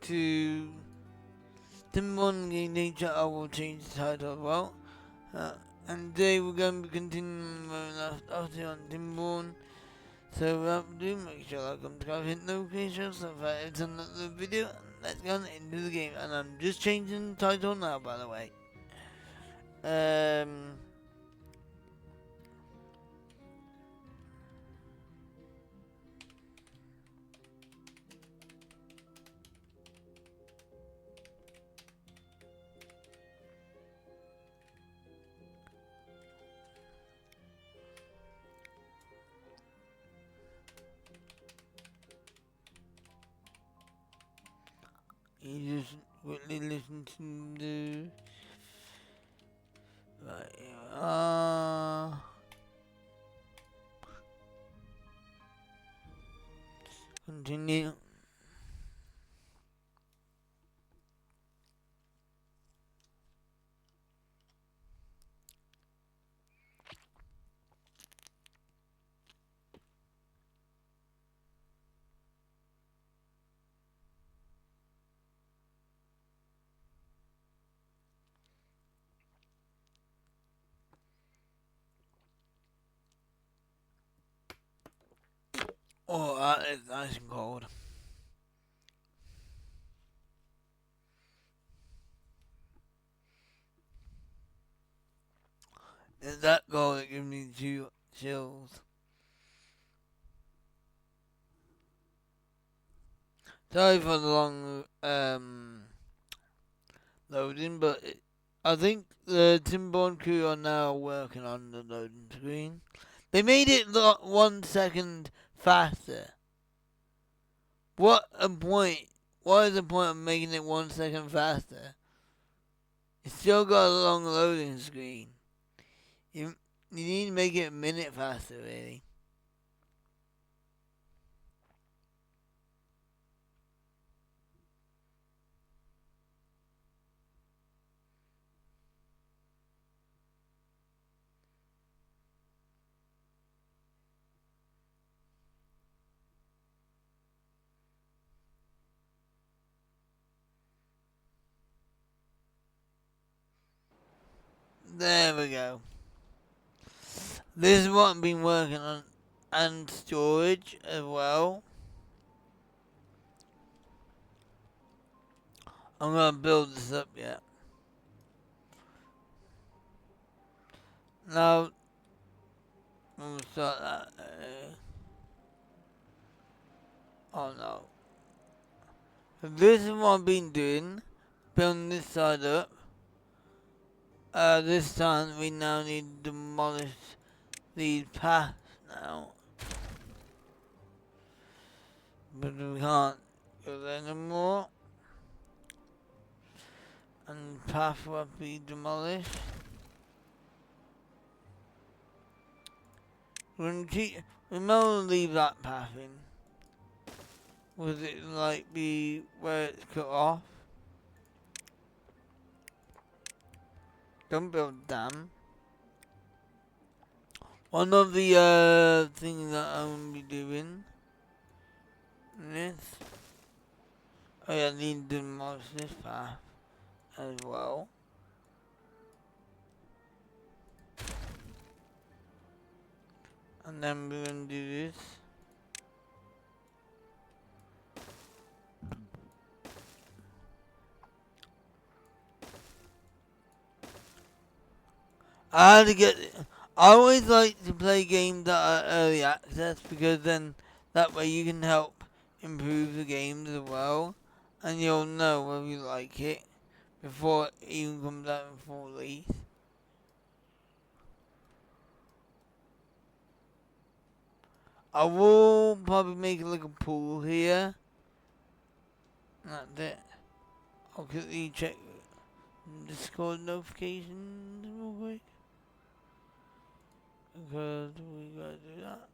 to Timberborn Game Nature, I will change the title as well. And today we're going to be continuing where we left off on Timberborn. So without do, make sure I come to hit notifications so if it's another video. Let's go into the game. And I'm just changing the title now, by the way. You just quickly listen to the right. Continue. Oh, that is nice and cold. It's that cold that gives me chills. Sorry for the long loading, but I think the Timberborn crew are now working on the loading screen. They made it 1 second faster. What a point. What is the point of making it 1 second faster? It's still got a long loading screen. You need to make it a minute faster, really. There we go. This is what I've been working on, and storage as well. I'm gonna build this up yet. Now, we'll start that. Oh no. This is what I've been doing, building this side up. This time we now need to demolish these paths now. But we can't go there anymore. And the path will be demolished. We're gonna leave that path in. Would it like be where it's cut off? Don't build a dam. One of the things that I'm gonna be doing this. Oh yeah, I need to demolish this path as well. And then we're gonna do this. I always like to play games that are early access because then that way you can help improve the games as well. And you'll know whether you like it before it even comes out in full release. I will probably make like a pool here. That's it. I'll quickly check Discord notifications real quick. Because we gotta do that.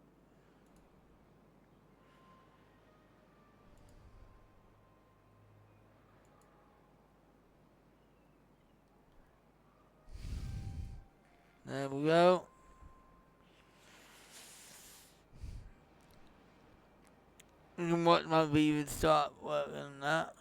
There we go. You can watch my video start working on that.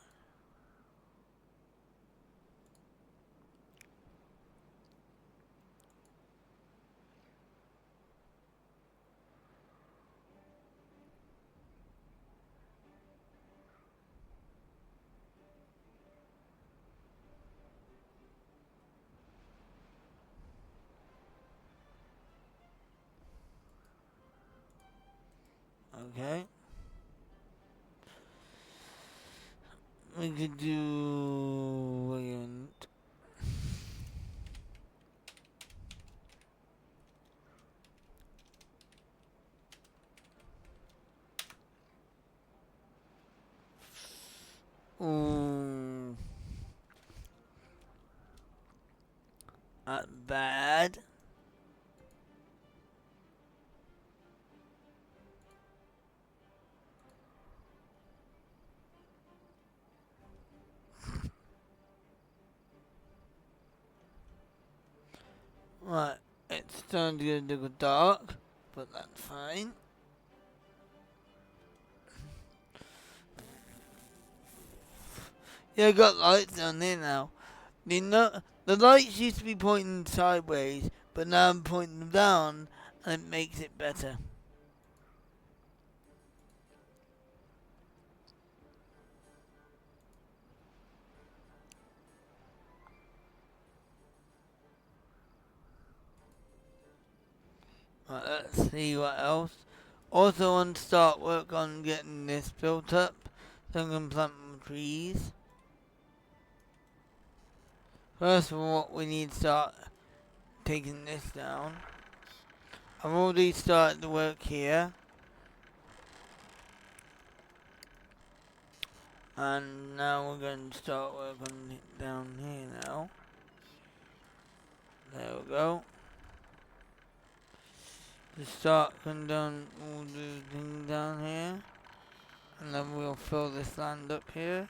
Okay. We could do... Ooh. Not bad. Right, it's starting to get a little dark, but that's fine. Yeah, I got lights down there now. The lights used to be pointing sideways, but now I'm pointing them down, and it makes it better. Right, let's see what else. Also want to start work on getting this built up, so I can plant more trees. First of all, we need to start taking this down. I've already started the work here. And now we're going to start work on it down here now. There we go. Just start going down all the things down here. And then we'll fill this land up here.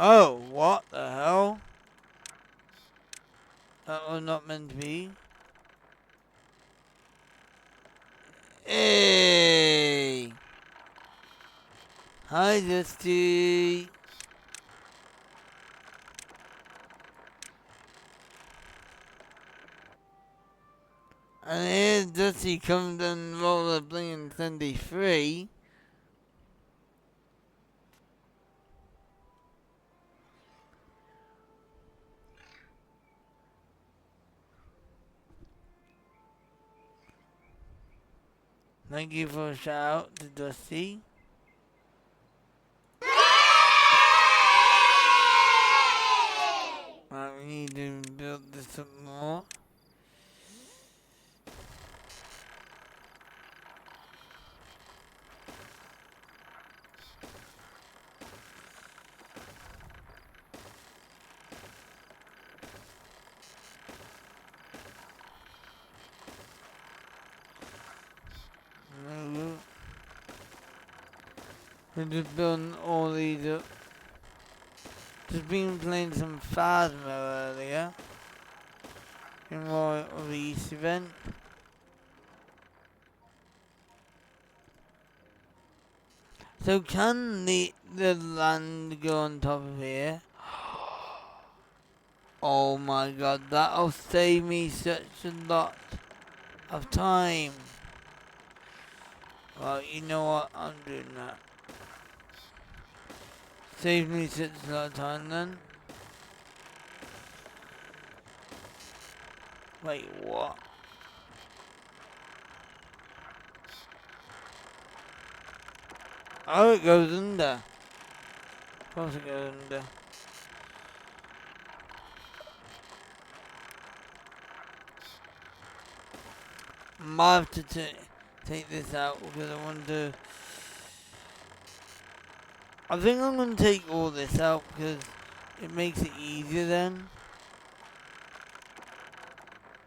Oh, what the hell? That was not meant to be. Hey! Hi, Dusty. And here's Dusty comes and roll a bling Sunday free. Thank you for a shout out to Dusty. Right, we need to build this up more. We're just building all these up. Just been playing some Phasmo earlier. In more of the East event. So can the land go on top of here? Oh my god, that'll save me such a lot of time. Well, you know what? I'm doing that. Save me such a lot of time then. Wait, what? Oh, it goes under. Of course it goes under. Might have to take this out because I want to... I think I'm going to take all this out because it makes it easier then.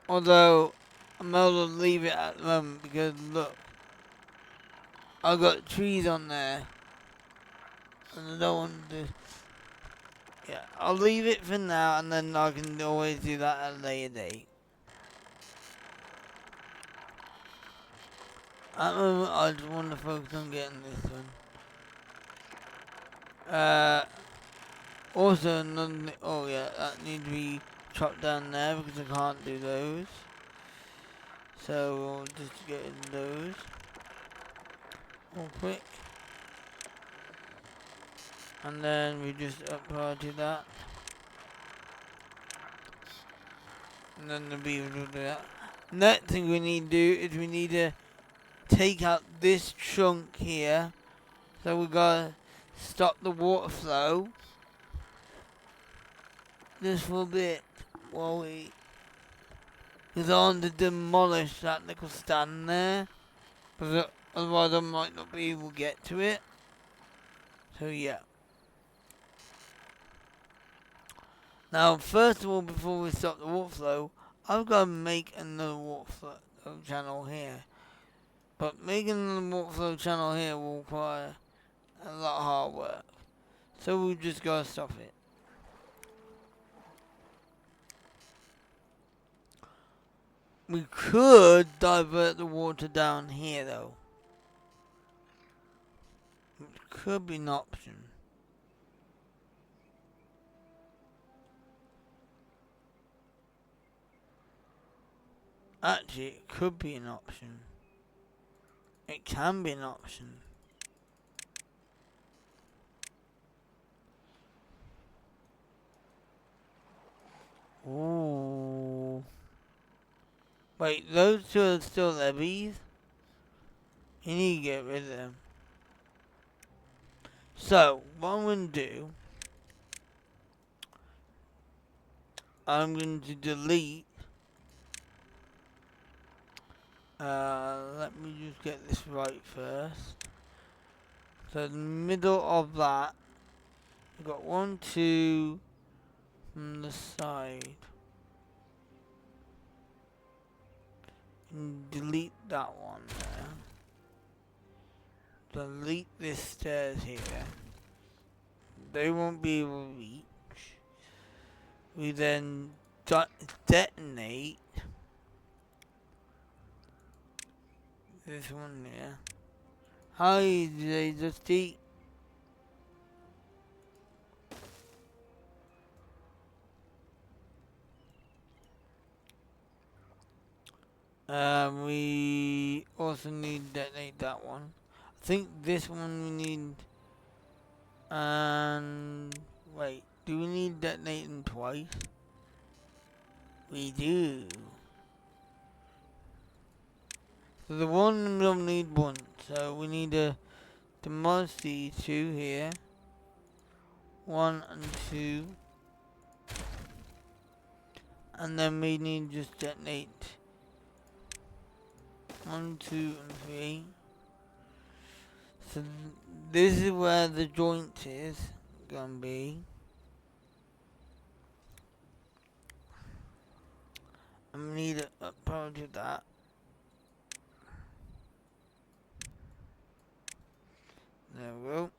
Although, I'm able to leave it at the moment because look, I've got trees on there. And I don't want to... Yeah, I'll leave it for now and then I can always do that at a later date. At the moment, I just want to focus on getting this one. Also, another thing, oh yeah, that needs to be chopped down there because I can't do those. So we'll just get in those real quick. And then we just apply to that. And then the beaver will do that. Next thing we need to do is we need to take out this chunk here. So we gotta stop the water flow just for a bit while we is on to demolish that little stand there. Because otherwise I might not be able to get to it. So yeah. Now first of all, before we stop the water flow, I've got to make another water flow channel here. But making another water flow channel here will require a lot of hard work. So we just gotta stop it. We could divert the water down here though. Which could be an option. Actually, it could be an option. It can be an option. Ooh. Wait, those two are still levies? You need to get rid of them. So, what I'm going to do, I'm going to delete. Let me just get this right first. So, the middle of that, we've got 1, 2 from the side. And delete that one there. Delete this stairs here. They won't be able to reach. We then detonate this one here. Hi, they just eat. We also need to detonate that one. I think this one we need. And wait, do we need to detonate them twice? We do. So the one we don't need one. So we need to demolish these two here. 1 and 2. And then we need to just detonate 1, 2, and 3. So this is where the joint is gonna be. And we need a part of that. There we go.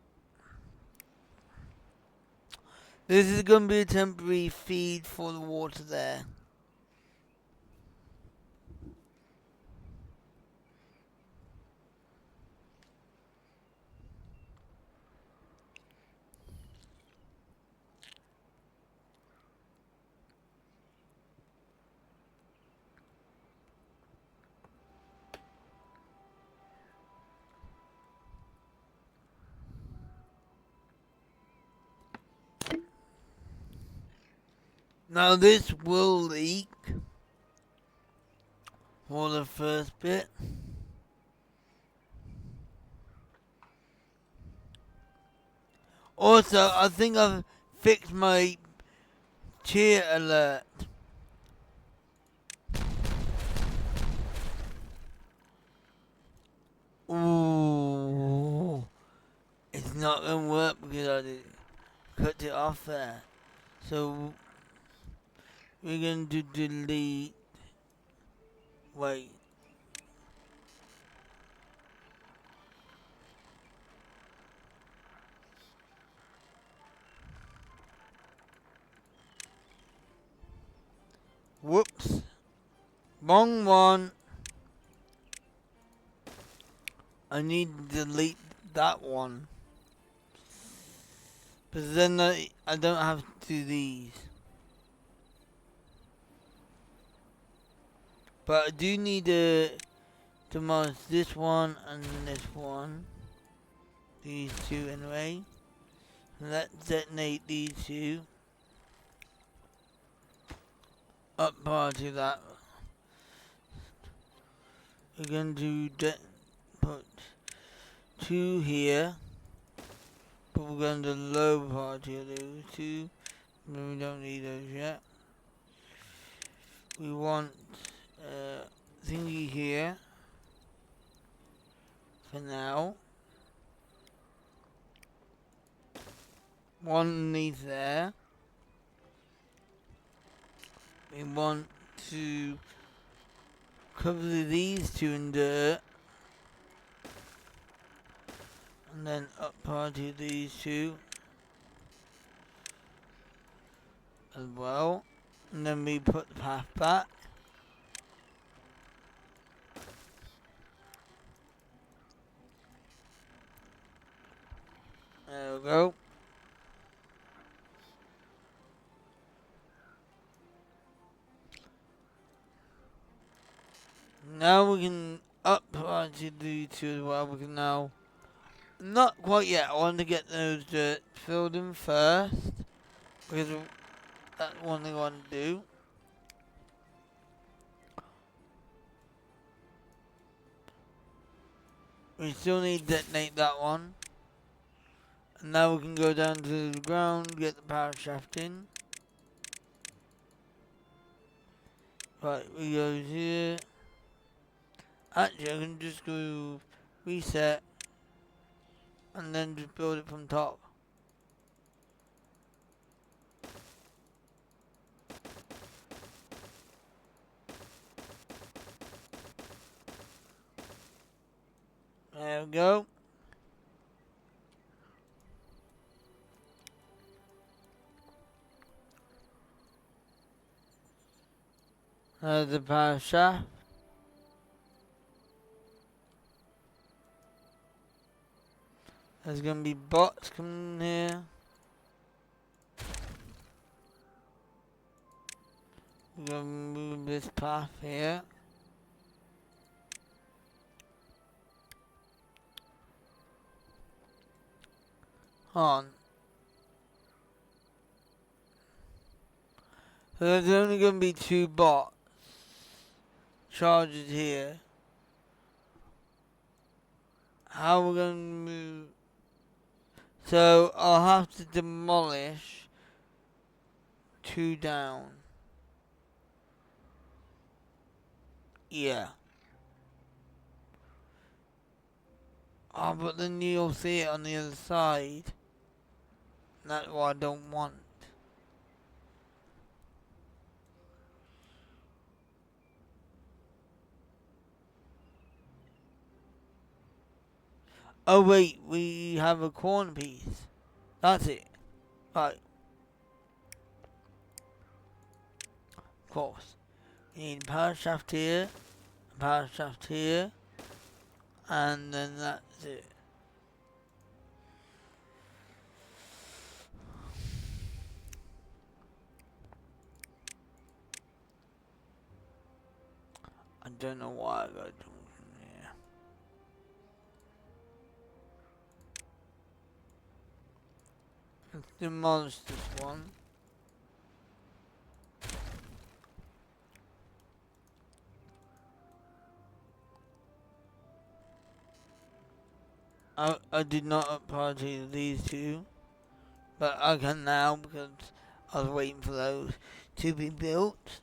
This is gonna be a temporary feed for the water there. Now this will leak for the first bit. Also, I think I've fixed my cheer alert. Ooh, it's not gonna work because I cut it off there. So we're going to delete. Wait. Whoops. Wrong one. I need to delete that one. But then I don't have to do these. But I do need to demolish this one and this one. These two anyway. Let's detonate these two. Up part of that. We're going to put 2 here. But we're going to low part of those 2. We don't need those yet. We want thingy here for now. One underneath there. We want to cover these 2 in dirt. And then up part of these 2 as well. And then we put the path back. There we go. Now we can up part of these 2 as well. We can now, not quite yet, I want to get those dirt filled in first. Because that's one thing I want to do. We still need to detonate that one. And now we can go down to the ground, get the power shaft in. Right, we go here. Actually, I can just go reset. And then just build it from top. There we go. There's the power shaft. There's gonna be bots coming in here. We're gonna move this path here. On. So there's only gonna be 2 bot charges here. How we're gonna move? So I'll have to demolish 2 down. Yeah. Oh, but then you'll see it on the other side. And that's what I don't want. Oh wait, we have a corner piece. That's it. Right. Of course. We need a power shaft here, a power shaft here, and then that's it. I don't know why I got it from here. Let's demolish this one. I did not upparty these 2, but I can now because I was waiting for those to be built.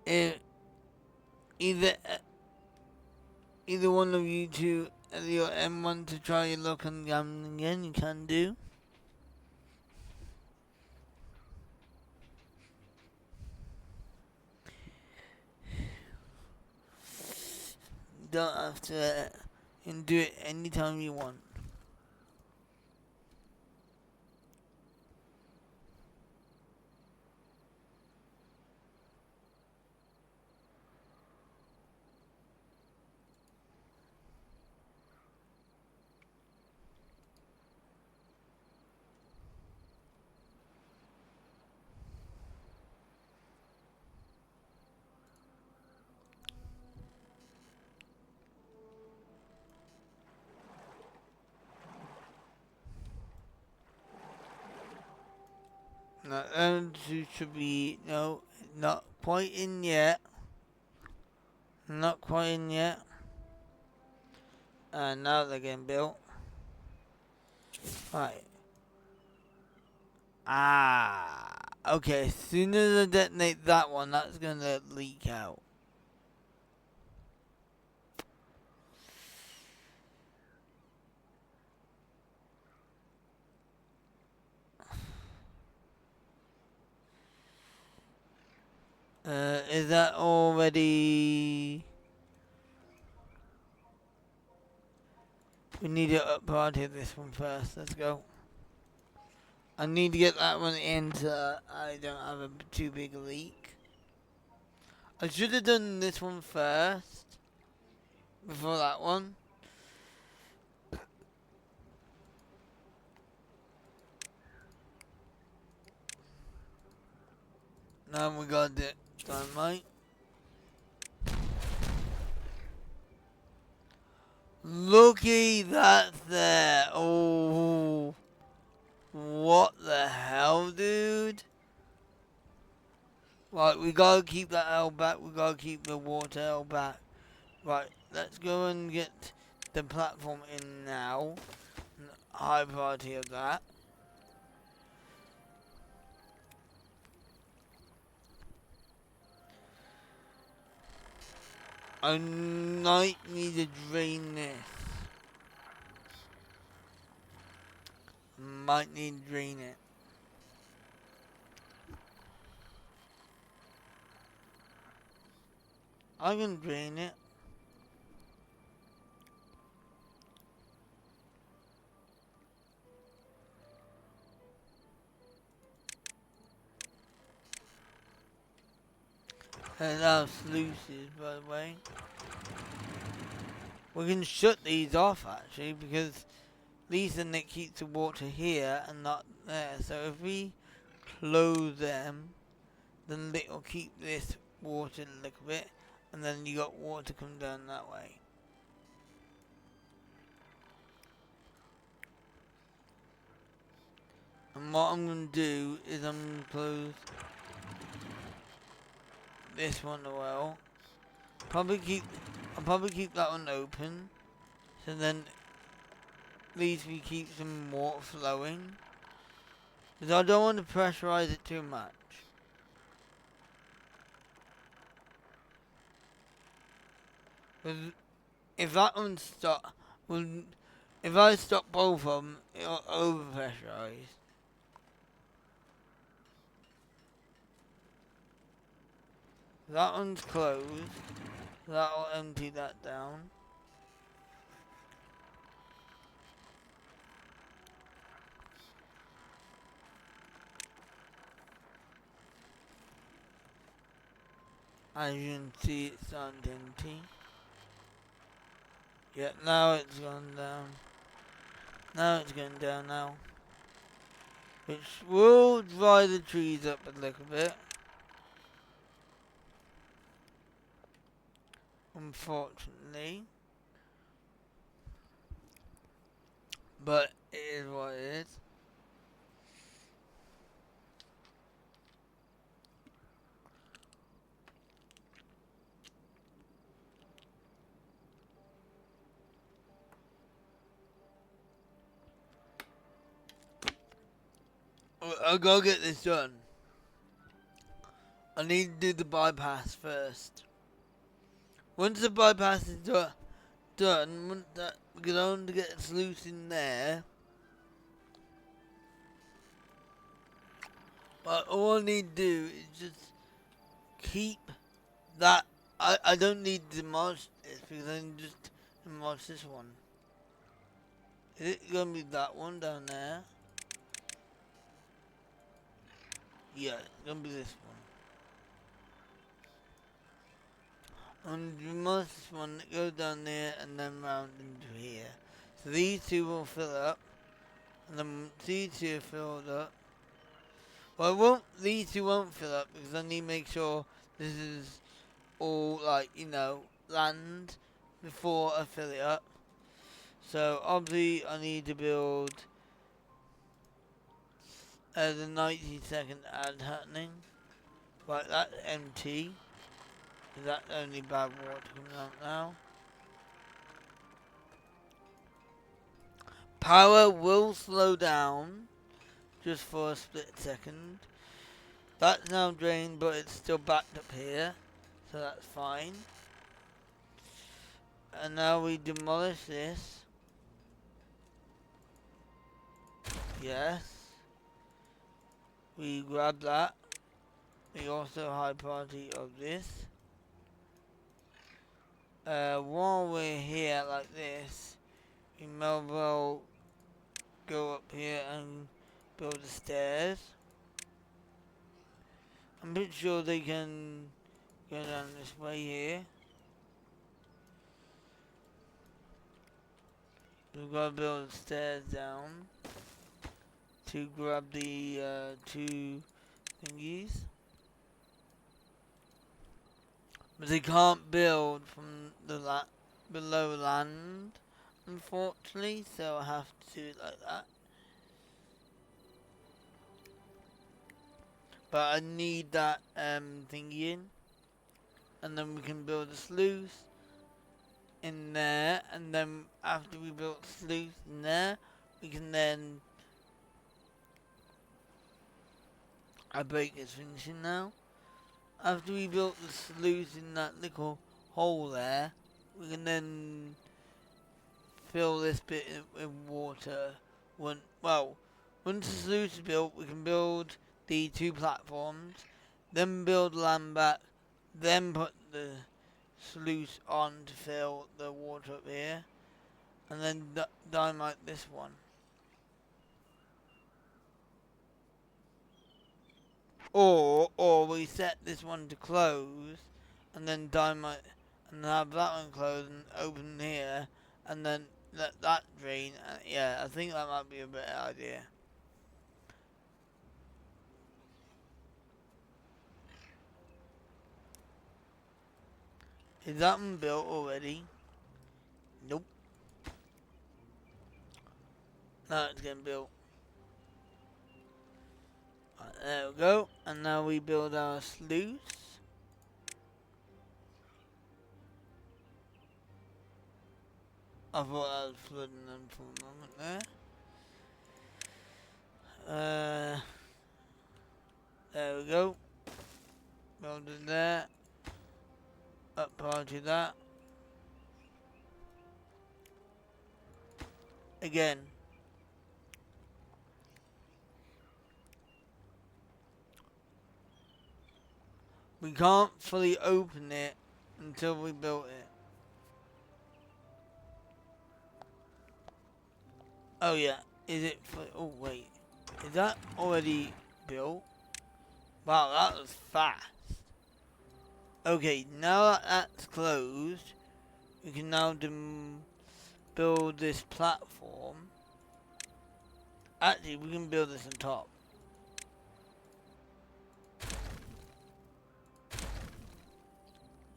If either one of you 2 at your M1 to try your luck on gambling again, you can do. Don't have to and do it anytime you want. And should be, no, not quite in yet. Not quite in yet. And now they're getting built. Right. Okay, as soon as I detonate that one, that's gonna leak out. Is that already... We need to up party this one first. Let's go. I need to get that one in so I don't have a too big a leak. I should have done this one first before that one. Now we got it done, mate. Looky that there. Oh, what the hell, dude? Right, we gotta keep that L back. We gotta keep the water L back. Right, let's go and get the platform in now. High priority of that. I might need to drain this. Might need to drain it. I can drain it. And our sluices, by the way. We can shut these off actually because these then it keeps the water here and not there. So if we close them, then it will keep this water a little bit, and then you got water come down that way. And what I'm going to do is I'm going to close this one as well. I'll probably keep that one open, so then at least we keep some water flowing. Because I don't want to pressurize it too much. If that one stop, if I stop both of them, it'll over pressurize. That one's closed. That'll empty that down. As you can see, it's starting to empty. Yeah, now it's gone down. Now it's going down now. Which will dry the trees up a little bit. Unfortunately. But it is what it is. I gotta get this done. I need to do the bypass first. Once the bypass is done, once that, we can only get a sluice in there. But all I need to do is just keep that. I don't need to demolish this because I can just demolish this one. Is it gonna be that one down there? Yeah, it's gonna be this one. And demolish this one that goes down there and then round into here. So these two will fill up. And then these two are filled up. Well, these two won't fill up because I need to make sure this is all like, land before I fill it up. So obviously I need to build The 90-second ad happening. Right, that's empty. That's only bad water coming out now. Power will slow down just for a split second. That's now drained, but it's still backed up here, so that's fine. And now we demolish this. Yes. We grab that. We also high priority of this. While we're here like this, we may well go up here and build the stairs. I'm pretty sure they can go down this way here. We've got to build the stairs down to grab the two thingies. But they can't build from the below land, unfortunately, so I have to do it like that. But I need that thingy in, and then we can build a sluice in there, and then after we build a sluice in there, we can then I break is finishing now. After we built the sluice in that little hole there, we can then fill this bit with water. Once the sluice is built, we can build the two platforms, then build land back, then put the sluice on to fill the water up here, and then dynamite this one. Or we set this one to close, and then dynamite, and have that one closed and open here, and then let that drain. Yeah, I think that might be a better idea. Is that one built already? Nope. Now it's getting built. Right, there we go. And now we build our sluice. I thought I was flooding them for a moment there. There we go. Build it there. Up part to that. Again. We can't fully open it until we built it. Oh yeah, is it oh wait. Is that already built? Wow, that was fast. Okay, now that that's closed, we can now build this platform. Actually, we can build this on top.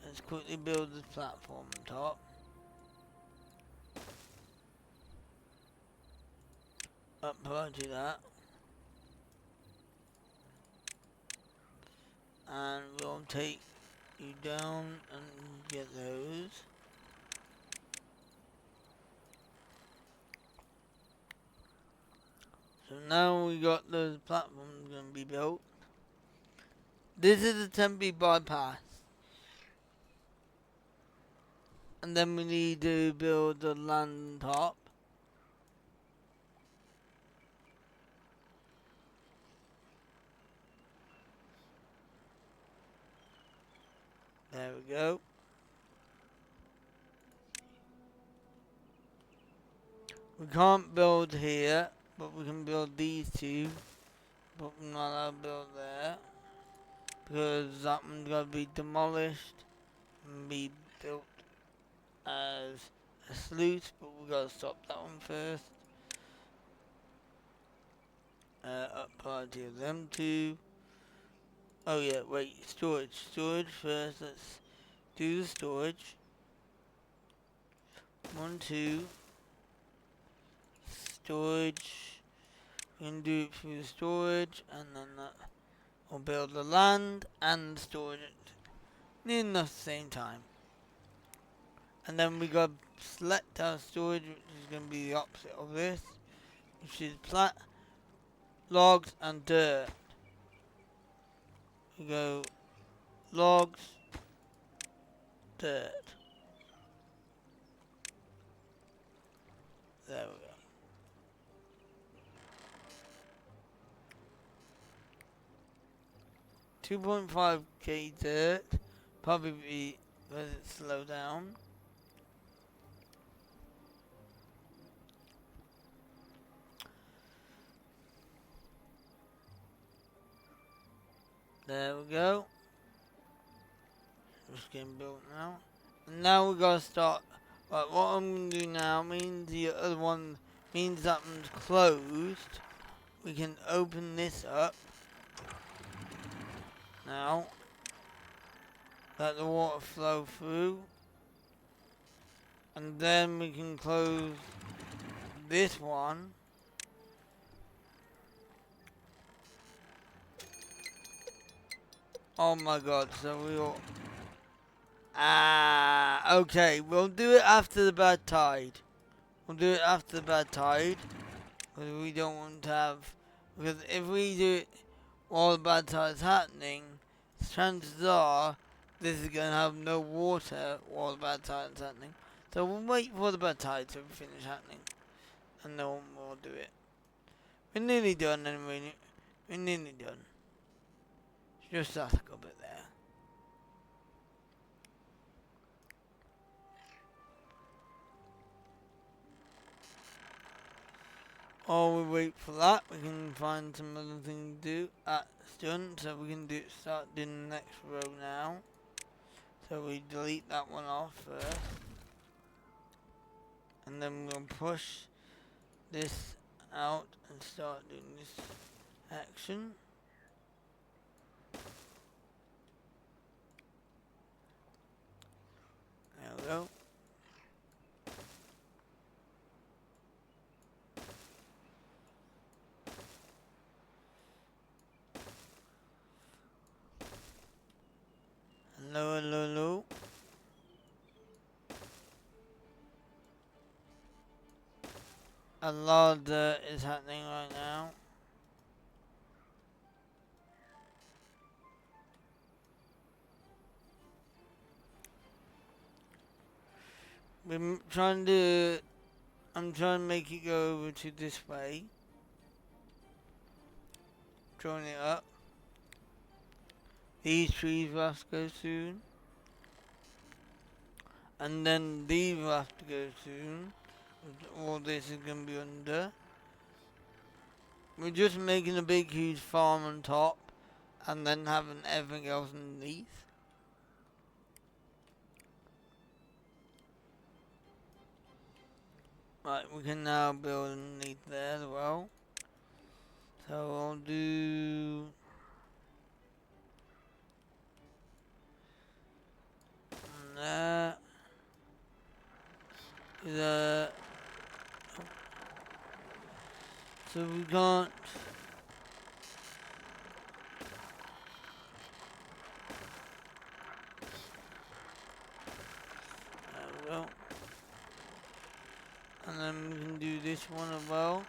Let's quickly build this platform on top. Up to that. And we'll take you down and get those. So now we got the platform going to be built. This is a temporary bypass. And then we need to build the land top. There we go. We can't build here, but we can build these two. But we're not allowed to build there. Because that one's got to be demolished and be built as a sluice, but we got to stop that one first. Up party of them two. Oh yeah, wait, storage first. Let's do the storage. 1, 2. Storage. We can do it through the storage, and then we'll build the land and storage near enough at the same time. And then we got select our storage, which is going to be the opposite of this, which is logs and dirt. We go logs, dirt. There we go. 2.5k dirt, probably let it slow down. There we go. Just getting built now. And now we gotta start. Right, what I'm gonna do now means the other one means that one's closed. We can open this up now. Let the water flow through. And then we can close this one. Oh my god, so we'll... okay, we'll do it after the bad tide. We'll do it after the bad tide. Because we don't want to have... Because if we do it while the bad tide's happening, chances are this is going to have no water while the bad tide's happening. So we'll wait for the bad tide to finish happening. And then we'll do it. We're nearly done anyway. We're nearly done. Just that little bit there. While we wait for that, we can find some other thing to do. It's done, so we can start doing the next row now. So we delete that one off first. And then we'll push this out and start doing this action. There we go. Hello, hello, hello. A lot of dirt is happening right now. I'm trying to make it go over to this way. Drawing it up. These trees will have to go soon. And then these will have to go soon. All this is going to be under. We're just making a big huge farm on top. And then having everything else underneath. Right, we can now build underneath there as well. So I'll do... that. So we can't... There we go. And then we can do this one as well.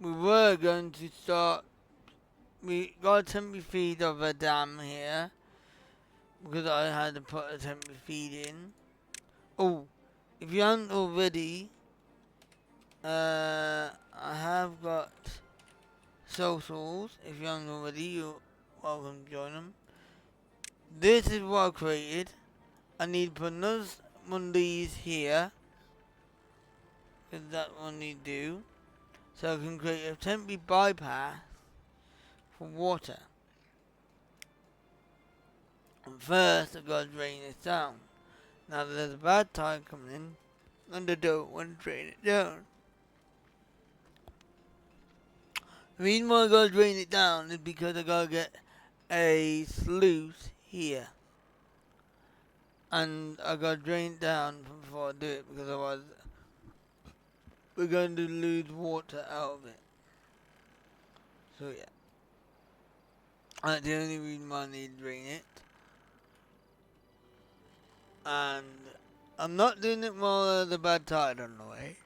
We were going to start, we got a temporary feed of a dam here, because I had to put a temporary feed in. Oh, if you haven't already, I have got socials. If you haven't already, you're welcome to join them. This is what I created. I need to put another one of these here, because that's what I need to do. So I can create a temporary bypass for water. And first I've got to drain this down. Now there's a bad tide coming in, and I don't want to drain it down. The reason why I gotta drain it down is because I gotta get a sluice here. And I gotta drain it down before I do it, because otherwise we're going to lose water out of it. So yeah. That's the only reason why I need to drain it. And I'm not doing it while the bad tide on the way.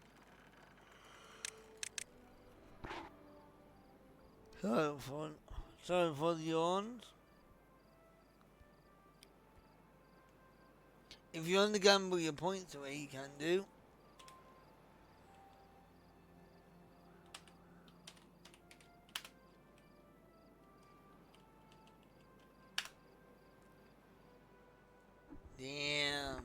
Sorry for the yawns. If you want to gamble your points away, you can do. Damn.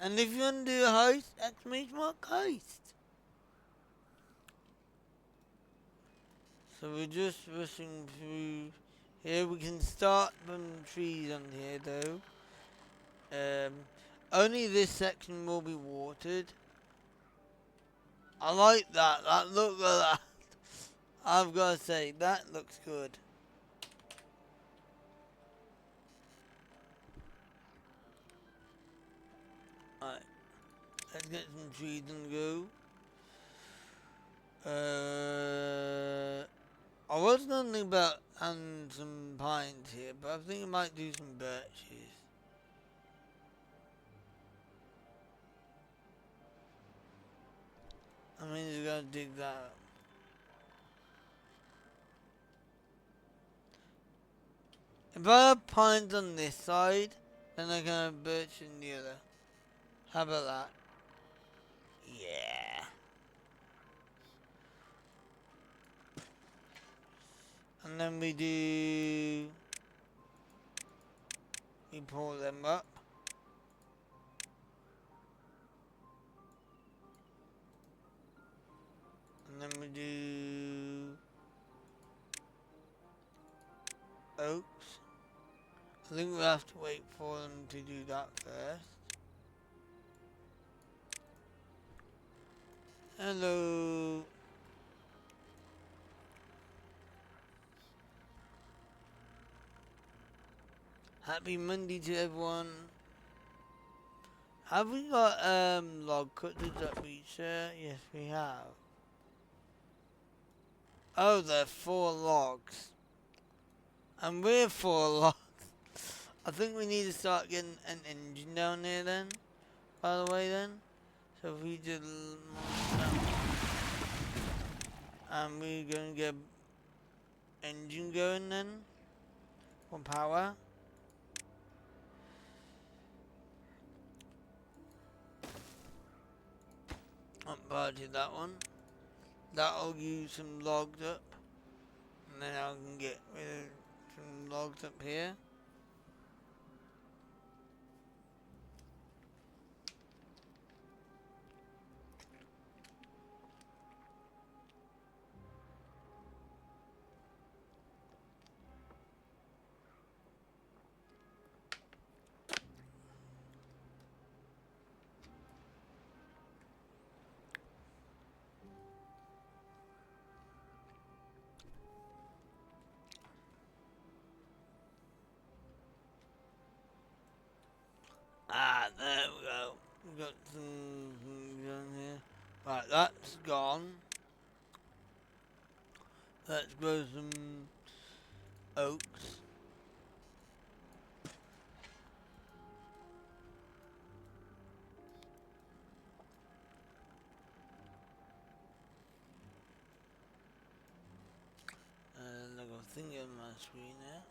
And if you want to do a heist, exclamation mark heist. So we're just rushing through here. We can start from trees on here though. Only this section will be watered. I like that. That look like that. I've got to say, that looks good. Alright. Let's get some trees and go. I was gonna think about having some pines here, but I think I might do some birches. I mean, just gotta dig that up. If I have pines on this side, then I can have birch in the other. How about that? Yeah. And then we pull them up. And then we do oaks. I think we'll have to wait for them to do that first. Hello. Happy Monday to everyone. Have we got log cutters at Beach? Yes, we have. Oh, they're 4 logs. And we're 4 logs. I think we need to start getting an engine down there then. By the way then. So if we did... And we're going to get engine going then. For power. Unparted that one. That'll use some logs up. And then I can get rid of some logs up here. Ah, there we go. We got some down here. Right, that's gone. Let's grow some oaks. And I got a thing on my screen there.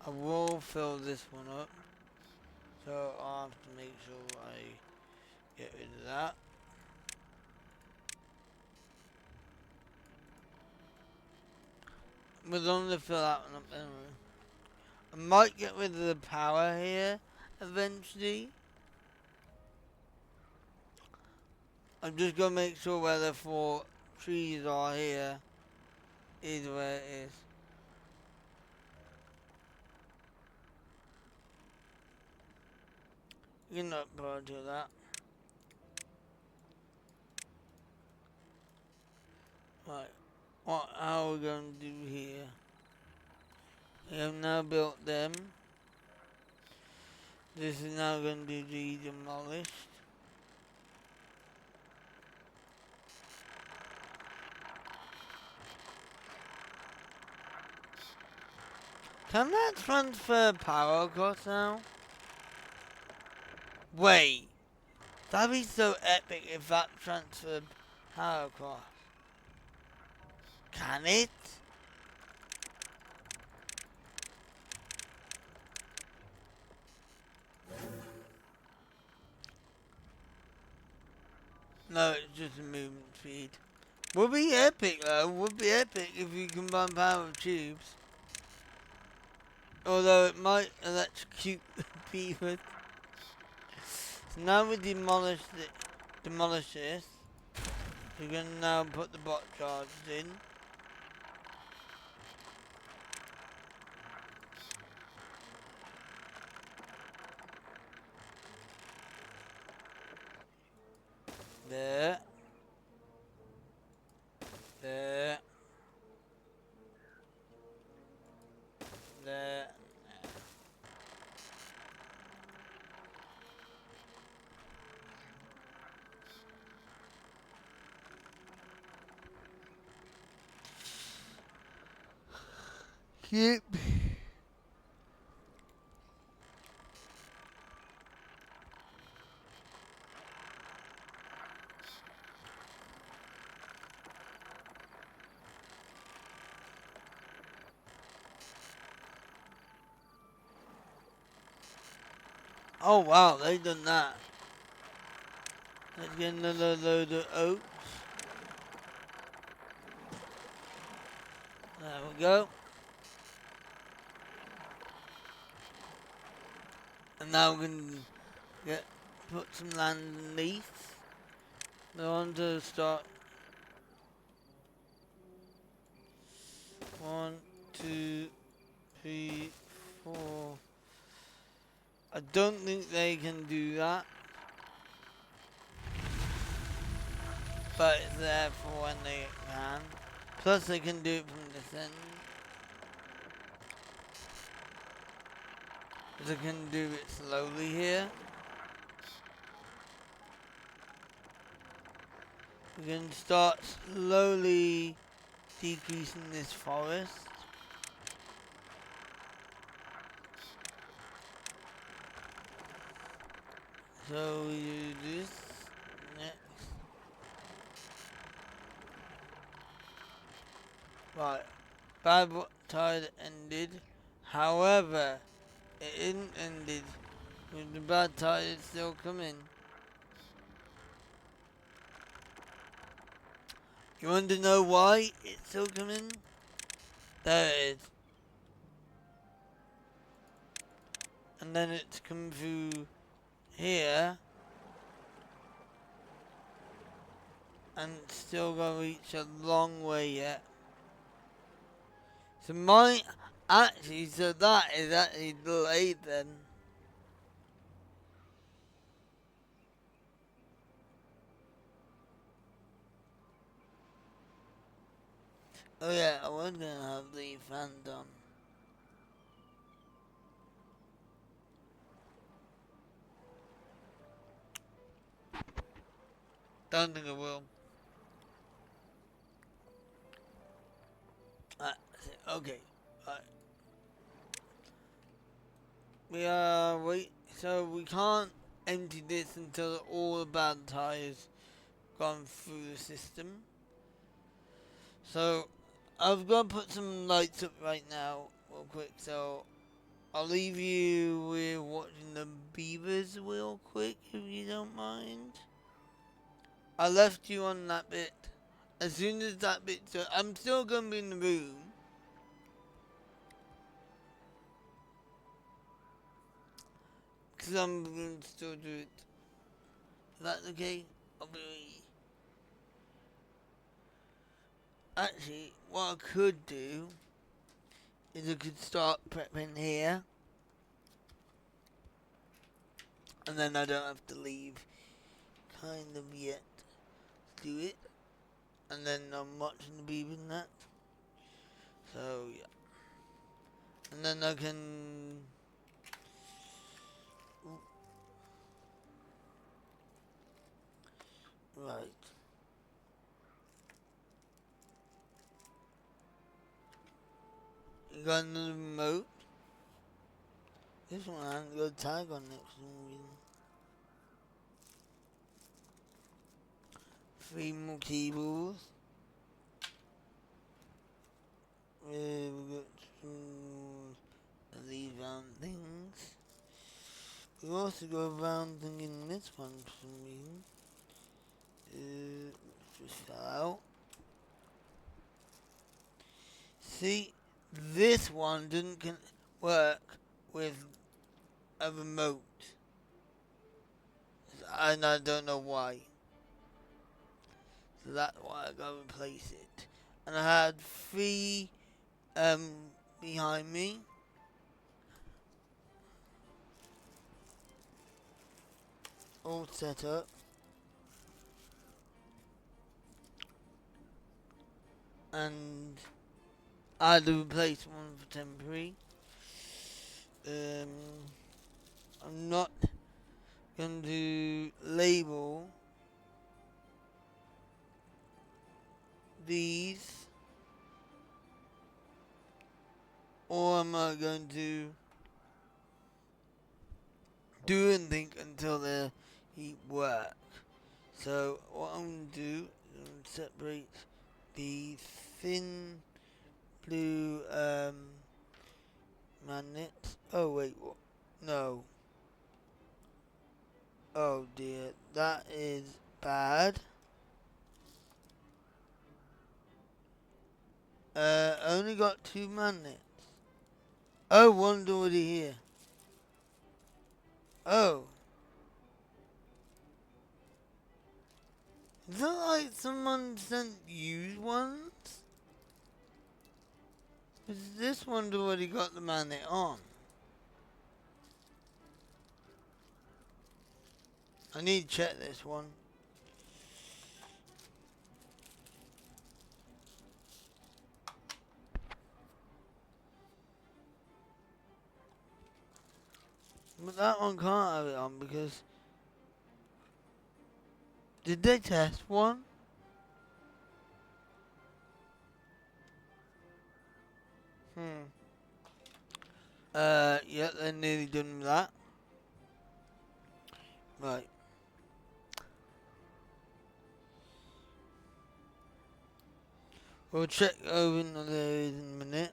I will fill this one up. So I'll have to make sure I get rid of that. We're going to fill that one up anyway. I might get rid of the power here eventually. I'm just gonna make sure where the 4 trees are here is where it is. You're not part of that. Right. What are we going to do here? We have now built them. This is now going to be demolished. Can that transfer power across now? Wait. That'd be so epic if that transferred power across. Can it? No, it's just a movement speed. Would be epic though. Would be epic if you combine power with tubes. Although it might electrocute the beavers. So now we demolish this. We're gonna now put the bot charges in. There. There. There. Yep. Oh wow, they done that. Let's get another load of oats. There we go. And now we can put some land underneath. We want to start. 1, 2, 3, 4. I don't think they can do that. But it's there for when they can. Plus they can do it from this end. They can do it slowly here. We can start slowly decreasing this forest. So we do this next. Right, bad tide ended. However, it isn't ended. With the bad tide, it's still coming. You want to know why it's still coming? There it is. And then it's come through here. And it's still gonna reach a long way yet. So so that is actually delayed then. Oh yeah, I was gonna have the fan done. Don't think I will. Okay. So we can't empty this until all the bad tires gone through the system. So I've got to put some lights up right now, real quick. So I'll leave you with watching the beavers real quick, if you don't mind. I left you on that bit. As soon as that bit's done, I'm still gonna be in the room. Because I'm going to still do it. Is that okay? I'll be... Actually, what I could do is I could start prepping here, and then I don't have to leave kind of yet to do it, and then I'm watching the beaver and that. So yeah, and then I can. Right. You got another remote? This one hasn't got a tag on it for some reason. 3 more cables. We've got some of these round things. We've also got a round thing in this one for some reason. Just out. See, this one didn't work with a remote, and I don't know why. So that's why I gotta replace it. And I had 3 behind me. All set up. And I had to replace one for temporary. I'm not going to label these, or am I going to do anything until they work? So what I'm going to do is separate the thin blue magnets. Oh wait, what? No. Oh dear, that is bad. Only got 2 magnets. Oh, one's already here. Oh. Is that like someone sent used ones? Because this one's already got the magnet on. I need to check this one. But that one can't have it on because... Did they test one? Yeah, they're nearly done with that. Right. We'll check over there in a minute.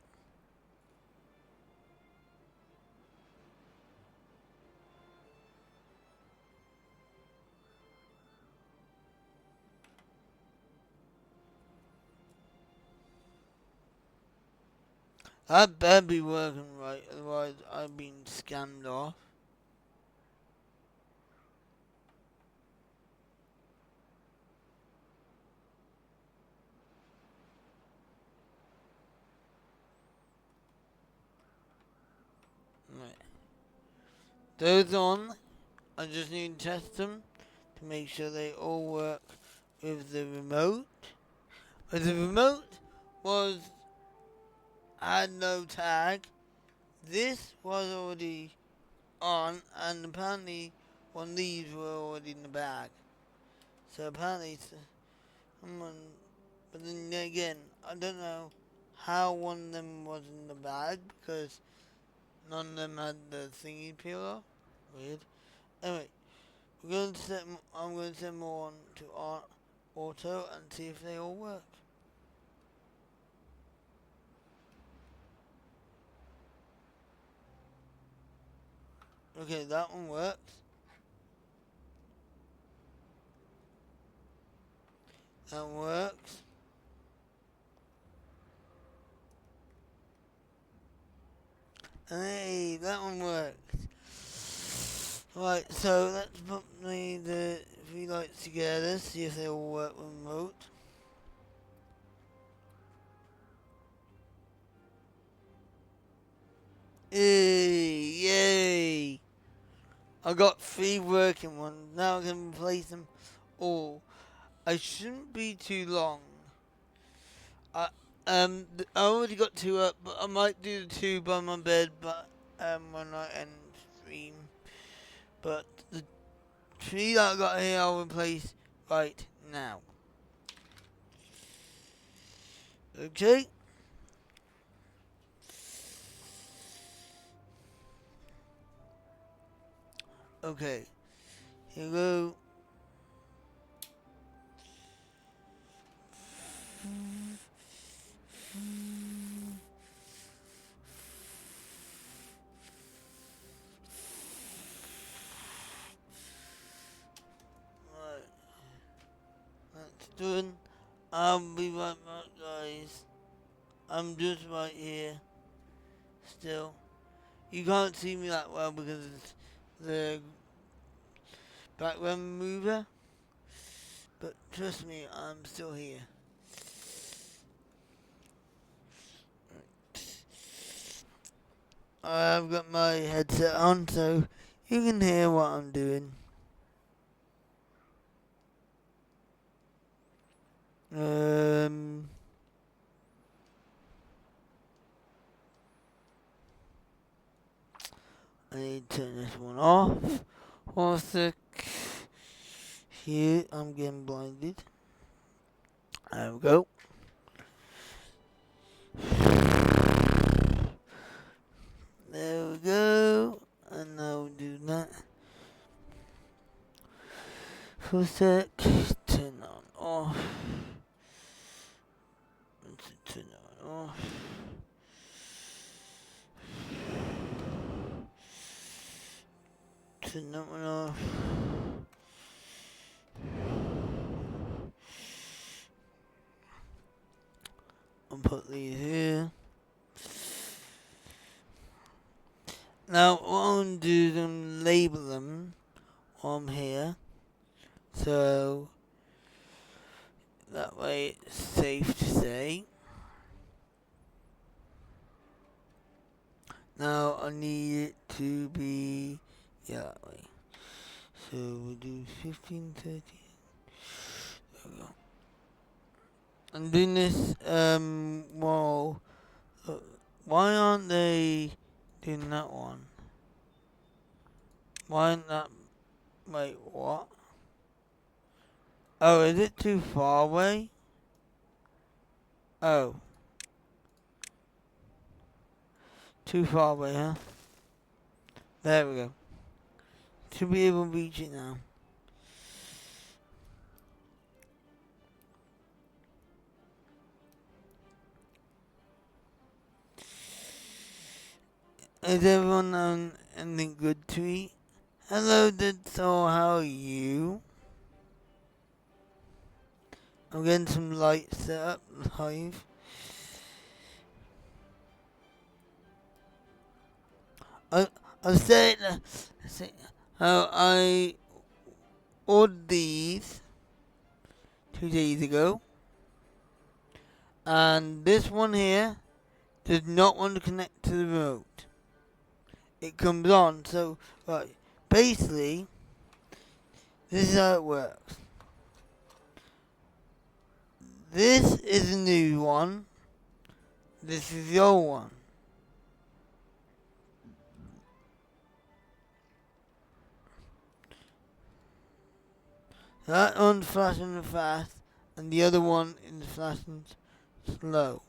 That better be working right, otherwise I've been scammed off. Right. Those on, I just need to test them to make sure they all work with the remote. But the remote had no tag. This was already on, and apparently one of these were already in the bag. So apparently someone, but then again, I don't know how one of them was in the bag because none of them had the thingy peel off. Weird. Anyway, I'm going to set more on to auto and see if they all work. Okay, that one works. That works. Hey, that one works. Right, so let's put the 3 lights together, see if they all work with remote. Yay! I got 3 working ones. Now I can replace them all. I shouldn't be too long. I already got 2 up, but I might do the 2 by my bed, but when I end stream. But the 3 that I got here, I'll replace right now. Okay. Okay. Here we go. Right. That's done. I'll be right back, guys. I'm just right here. Still. You can't see me that well because it's the background mover. But trust me, I'm still here. I've got my headset on so you can hear what I'm doing. I need to turn this one off. One sec. Here, I'm getting blinded. There we go. There we go. And now we'll do that. For a sec. Turn that one off. Turn that one off. Turn that one off. I'll put these here. Now what I'm going to do is I'm label them while I'm here. So that way it's safe to say. Now I need it to be that way. So we'll do 15, 13. There we go. I'm doing this while why aren't they doing that one? Why aren't that wait, what? Oh, is it too far away? Oh. Too far away, huh? There we go. Should be able to reach it now. Is everyone on anything good to eat? Hello, so how are you? I'm getting some lights set up live. I said, I ordered these 2 days ago, and this one here does not want to connect to the remote. It comes on, so right. Basically, this is how it works. This is a new one. This is the old one. That one's flashing fast, and the other one is flashing slow.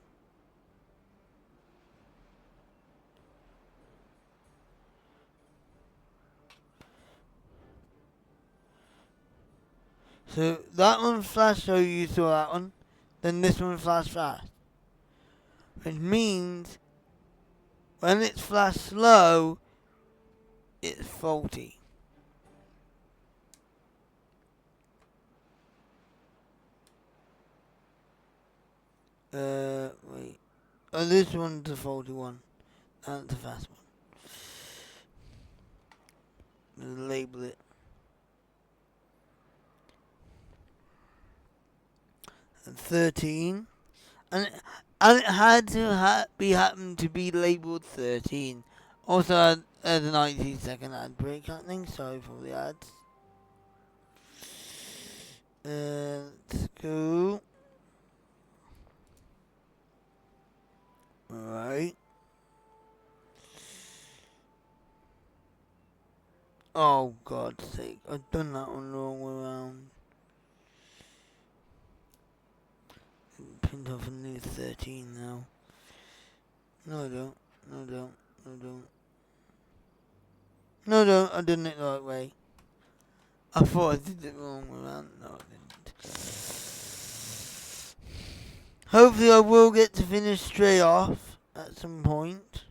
So that one flashed slow, you saw that one. Then this one flashed fast. Which means when it's flashed slow, it's faulty. Wait. Oh, this one's the faulty one. That's the fast one. Let's label it. And 13. And it had to be happened to be labeled 13. Also, had a 19-second ad break happening. Sorry for the ads. Let's go. Alright. Oh, God's sake. I've done that one the wrong way around. Print off a new 13 now. No, I don't. No, I don't. No, I don't. No, no, I did it the right way. I thought I did it the wrong way around. No, I didn't. Hopefully I will get to finish straight off at some point.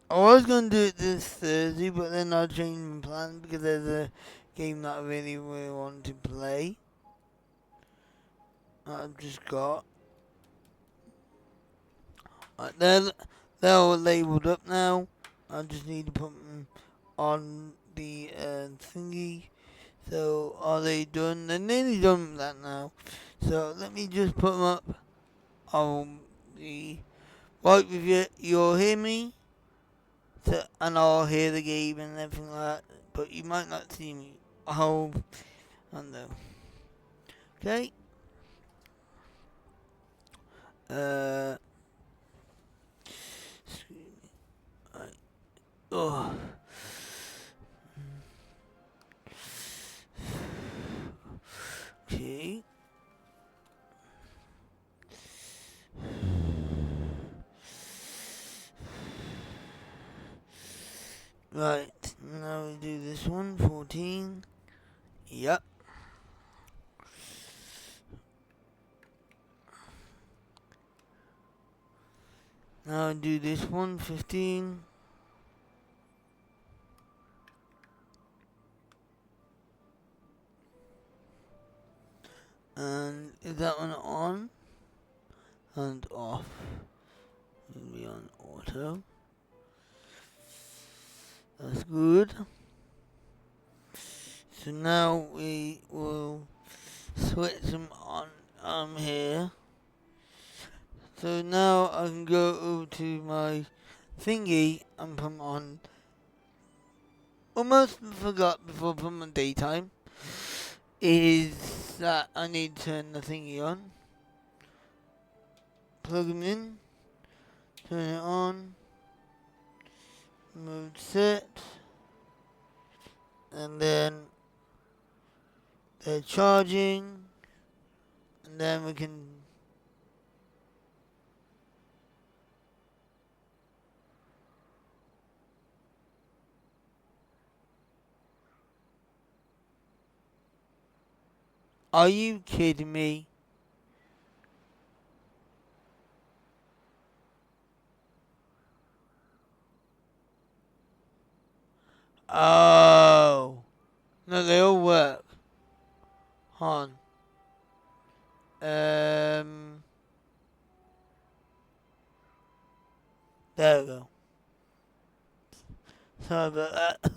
I was going to do it this Thursday, but then I changed my plan because there's a game that I really, really want to play. I've just got. Right, they're all labelled up now. I just need to put them on the thingy. So are they done? They're nearly done with that now. So let me just put them up on the right with you. You'll hear me, so, and I'll hear the game and everything like that. But you might not see me. I don't know. Okay. Right. Oh. Okay. Right, now we do this one, 14. Yep. Now I do this one, 15. And is that one on? And off. It'll be on auto. That's good. So now we will switch them on here. So now I can go over to my thingy and put them on. Almost forgot before I put them on daytime. Is that I need to turn the thingy on. Plug them in. Turn it on. Mode set. And then they're charging. And then we can Are you kidding me? Oh. No, they all work. Hold on. There we go. Sorry about that.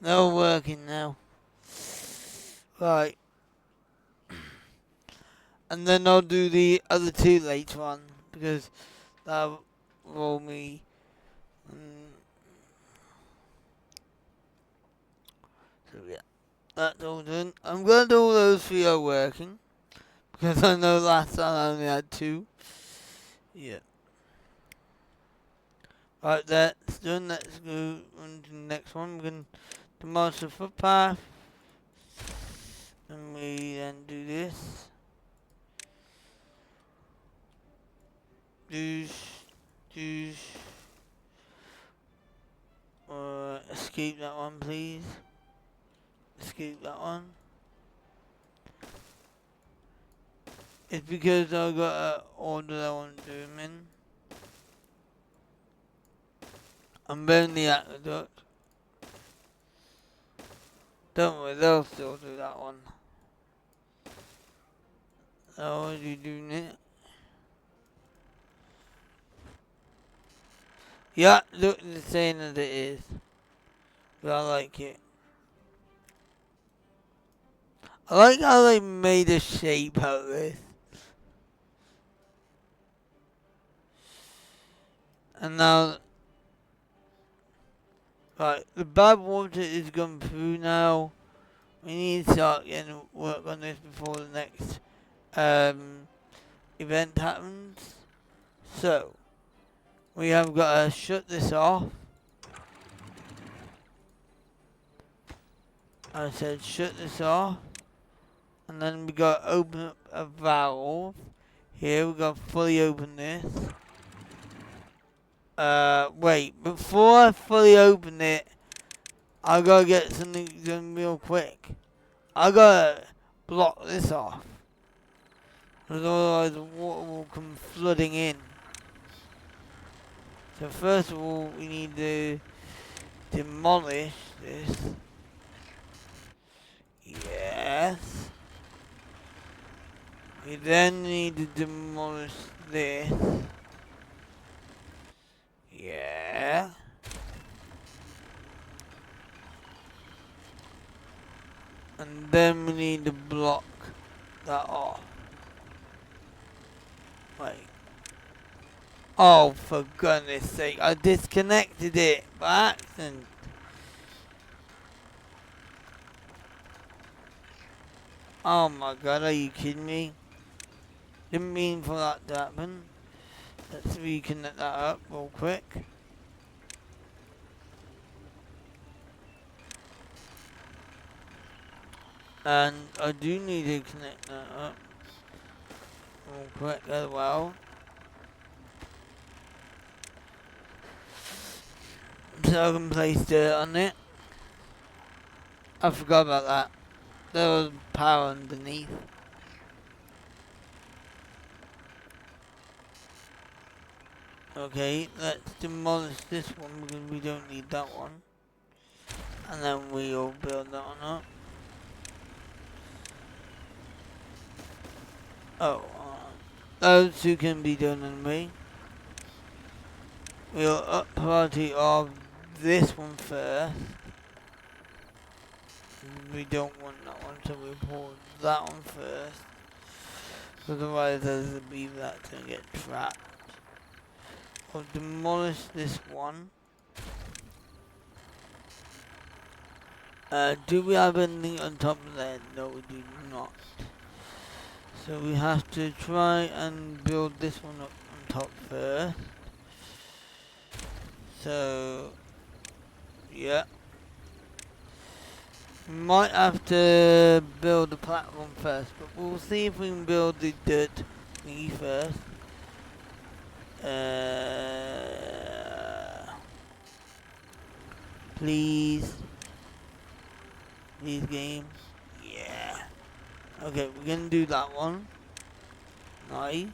They're all working now. Right. And then I'll do the other two later on, because that'll roll me. So yeah, that's all done. I'm glad all those three are working, because I know last time I only had two. Yeah. Right, that's done. Let's go on to the next one. We're going to master footpath. And we then do this. Doosh. Escape that one, please. Escape that one. It's because I got an order that I want to do them in. I'm burning the aqueduct. Don't worry, they'll still do that one. They're already doing it. Yeah, look the same as it is. But I like it. I like how they made a shape out of this. And now, right, the bad water is gone through now. We need to start getting work on this before the next event happens. So, we have got to shut this off. I said shut this off. And then we got to open up a valve. Here we got to fully open this. Wait, before I fully open it, I gotta get something done real quick. I gotta block this off. Because otherwise the water will come flooding in. So first of all, we need to demolish this. Yes. We then need to demolish this. Yeah. And then we need to block that off. Wait. Oh, for goodness sake, I disconnected it by accident. Oh my god, are you kidding me? Didn't mean for that to happen. Let's reconnect that up real quick. And I do need to connect that up real quick as well. So I can place dirt on it. I forgot about that. There was power underneath. Okay, let's demolish this one because we don't need that one. And then we'll build that one up. Oh, those two can be done in me. We'll up priority of this one first. We don't want that one, so we'll pull that one first. Otherwise, there's a bee that's gonna get trapped. I'll demolish this one. Do we have anything on top of that? No, we do not. So we have to try and build this one up on top first. So, yeah. We might have to build the platform first, but we'll see if we can build the dirt thingy first. Please. Please, game. Yeah. Okay, we're gonna do that one. Nice.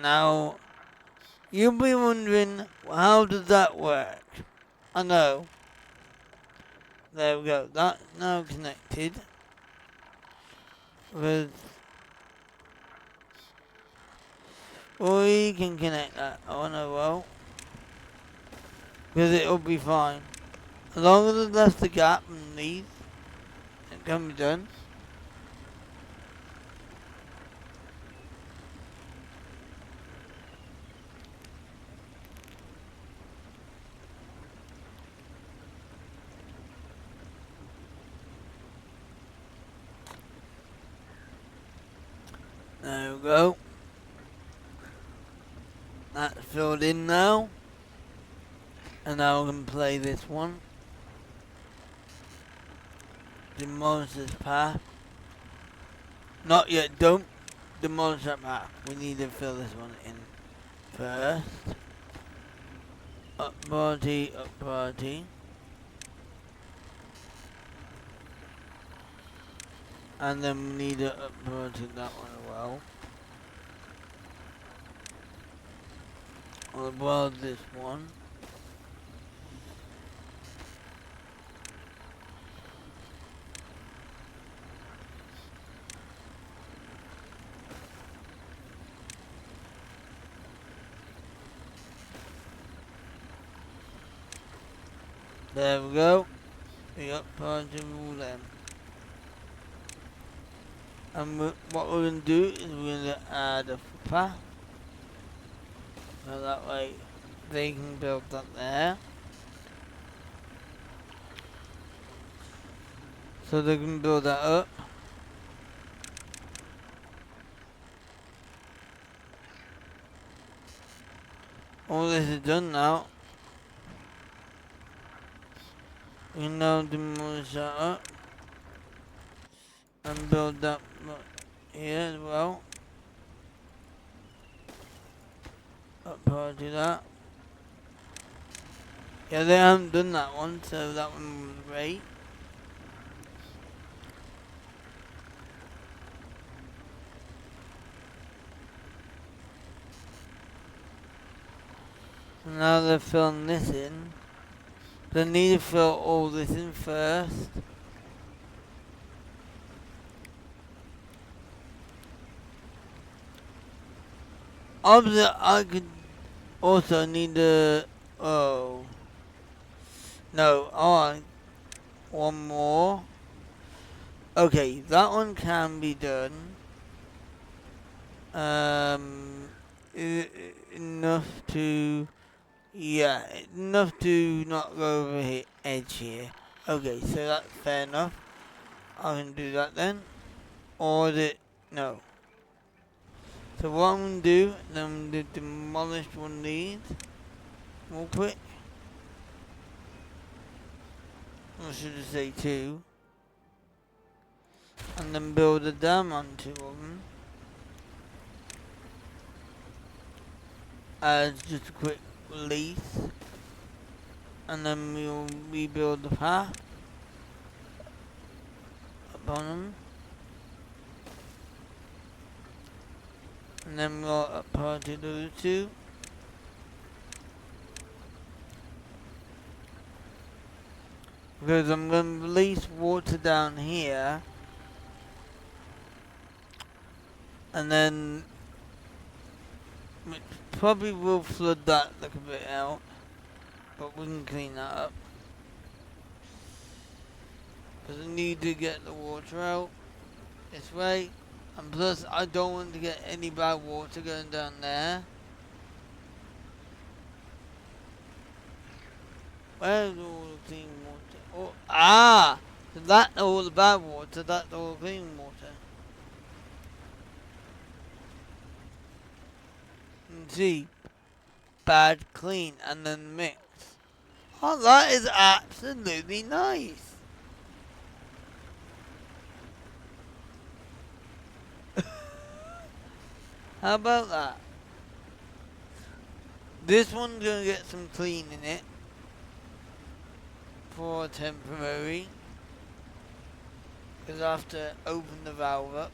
Now, you'll be wondering, how does that work? I know. There we go. That's now connected. With we can connect that. Oh no, well, because it'll be fine. As long as it left the gap and these, it can be done. There we go. That's filled in now. And now we can play this one. Demolish this path. Not yet, don't demolish that path. We need to fill this one in first. Up priority, up priority. And then we need to up priority that one as well. As well as this one. There we go. We got party rule then. And what we're going to do is we're going to add a footpath. So that way they can build that there. So they can build that up. All this is done now. We can now demolish that up. And build that here as well. Up part to that. Yeah, they haven't done that one, so that one was great. So now they're filling this in. They need to fill all this in first. Obviously, I could also need to. Oh. No, I one more. Okay, that one can be done. Enough to. Yeah, enough to not go over edge here. Okay, so that's fair enough. I can do that then. Or is it? No. So what I'm going to do, then I'm going to demolish one of these. Real quick. I should have said two. And then build a dam on two of them. As just a quick release. And then we'll rebuild the path upon them. And then we'll apply to those two. Because I'm going to release water down here. And then it probably will flood that little bit out. But we can clean that up. Because I need to get the water out this way. And plus I don't want to get any bad water going down there. Where's all the clean water? Oh, so that's all the bad water, that's all the clean water. And see, bad, clean, and then mix. Oh, that is absolutely nice. How about that? This one's gonna get some clean in it for temporary. Because I have to open the valve up.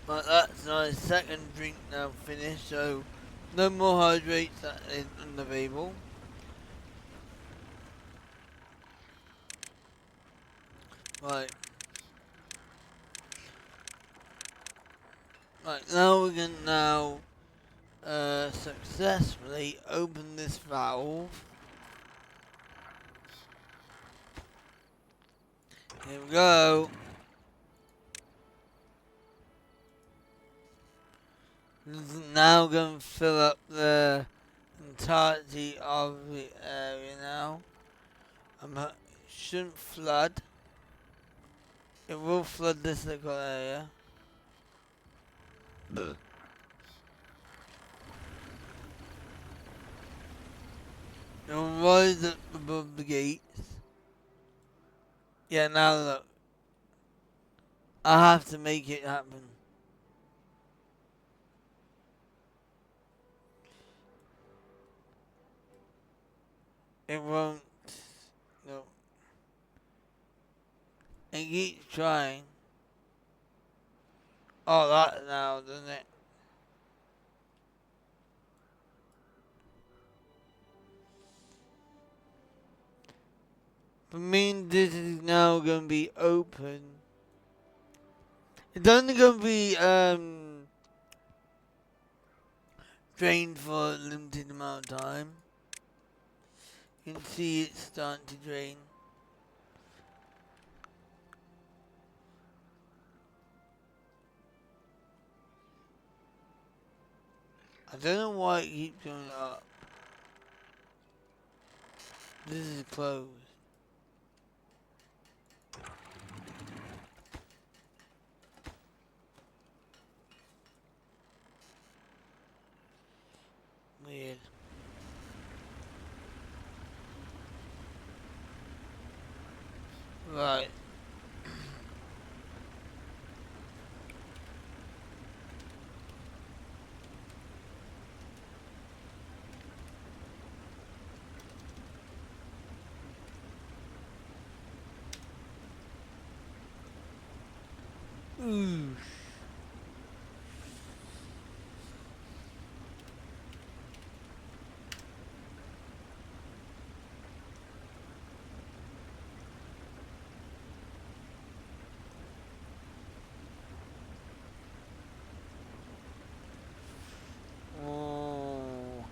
But that's my second drink now finished, so no more hydrates that isn't available. Right. Right, now we can successfully open this valve. Here we go. This is now going to fill up the entirety of the area now. Shouldn't flood. It will flood this little area. It will rise up above the gates. Yeah, now look. I have to make it happen. It won't. No. It keeps trying. Oh, that now, doesn't it? I mean, this is now going to be open. It's only going to be drained for a limited amount of time. You can see it starting to drain. I don't know why it keeps going up. This is closed. Weird. Right. Ooh. Oh.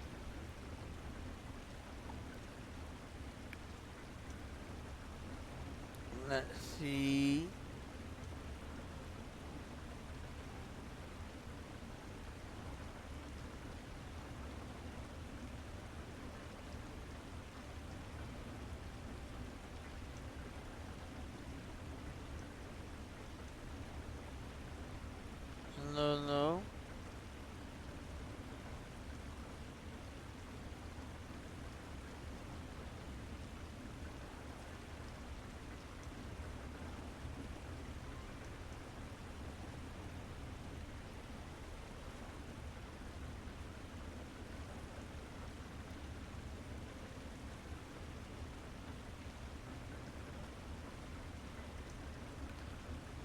Let's see. No, no.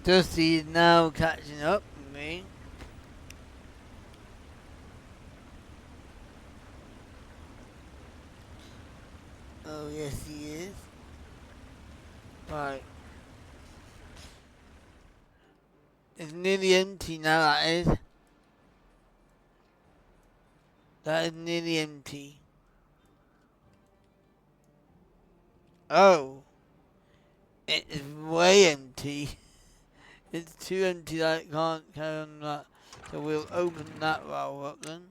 Dusty is now catching up with me. Oh, yes, he is. Right. It's nearly empty now, that is. That is nearly empty. Oh. It is way empty. It's too empty that it can't carry on that. So we'll open that valve up then.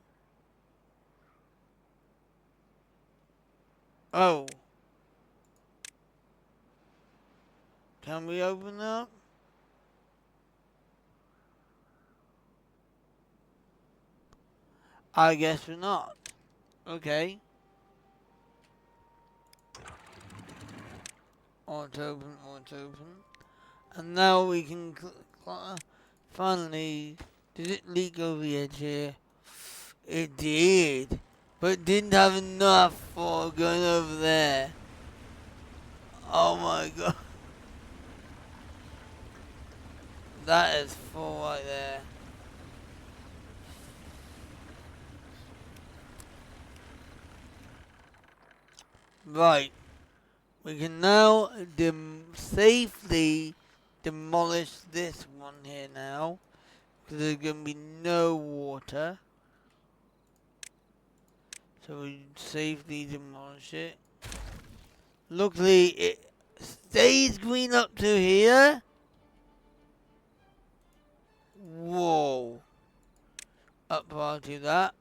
Oh. Can we open that? I guess we're not. Okay. Auto open, auto open. And now we can finally, did it leak over the edge here? It did. But it didn't have enough for going over there. Oh my god. That is full right there. Right. We can now safely demolish this one here now. Because there's going to be no water. So we safely demolish it. Luckily, it stays green up to here. Whoa. Up part to that.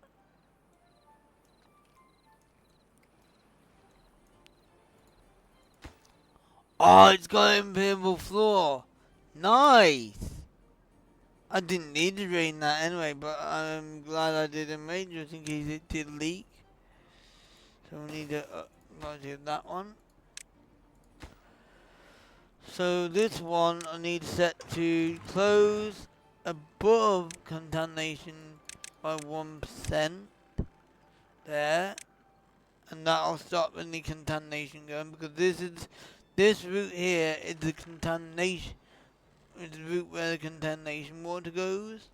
Oh, it's got an impermeable floor. Nice. I didn't need to drain that anyway, but I'm glad I did a major just in case it did leak. So we need to do that one. So this one I need set to close above contamination by 1% there, and that'll stop any contamination going because this route here is the contamination is the route where the contamination water goes.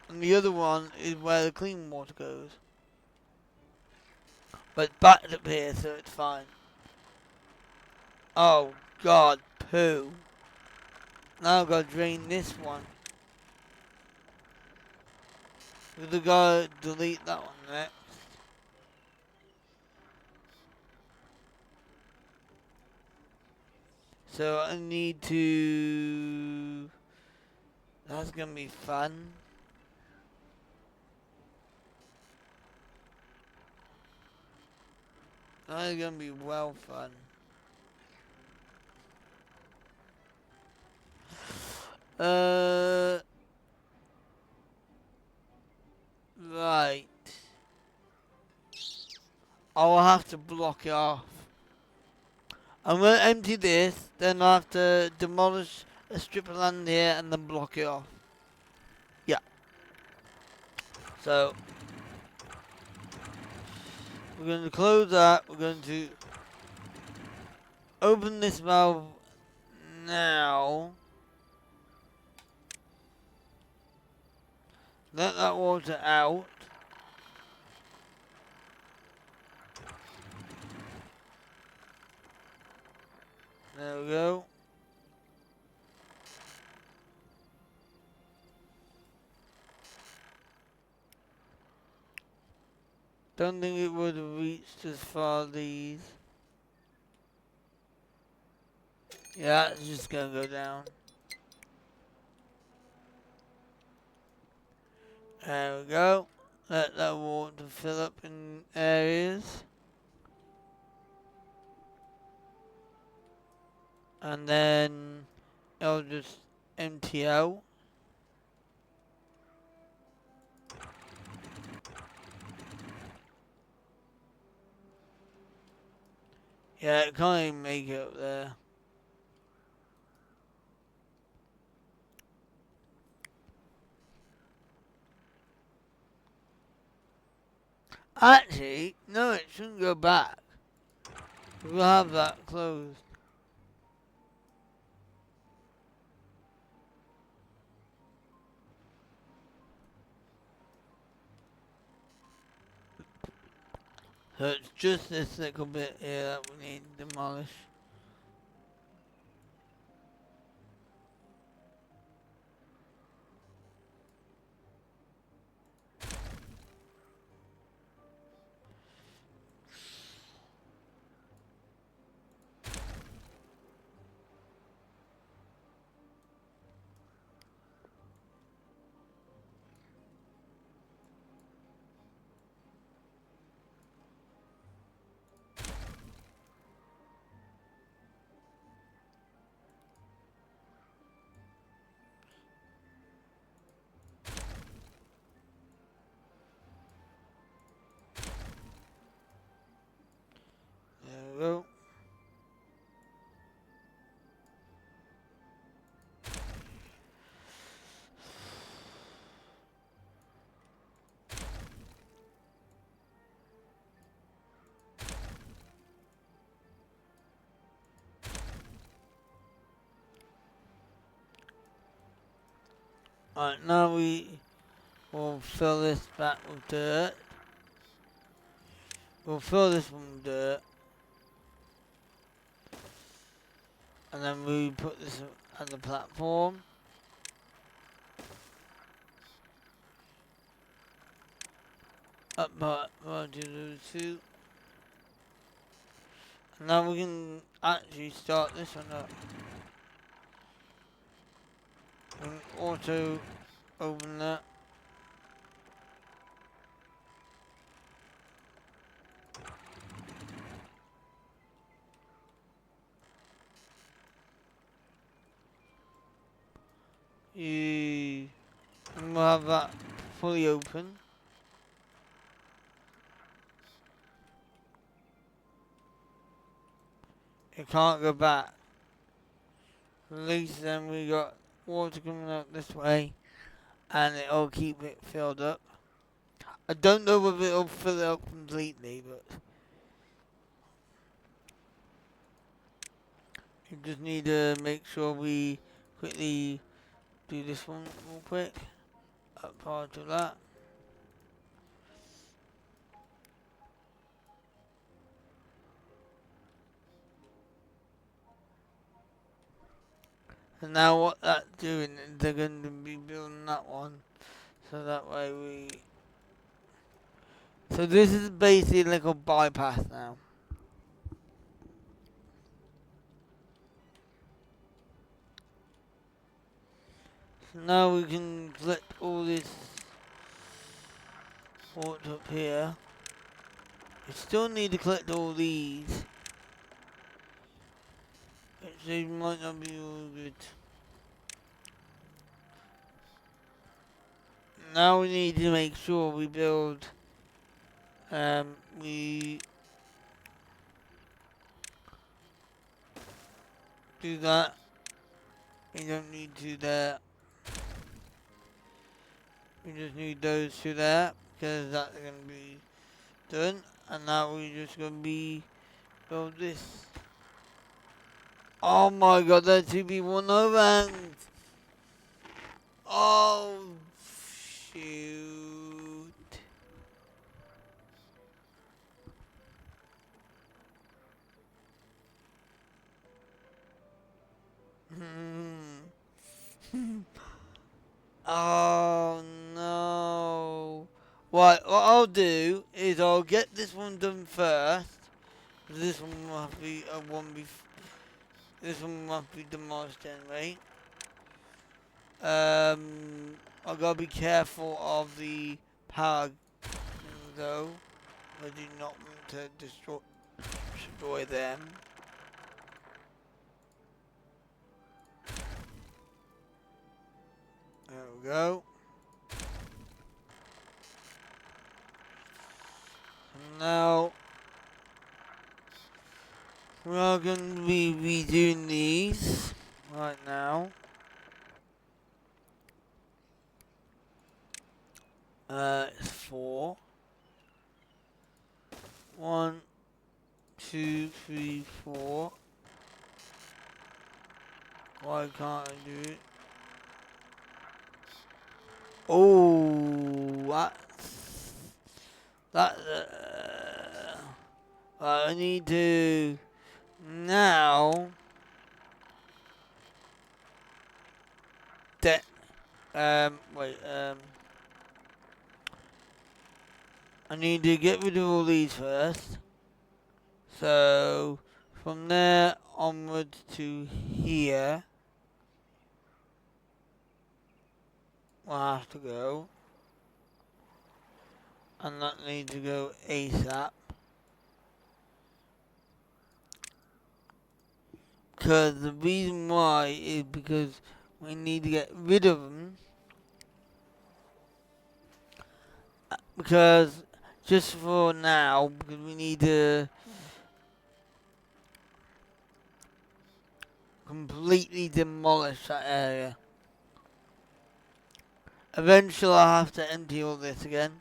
And the other one is where the clean water goes. But it's backed up here, so it's fine. Oh, God, poo. Now I've got to drain this one. We've got to delete that one next. So I need to... That's going to be fun. That's going to be well fun. Right. I'll have to block it off. I'm going to empty this, then I'll have to demolish a strip of land here and then block it off. Yeah. So, we're going to close that. We're going to open this valve now. Let that water out. There we go. Don't think it would have reached as far as these. Yeah, it's just gonna go down. There we go. Let that water fill up in areas. And then it'll just empty out. Yeah, it can't even make it up there. Actually, no, it shouldn't go back. We'll have that closed. So it's just this little bit here that we need to demolish. There we go. Alright, now we will fill this back with dirt. We'll fill this one with dirt. And then we put this on the platform. Up part 1, 2, 2. And now we can actually start this one up. We can auto open that. And we'll have that fully open. It can't go back. At least then we got water coming out this way and it'll keep it filled up. I don't know whether it'll fill it up completely, but You just need to make sure we quickly do this one real quick. Up part of that. And now what that's doing is they're going to be building that one. So that way we... So this is basically like a bypass now. So now we can collect all this water up here. We still need to collect all these. Which they might not be all good. Now we need to make sure we build... we do that. We don't need to there. We just need those two there because that's going to be done. And now we're just going to be build this. Oh my god, that should be one overhand. Oh shoot. Oh no. Right, what I'll do is I'll get this one done first. This one must be this one must be demolished anyway. I gotta be careful of the power though. I do not want to destroy them. There we go. And now we're going to be redoing these right now. It's 4. 1, 2, 3, 4. Why can't I do it? Oh, that's I need to now wait, I need to get rid of all these first. So from there onwards to here we'll have to go. And that needs to go ASAP. Because the reason why is because we need to get rid of them. Because just for now, because we need to completely demolish that area. Eventually I'll have to empty all this again.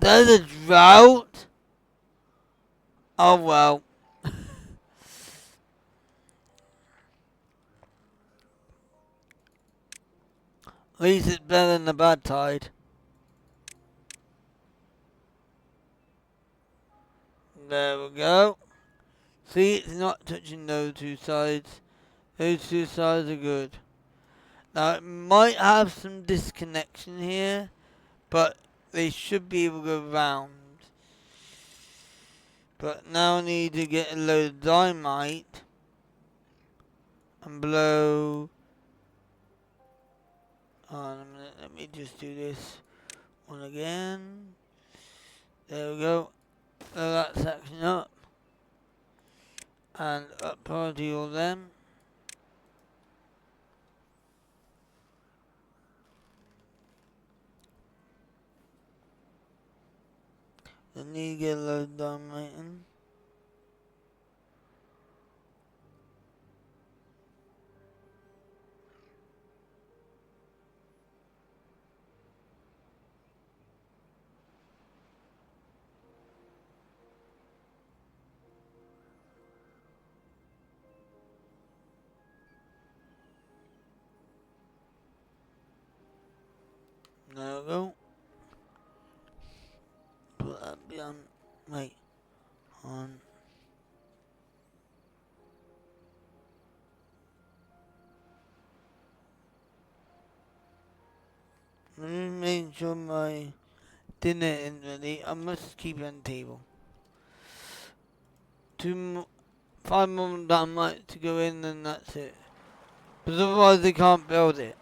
There's a drought? Oh well. At least it's better than the bad tide. There we go. See, it's not touching those two sides. Those two sides are good. Now, it might have some disconnection here, but they should be able to go round. But now I need to get a load of dynamite and blow. On a minute, let me just do this one again. There we go. Blow that section up. And up party all them. I need to get a load of dynamite in. There we go. Put that behind. Wait. On. Let me make sure my dinner isn't ready. I must keep it on the table. 5 more dynamite to go in, and that's it. Because otherwise they can't build it.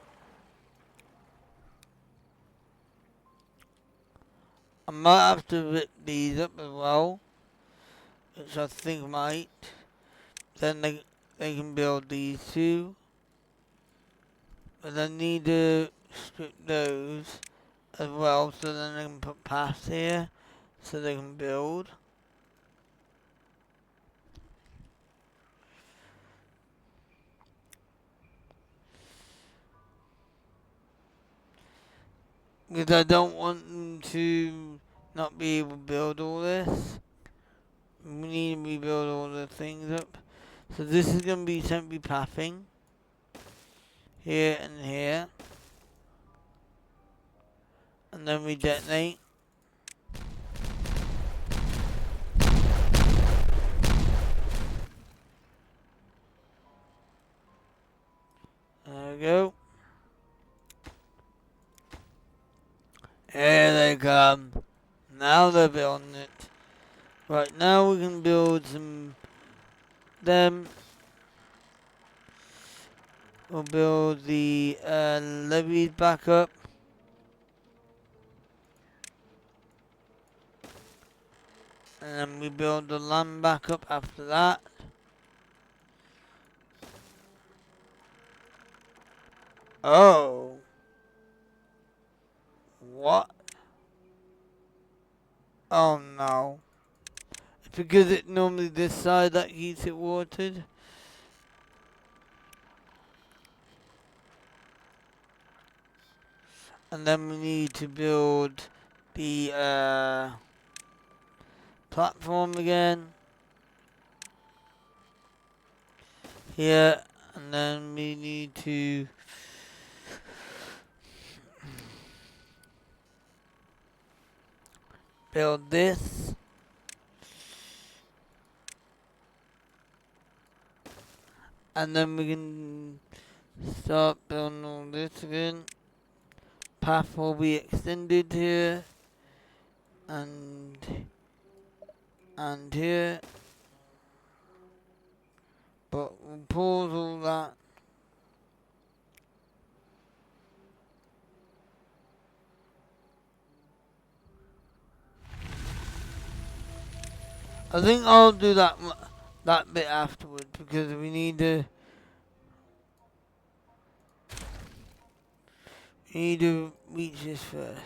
I might have to rip these up as well, which I think might. Then they can build these two. But I need to strip those as well, so then they can put paths here, so they can build. Because I don't want them to not be able to build all this. We need to rebuild all the things up. So this is going to be temporary pathing. Here and here. And then we detonate. There we go. Here they come. Now they're building it. Right, now we can build them. We'll build the levees back up. And then we build the land back up after that. Oh. What? Oh no. It's because it's normally this side that keeps it watered. And then we need to build the platform again. Here. And then we need to build this. And then we can start building all this again. Path will be extended here. And here. But we'll pause all that. I think I'll do that bit afterwards because we need to reach this first.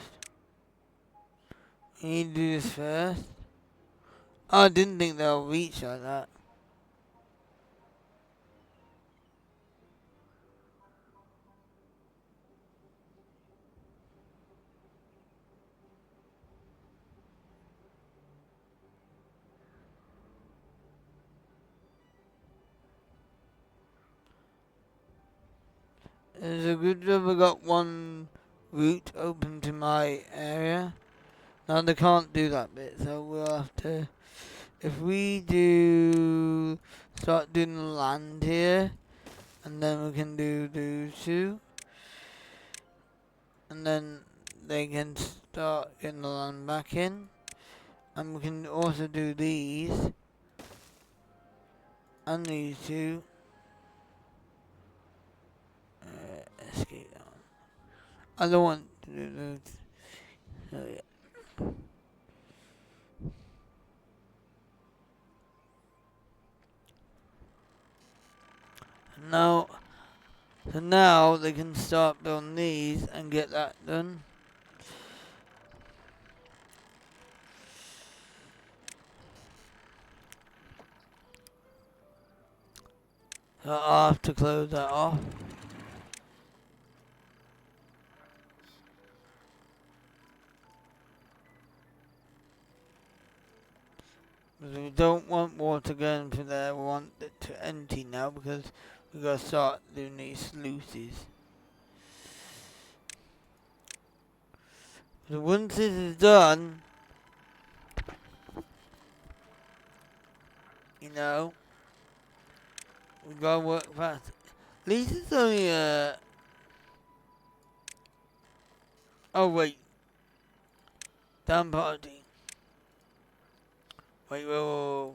We need to do this first. Oh, I didn't think they'll reach like that. It's a good job I got one route open to my area. Now they can't do that bit, so we'll have to... If we start doing the land here, and then we can do those two, and then they can start getting the land back in, and we can also do these, and these two. Escape that one. I don't want to do those. So yeah. So now they can start building these and get that done. So I'll have to close that off. Because we don't want water going through there, we want it to empty now because we gotta start doing these sluices. So once this is done, you know, we gotta work fast. At least it's only oh wait, down party. Wait, whoa.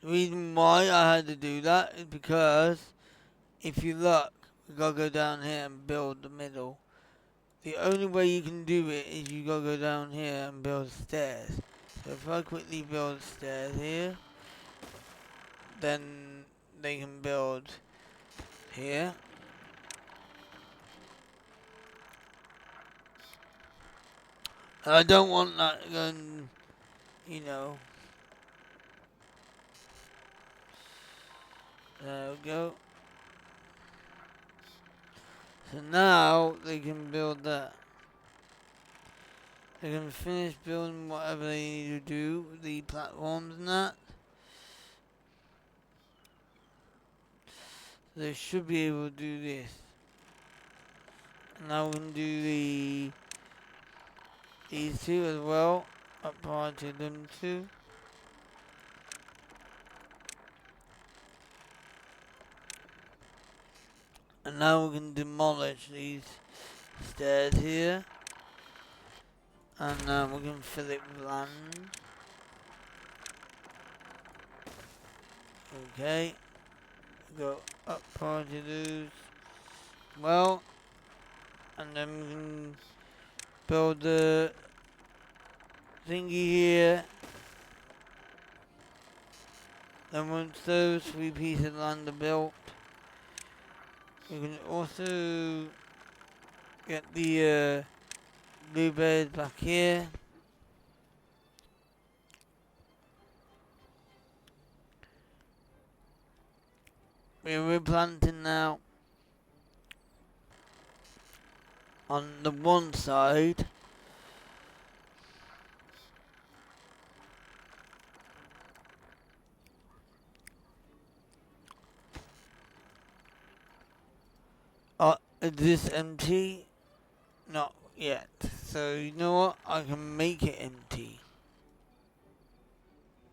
The reason why I had to do that is because if you look, we gotta go down here and build the middle. The only way you can do it is you gotta go down here and build stairs. So if I quickly build stairs here, then they can build here. I don't want that going, you know. There we go. So now they can build that. They can finish building whatever they need to do, the platforms and that. They should be able to do this. Now we can do these two as well. Up par to them two. And now we can demolish these stairs here. And we can fill it with land. Okay. Go up par to those. Well. And then we can build the thingy here. Then once those 3 pieces of land are built, we can also get the blueberries back here. We're replanting now on the one side. Is this empty? Not yet. So you know what? I can make it empty.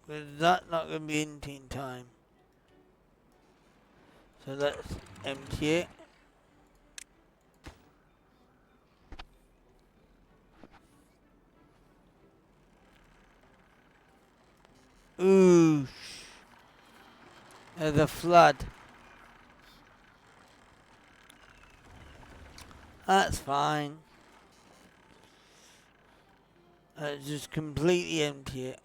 Because that's not going to be empty in time. So let's empty it. Ooh. There's a flood. That's fine. Let's just completely empty it.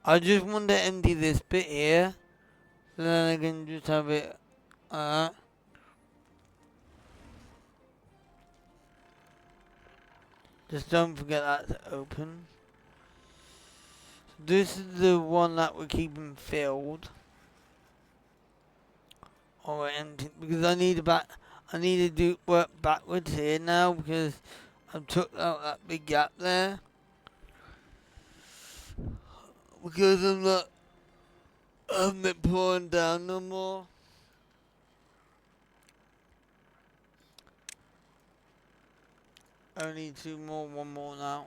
I just want to empty this bit here. So then I can just have it. Just don't forget that to open. This is the one that we're keeping filled. Or empty, because I need to do work backwards here now because I've took out that big gap there. Because I'm not pouring down no more. Only 2 more, 1 more now.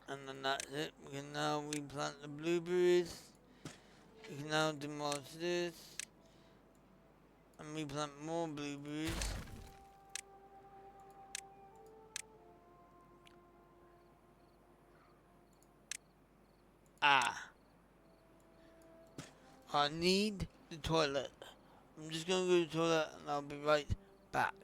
And then that's it. We can now replant the blueberries. We can now demolish this. And replant more blueberries. I need the toilet. I'm just gonna go to the toilet and I'll be right back.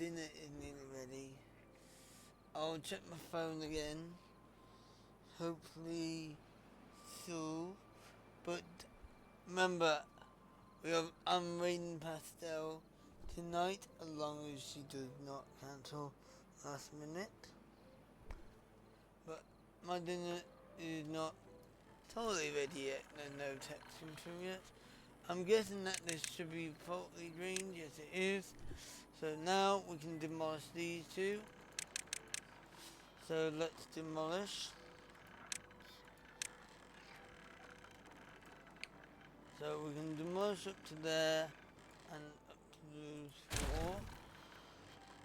dinner is nearly ready. I'll check my phone again. Hopefully so. But remember, we have unrated pastel tonight, as long as she does not cancel last minute. But my dinner is not totally ready yet. There's no text from yet. I'm guessing that this should be faultily green. Yes, it is. So now we can demolish these two. So let's demolish. So we can demolish up to there and up to those four.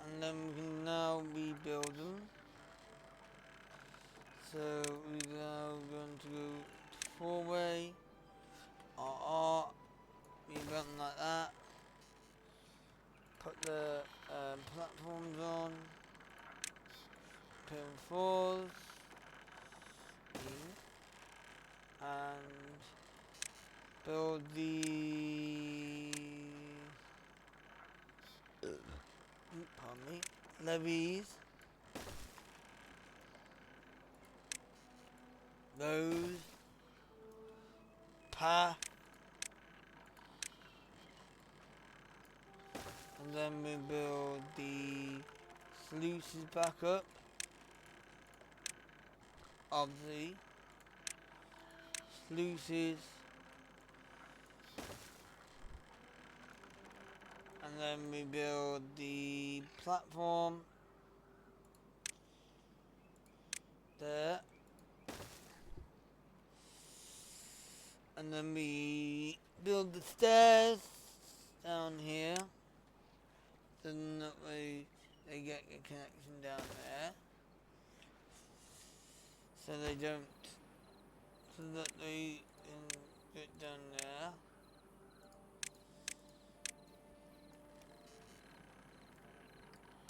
And then we can now rebuild them. So we're now going to go to four-way. Rebuild them like that. Put the platforms on. Put in fours. And build the pardon me, levies. Those. Path. And then we build the sluices back up of the sluices, and then we build the platform there, and then we build the stairs down here, so that way they get a connection down there, so they don't, so that they can get down there.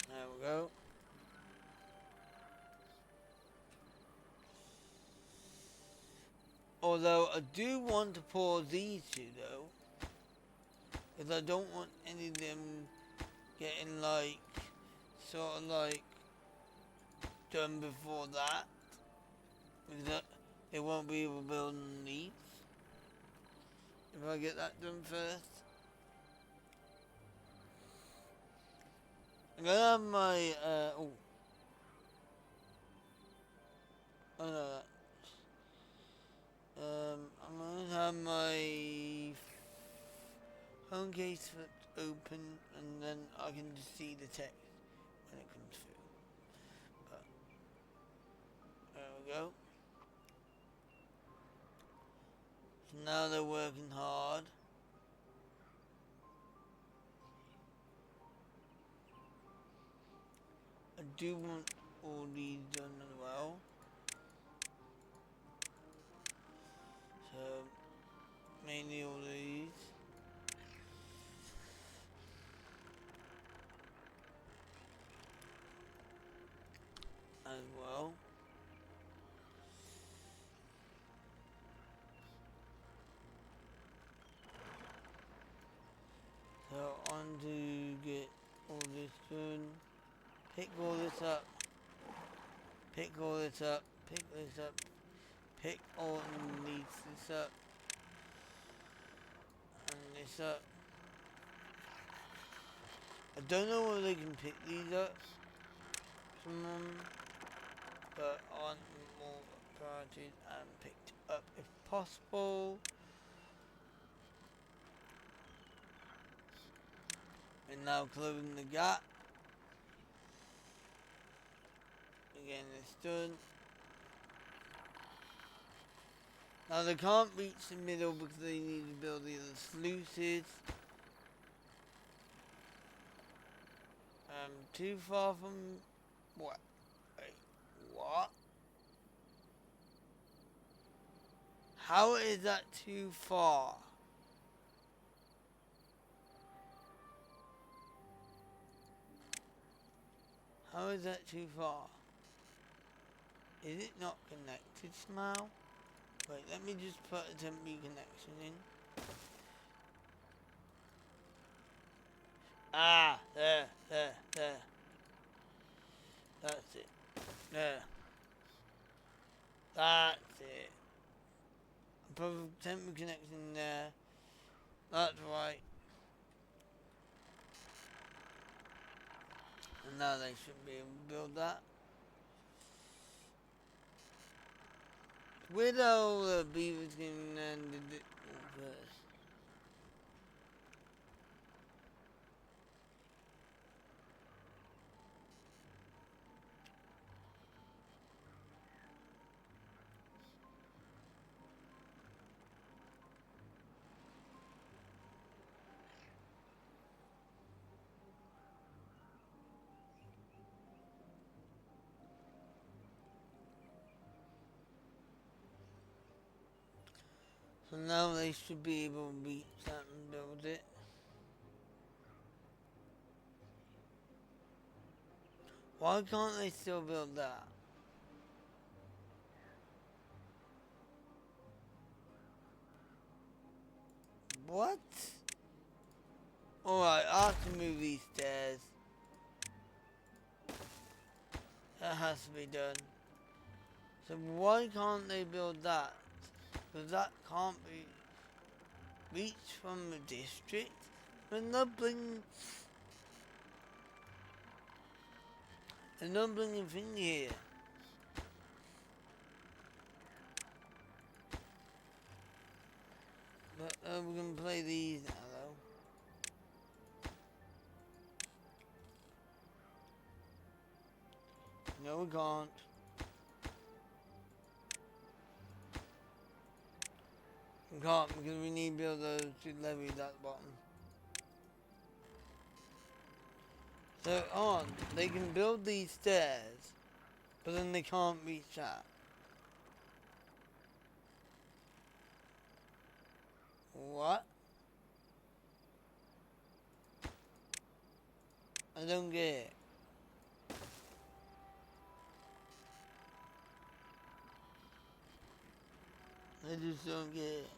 There we go. Although I do want to pause these two though, because I don't want any of them getting like, sort of like, done before that. Because they won't be able to build on these. If I get that done first. I'm gonna have my, oh no, I'm gonna have my phone case flipped open, and then I can just see the text when it comes through. But, there we go. So now they're working hard. I do want all these done as well. So, mainly all these. As well. So on to get all this done. Pick all this up. Pick all this up. Pick this up. Pick all this up. And this up. I don't know whether they can pick these up from them, but I want more priorities and picked up if possible. And now closing the gap. Again, this done. Now they can't reach the middle because they need to build the other sluices. Too far from what? Wait, what? How is that too far? How is that too far? Is it not connected somehow? Wait, let me just put a temporary connection in. Ah, there. There. That's it. There. That's it. Perfect temporary connection there. That's right. And now they should be able to build that. With all the beavers getting landed first. So now they should be able to reach that and build it. Why can't they still build that? What? Alright, I have to move these stairs. That has to be done. So why can't they build that? Because that can't be reached from the district. There's nothing thing here. But we're gonna play these now though. No, we can't. We can't because we need builders to levy that bottom. So on, they can build these stairs, but then they can't reach that. What? I don't get it. I just don't get it.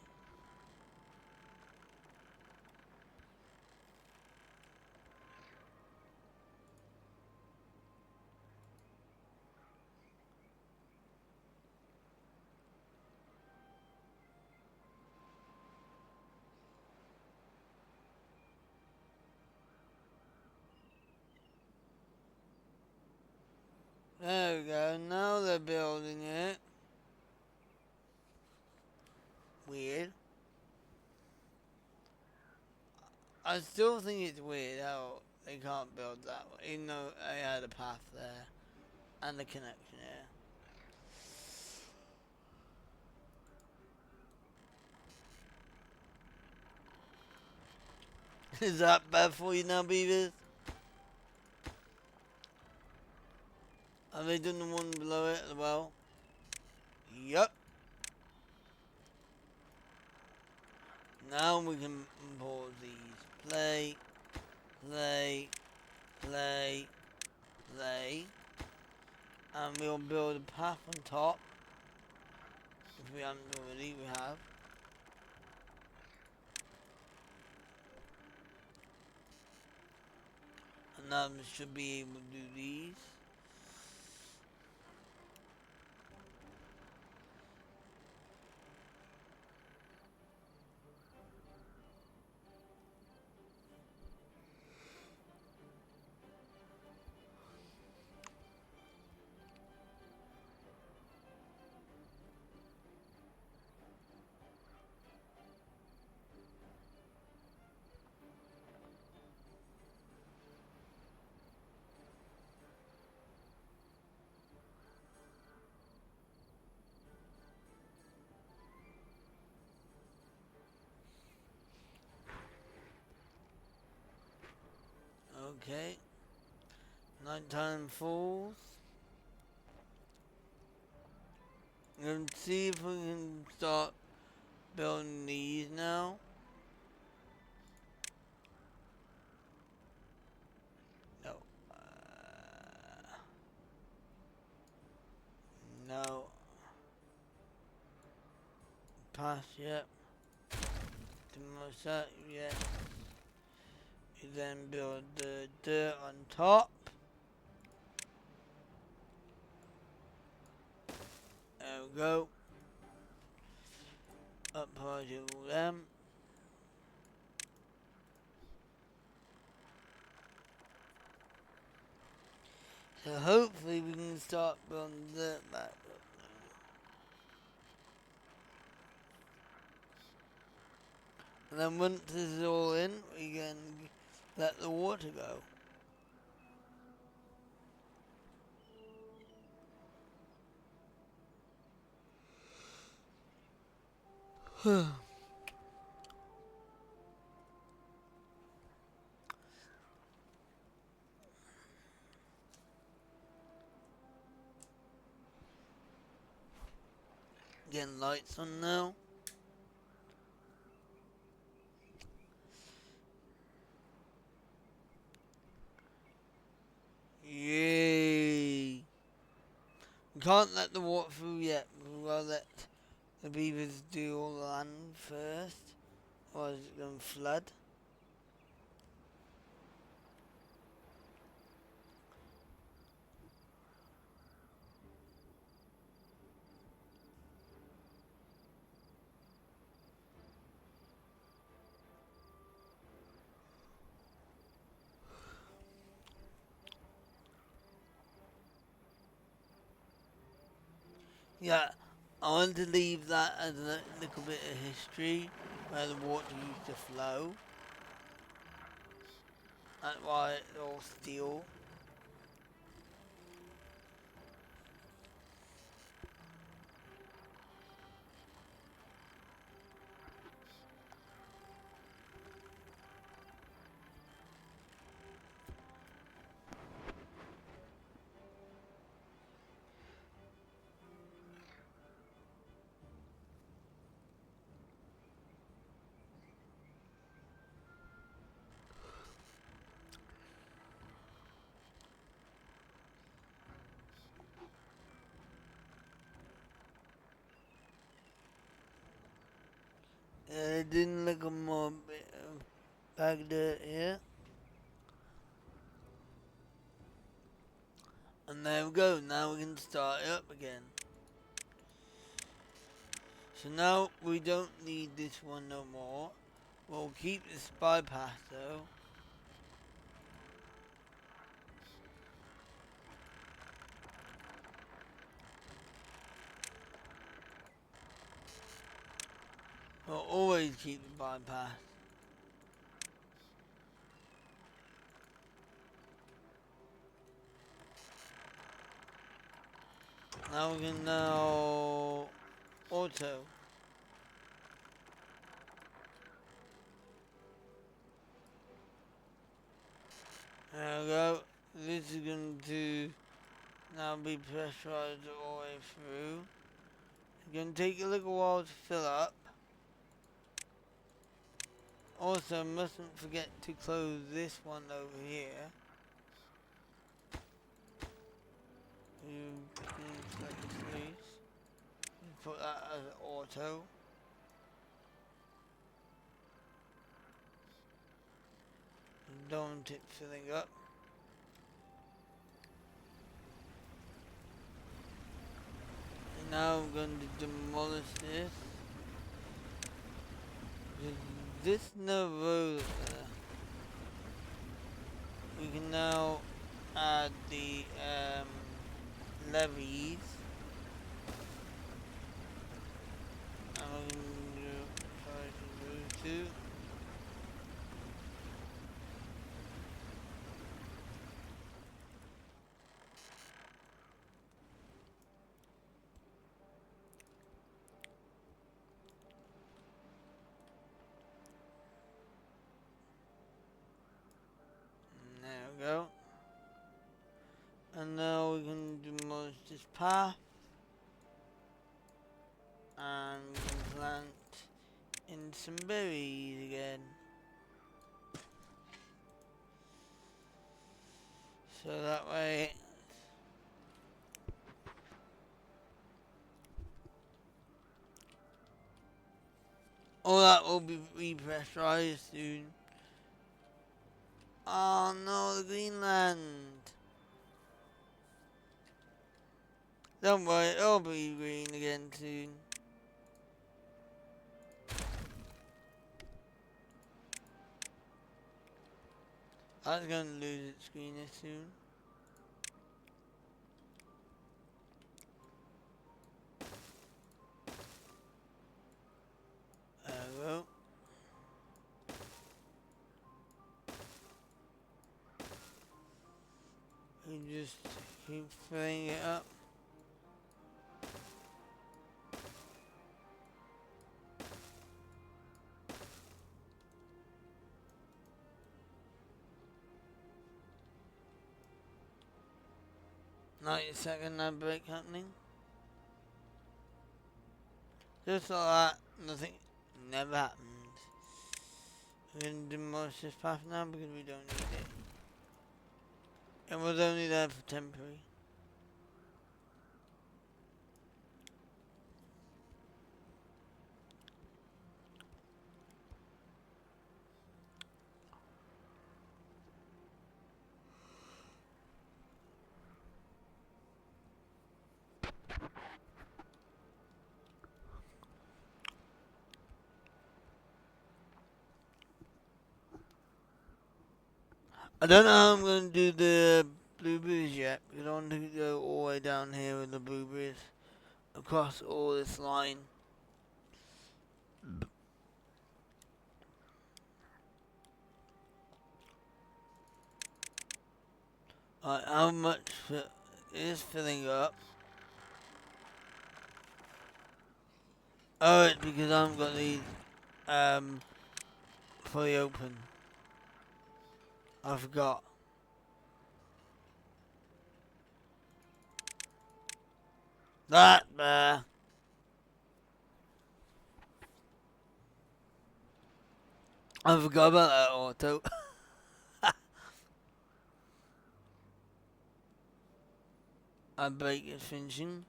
There we go, now they're building it. Weird. I still think it's weird how they can't build that way, even though they had a path there and a connection there. Is that bad for you now, beavers? Have they done the one below it as well? Yup. Now we can pause these. Play, play, play, play. And we'll build a path on top. If we haven't already, we have. And now we should be able to do these. Okay. Nighttime falls. Let's see if we can start building these now. No. No. Pass, yep. Demolish that, yes. We then build the dirt on top. There we go. Up project them. So hopefully we can start building dirt back up now. And then once this is all in, we can let the water go. Getting lights on now. Yay! We can't let the water through yet. We've got to let the beavers do all the land first, or is it going to flood? Yeah, I want to leave that as a little bit of history where the water used to flow. That's why it's all steel. It didn't look a more bit of bag dirt here. And there we go, now we can start it up again. So now we don't need this one no more. We'll keep this bypass though. We'll always keep the bypass. Now we can auto. There we go. This is going to now be pressurized all the way through. It's going to take a little while to fill up. Also, mustn't forget to close this one over here. You select this loose. You put that as auto. Don't want it filling up. And now I'm going to demolish this. This no road there. We can now add the levees. And we can try to do 2. There we go. And now we can demolish this path. And we can plant in some berries again. So that way all that will be repressurized soon. Oh no, the Greenland. Don't worry, it'll be green again soon. I was gonna lose its greenness soon. There we go. We just keep filling it up. Not a second that break happening. Just like that, nothing never happened. We're gonna demolish this path now because we don't need it. It was only there for temporary. I don't know how I'm going to do the blueberries yet, because I want to go all the way down here with the blueberries across all this line. How much is filling up? Oh, it's because I haven't got these fully open. I forgot. That there. I forgot about that auto. Our break is finishing.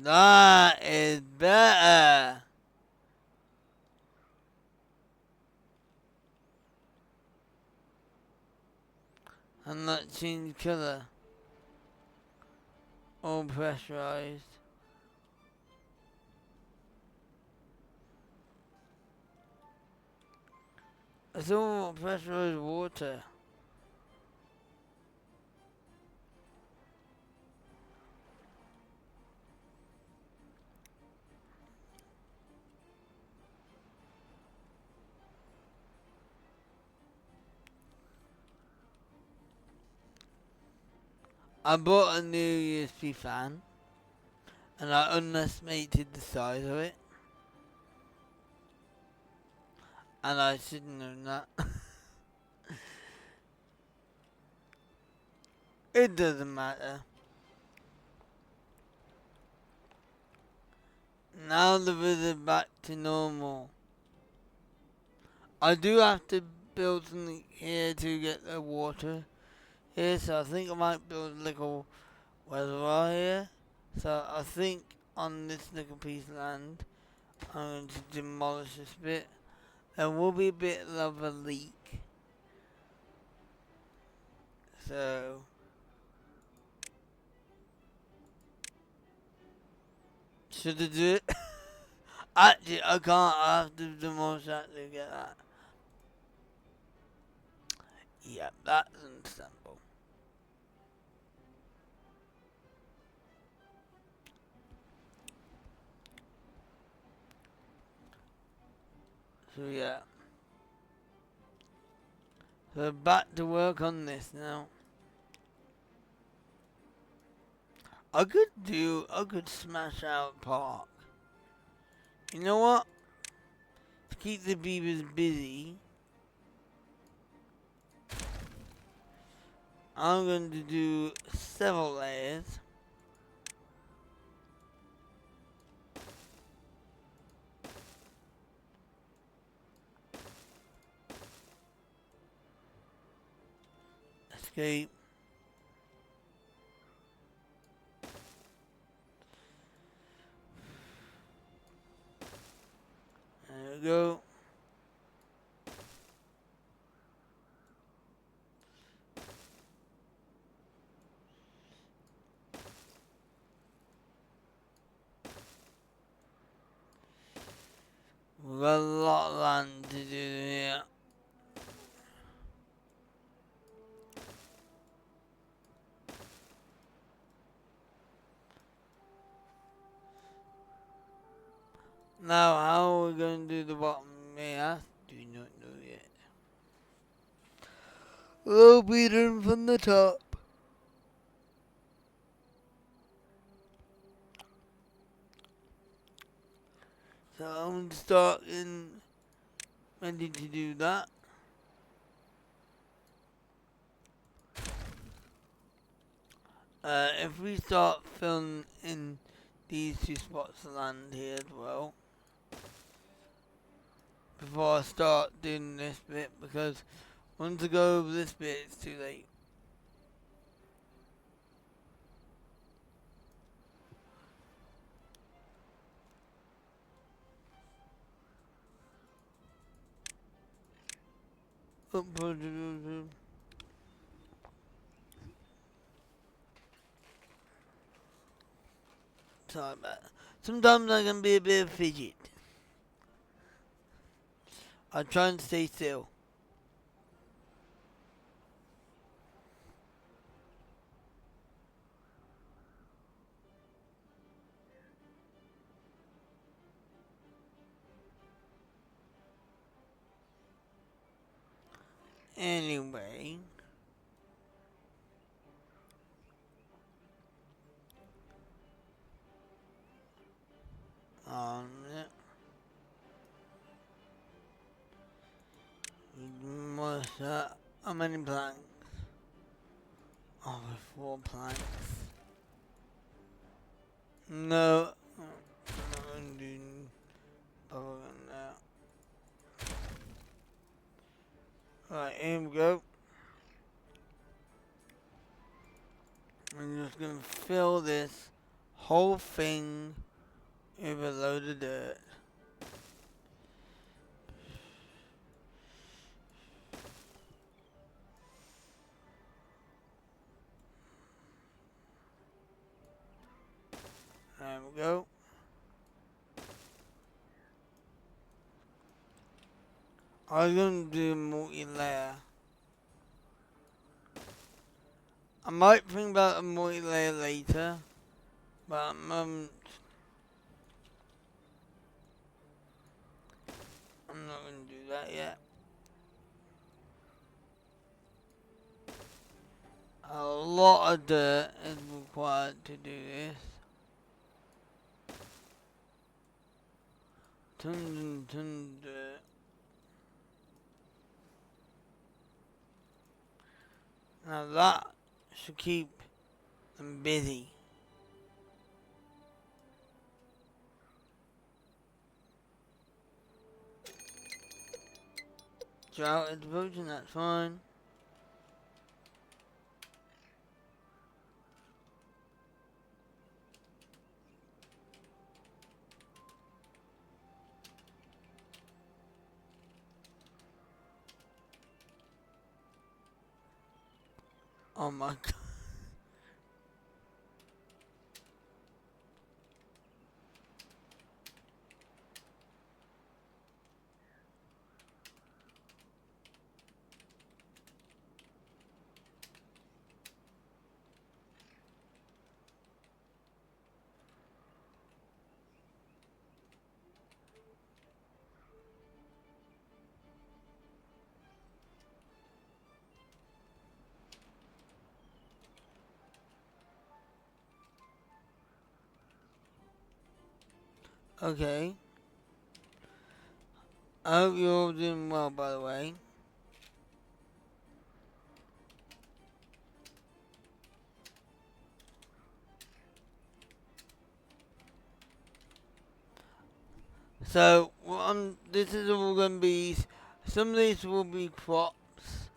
That is better. And that changed colour. All pressurized. I thought pressurized water. I bought a new USB fan, and I underestimated the size of it, and I shouldn't have known that. It doesn't matter. Now the visit back to normal. I do have to build something here to get the water here, so I think I might build a little reservoir here. So I think on this little piece of land, I'm going to demolish this bit. There will be a bit of a leak. So should I do it? Actually, I can't. I have to demolish that to get that. Yep, that's understandable. So yeah. So back to work on this now. I could smash out Park. You know what? To keep the beavers busy, I'm going to do several layers. Escape. There we go. We've got a lot of land to do here. Now, how are we going to do the bottom here? Do not know yet. We'll be done from the top. So I'm starting ready to do that. If we start filling in these two spots of land here as well, before I start doing this bit, because once I go over this bit, it's too late. Sorry about that. Sometimes I can be a bit of fidget. I try and stay still. Anyway. Yeah. What's that? How many planks? Oh, 4 planks. No. I'm doing bubble now. Right, here we go. I'm just gonna fill this whole thing with a load of dirt. There we go. I was gonna do multi-layer. I might think about a multi-layer later, but at the moment I'm not gonna do that yet. A lot of dirt is required to do this. Tons and tons of dirt. Now that should keep them busy. Drought is approaching, that's fine. Oh my god. Okay. I hope you're all doing well, by the way. So, this is all going to be, some of these will be crops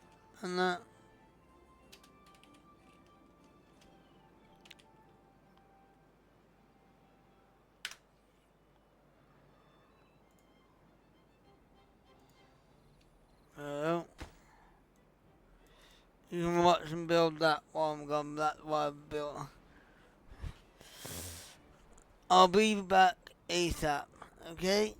and that. So, you can watch and build that while I'm gone. That's why I've built. I'll be back ASAP, okay?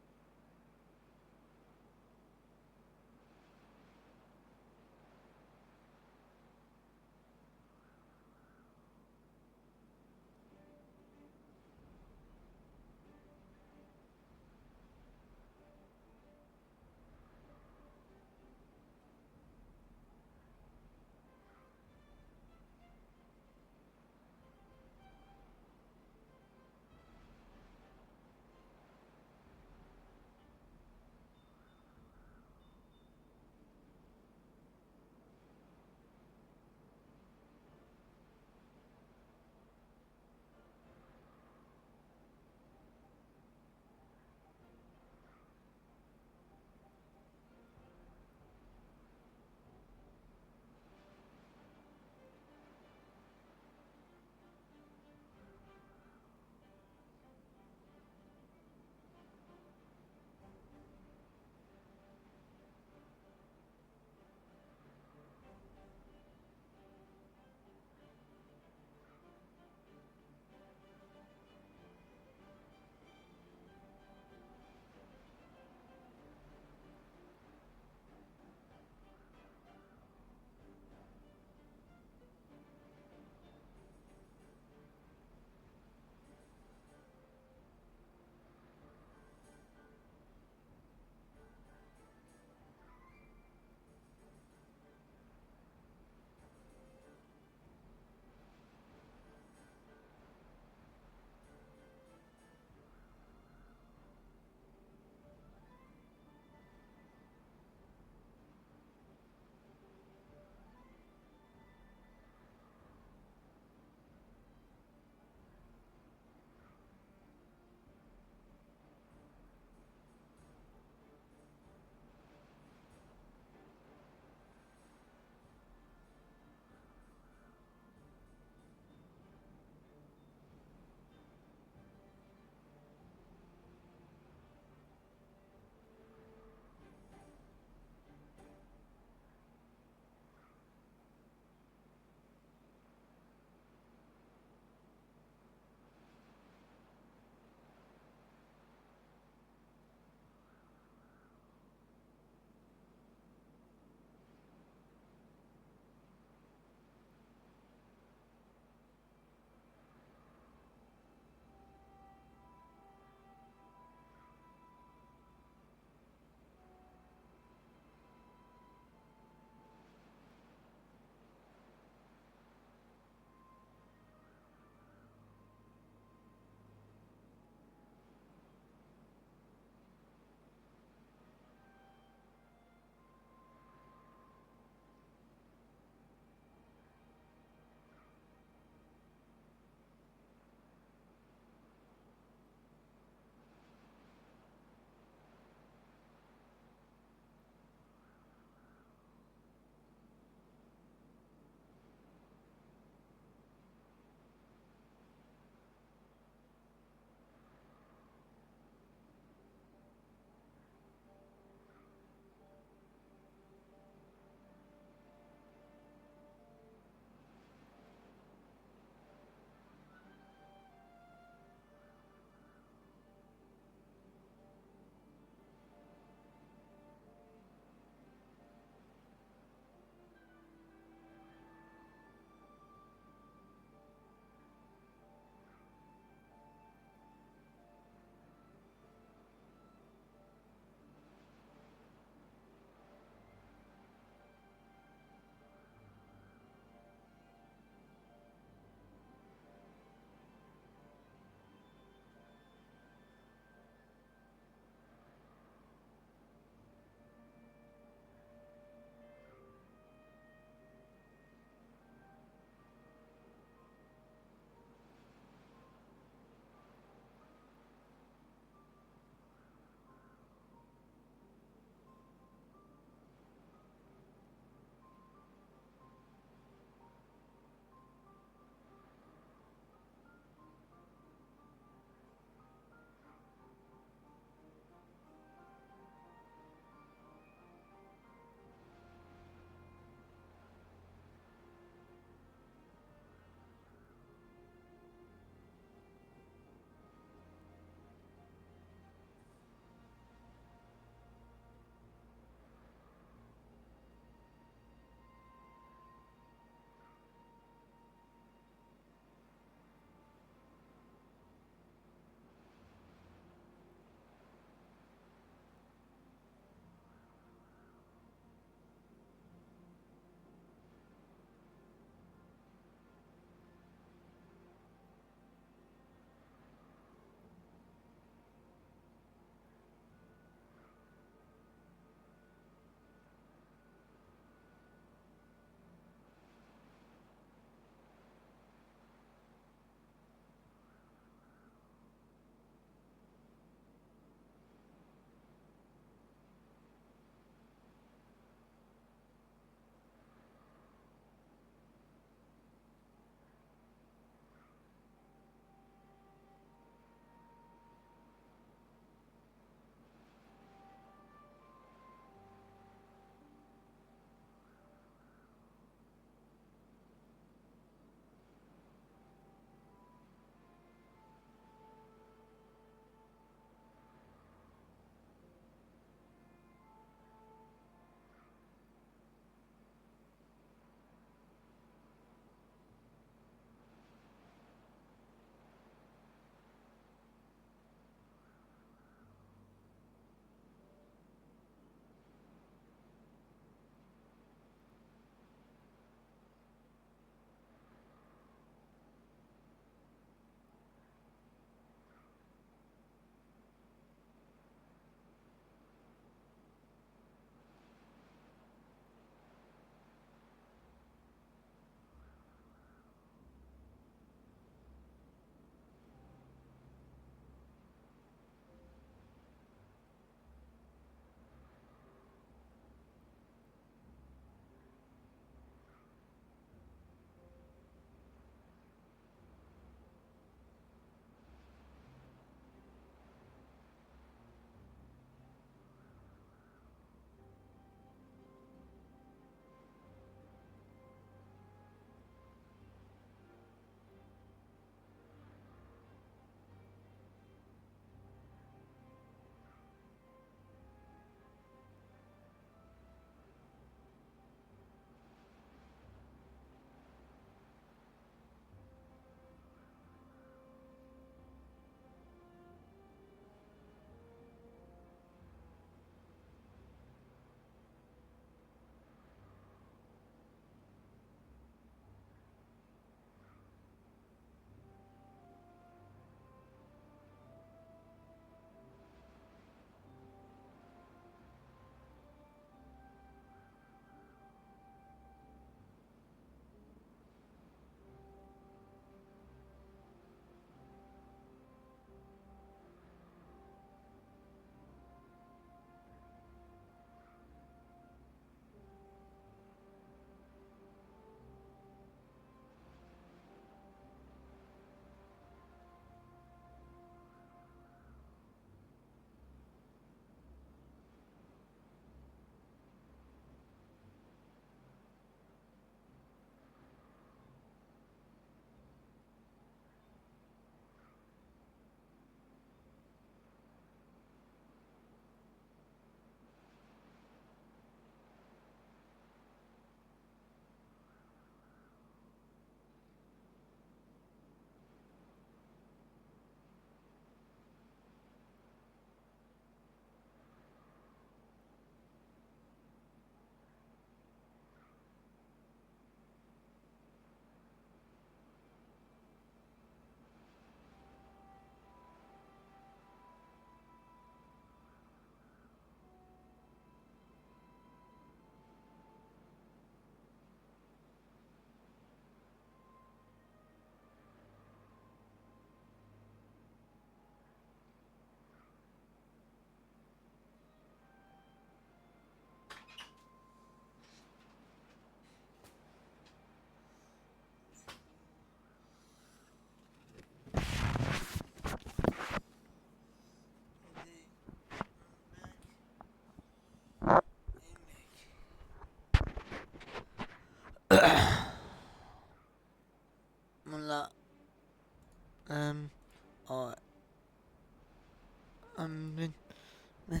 There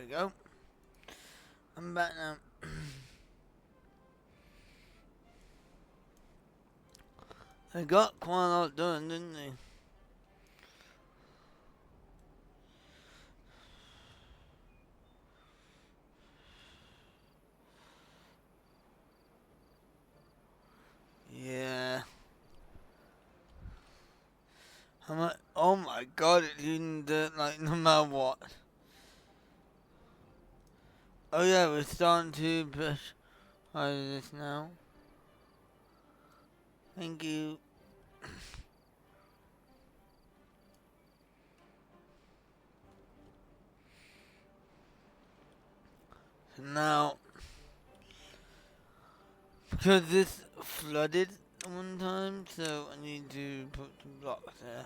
we go. I'm back now. They got quite a lot done, didn't they? Yeah. How much? Oh my god, it's in the, like, no matter what. Oh yeah, we're starting to push this now. Thank you. So now, because this flooded one time, so I need to put some blocks there.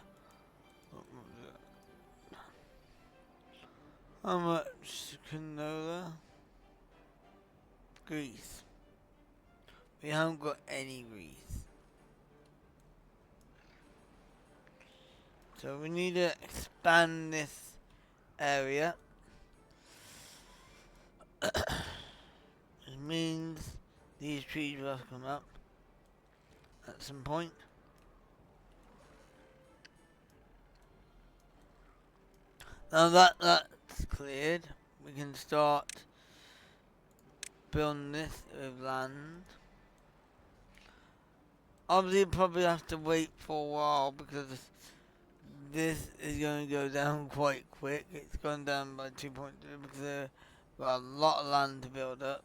How much canola? Grease. We haven't got any grease. So we need to expand this area. It means these trees will have to come up at some point. Now that that's cleared, we can start building this with land. Obviously, probably have to wait for a while because this is going to go down quite quick. It's gone down by 2.2 because we've got a lot of land to build up.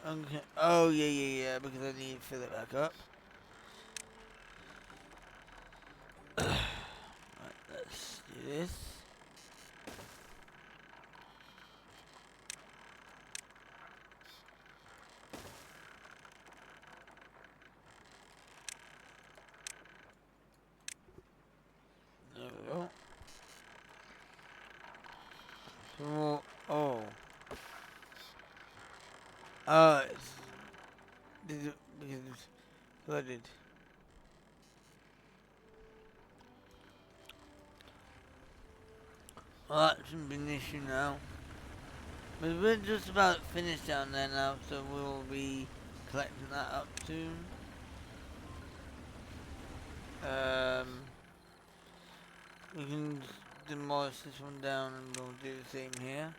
Okay. Oh yeah, because I need to fill it back up. Right, let's do this. There we go. So, oh. It's because it's flooded. Well, that shouldn't be an issue now. But we're just about finished down there now, so we'll be collecting that up soon. We can demolish this one down and we'll do the same here.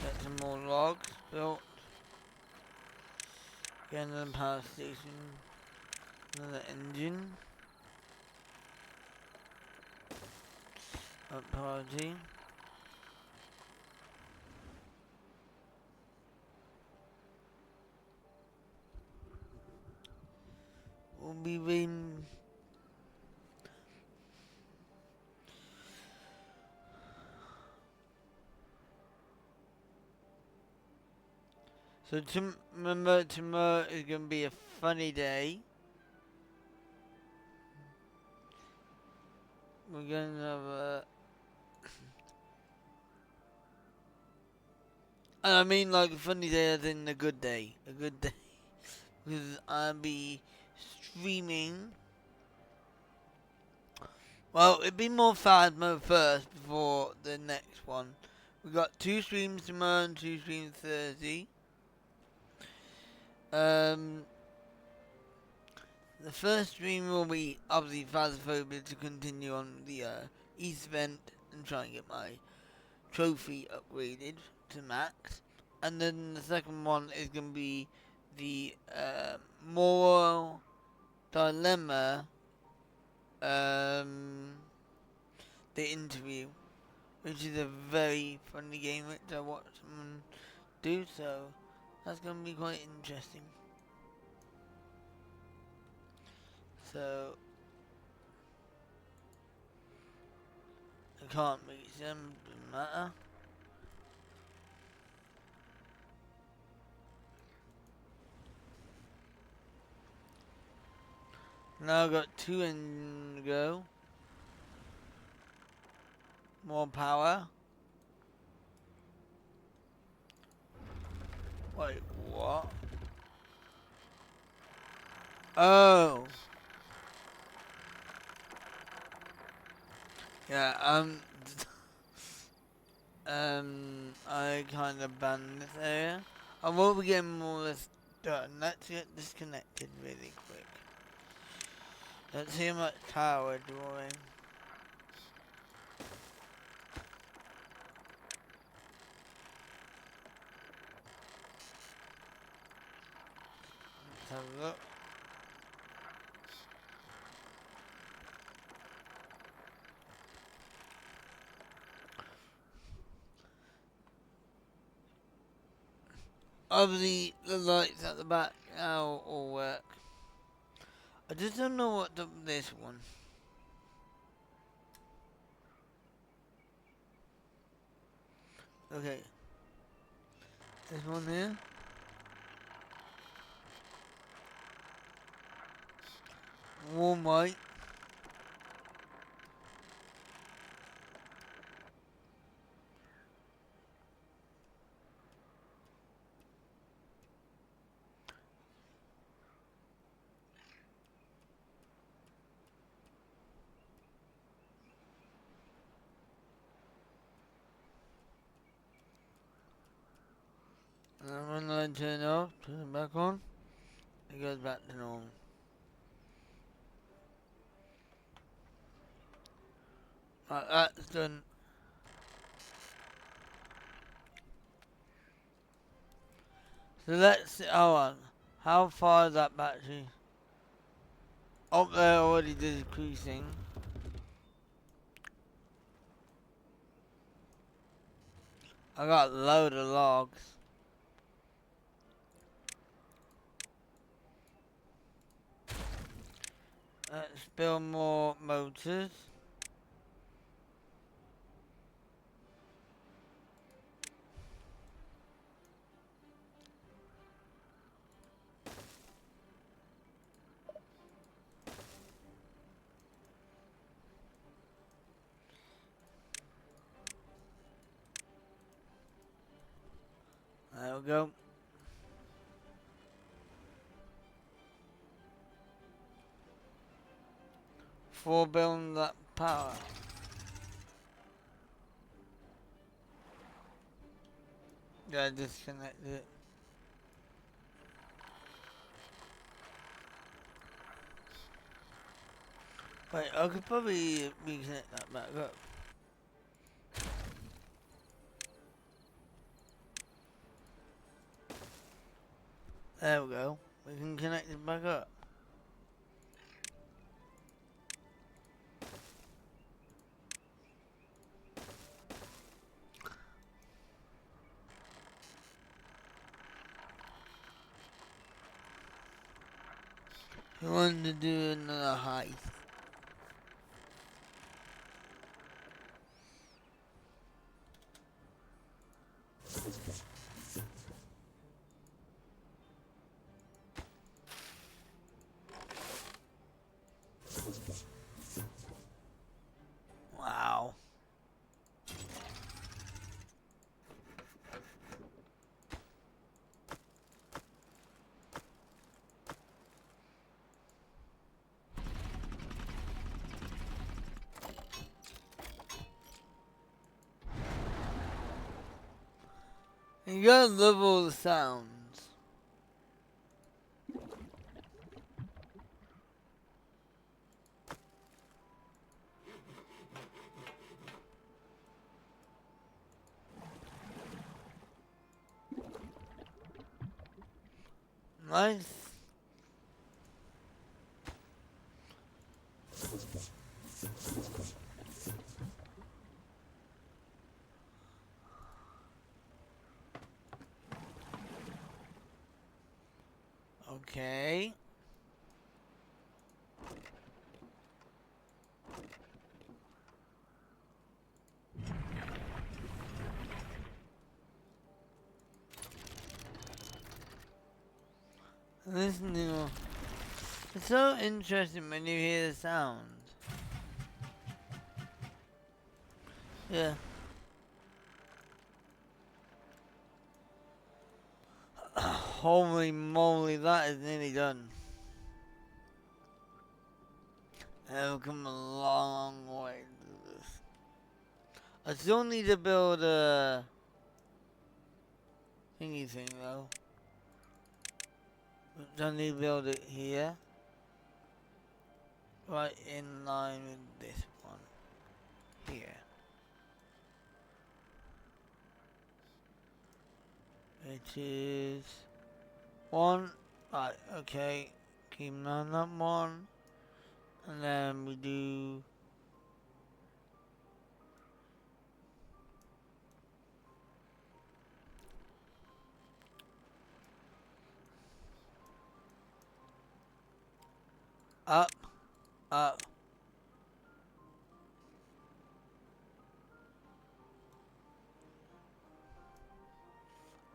Get some more logs built. Get another power station. Another engine. Up priority. We'll be waiting. So remember, tomorrow is going to be a funny day. We're going to have a... I mean like a funny day as in a good day. A good day. Because I'll be streaming. Well, it'd be more Phasmo first before the next one. We got 2 streams tomorrow and 2 streams Thursday. The first stream will be obviously Phasmophobia to continue on the East event and try and get my trophy upgraded to max. And then the second one is going to be the Moral Dilemma, the interview, which is a very funny game which I watched someone do, so that's going to be quite interesting. So I can't make it sound, doesn't matter. Now I've got 2 in to go. More power. Wait, what? Oh. Yeah, I kind of banned this area. I will be getting more of this done. Let's get disconnected really quick. Let's see how much power we're drawing. Let's have a look. Obviously, the lights at the back now all work. I just don't know what this one. Okay. This one here. Warm white. And then when I turn it off, turn it back on, it goes back to normal. Right, that's done. So let's see, hold on. How far is that battery? Up there already decreasing. I got a load of logs. Let's build more motors. There we go. For building that power. Yeah, I disconnected it. Wait, I could probably reconnect that back up. There we go. We can connect it back up. We wanted to do another heist. Wow. You gotta love all the sounds. Nice. Okay. This new. It's so interesting when you hear the sounds. Yeah. Holy moly, that is nearly done. I've come a long way to this. I still need to build a thingy thing though. I need to build it here. Right in line with this one. Here. It is one. Right, okay. Keep on that one. And then we do up, up.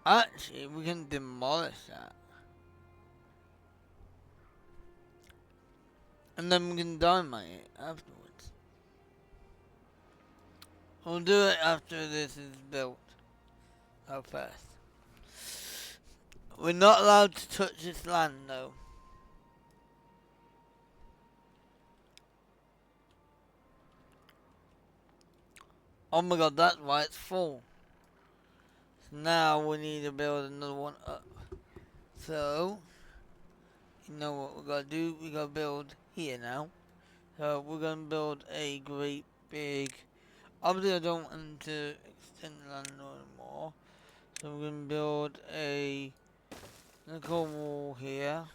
Actually, we can demolish that. And then we can dynamite it afterwards. We'll do it after this is built. How fast? We're not allowed to touch this land though. Oh my god, that's why it's full. So now we need to build another one up. So, you know what we gotta do? We gotta build here now. So we're gonna build a great big. Obviously, I don't want to extend the land anymore. So we're gonna build a nickel wall here.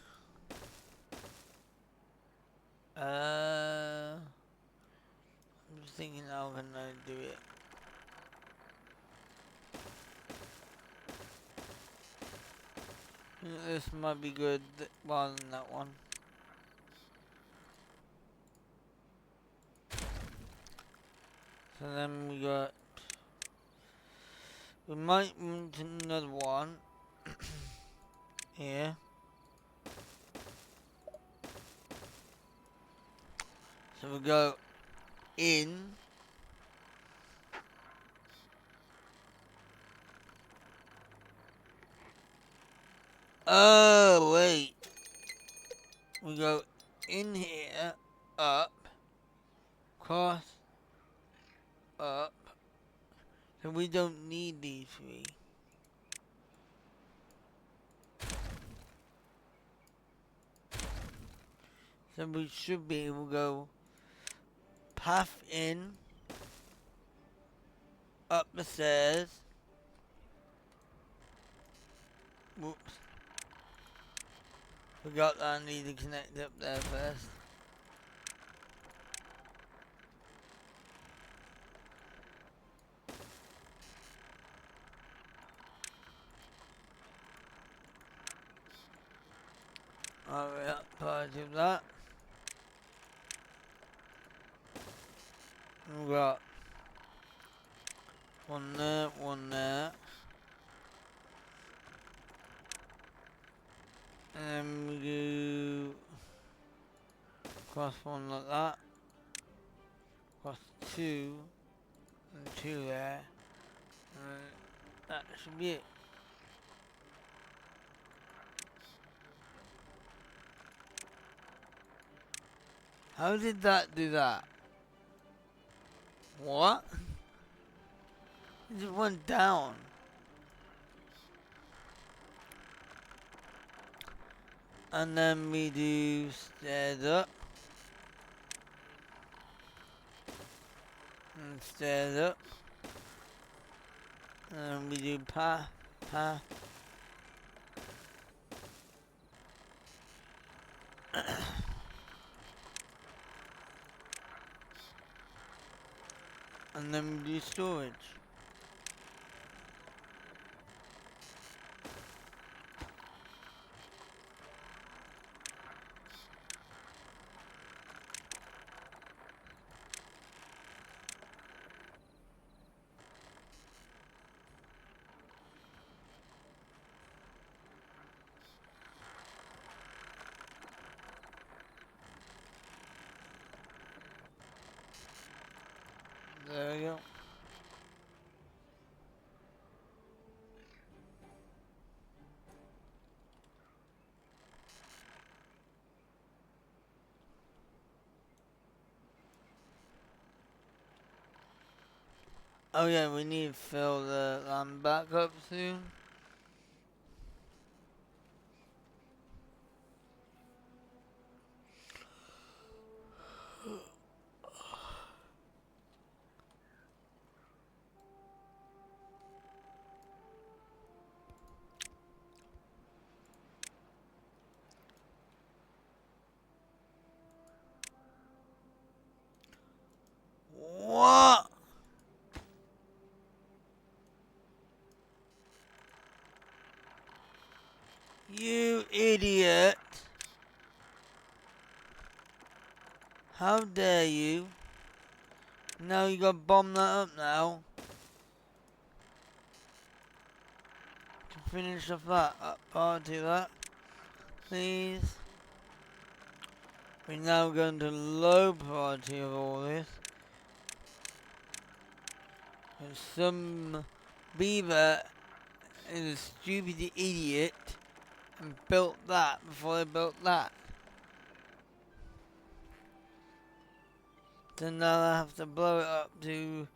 I'm just thinking how can I do it. This might be good rather than that one. So then we might want another one here. So we go in. Oh wait. We go in here, up, cross, up. So we don't need these three. So we should be able to go path in, up the stairs. Whoops. Forgot that I need to connect up there first. Alright, part of that. We got one there, one there. And then we do cross one like that. Cross two, and two there. And that should be it. How did that do that? What? It just went down. And then we do stairs up. And stairs up. And then we do path, path. And then we do storage. There we go. Oh yeah, we need to fill the land back up soon. What? You idiot. How dare you? Now you gotta bomb that up now. To finish off that party that. Please. We're now going to low priority of all this. And some beaver is a stupid idiot and built that before they built that. So now I have to blow it up to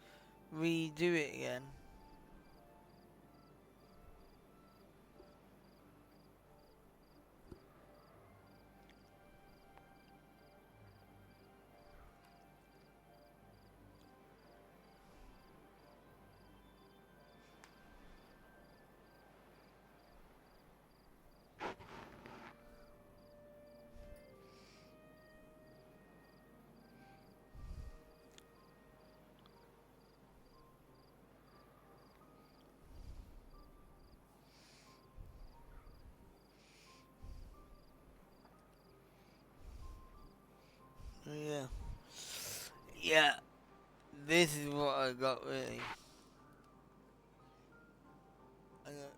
redo it again. Yeah. Yeah. This is what I got really. I got,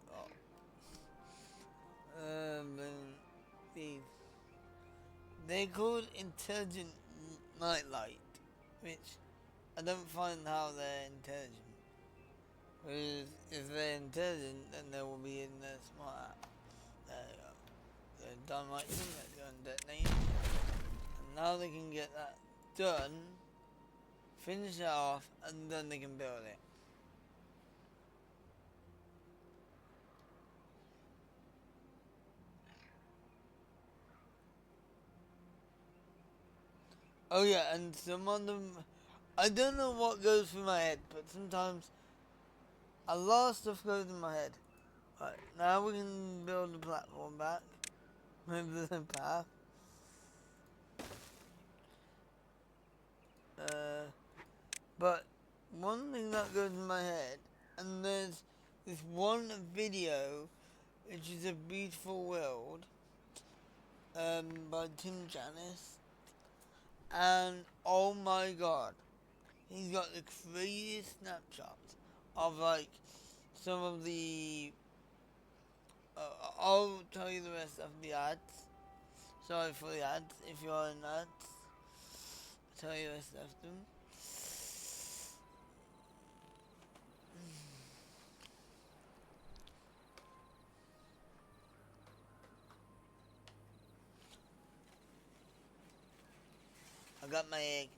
these. They're called intelligent nightlight, which I don't find how they're intelligent. Because if they're intelligent, then they will be in the smart app. There you go. They've done right thing, they're going to detonate. And now they can get that done, finish it off, and then they can build it. Oh yeah, and some of them, I don't know what goes through my head, but sometimes a lot of stuff goes in my head. Right, now we can build the platform back. Move the path. But one thing that goes in my head, and there's this one video, which is A Beautiful World, by Tim Janis, and oh my god, he's got the craziest snapshots of like some of the. I'll tell you the rest of the ads. Sorry for the ads. If you're in ads, I'll tell you the rest of them. I got my egg.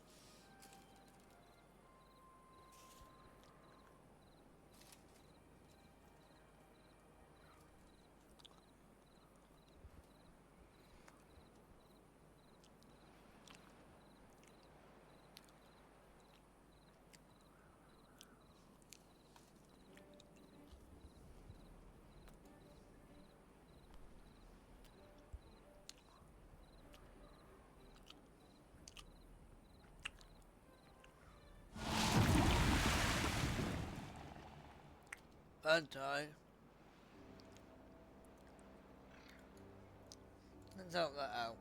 That's alright. Let's help that out.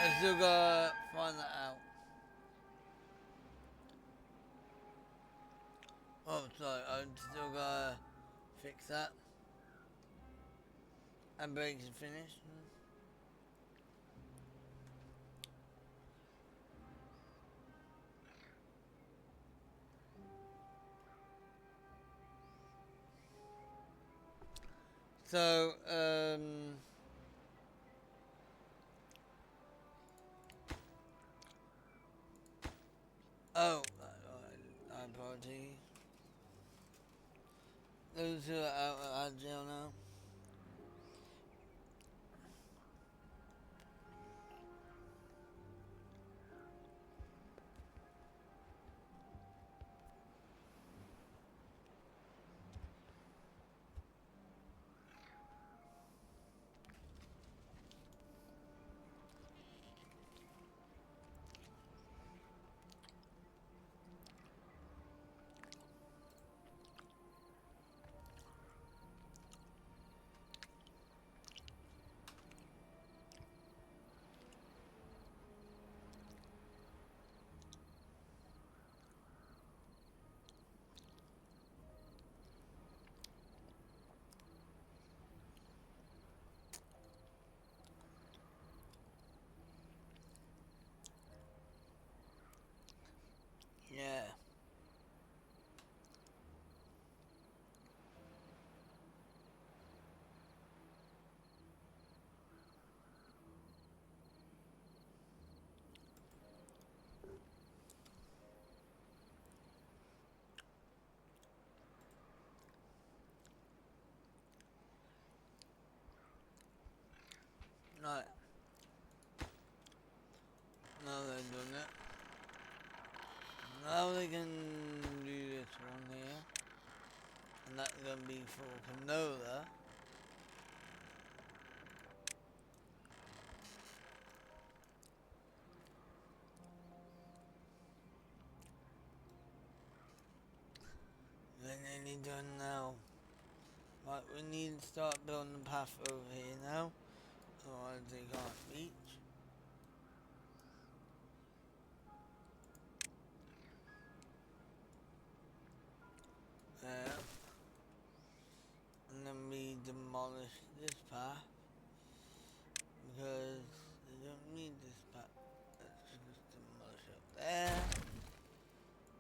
I still gotta find that out. Oh, sorry, I still gotta fix that. And breaks and finish. So, oh, apologies. Those who are out of jail now. Yeah. Right. Now they're doing it. Now they can do this one here. And that's gonna be for canola. They're nearly done now. Right, we need to start building the path over here now. Otherwise they can't reach. There. And then we demolish this path. Because they don't need this path. Let's just demolish up there.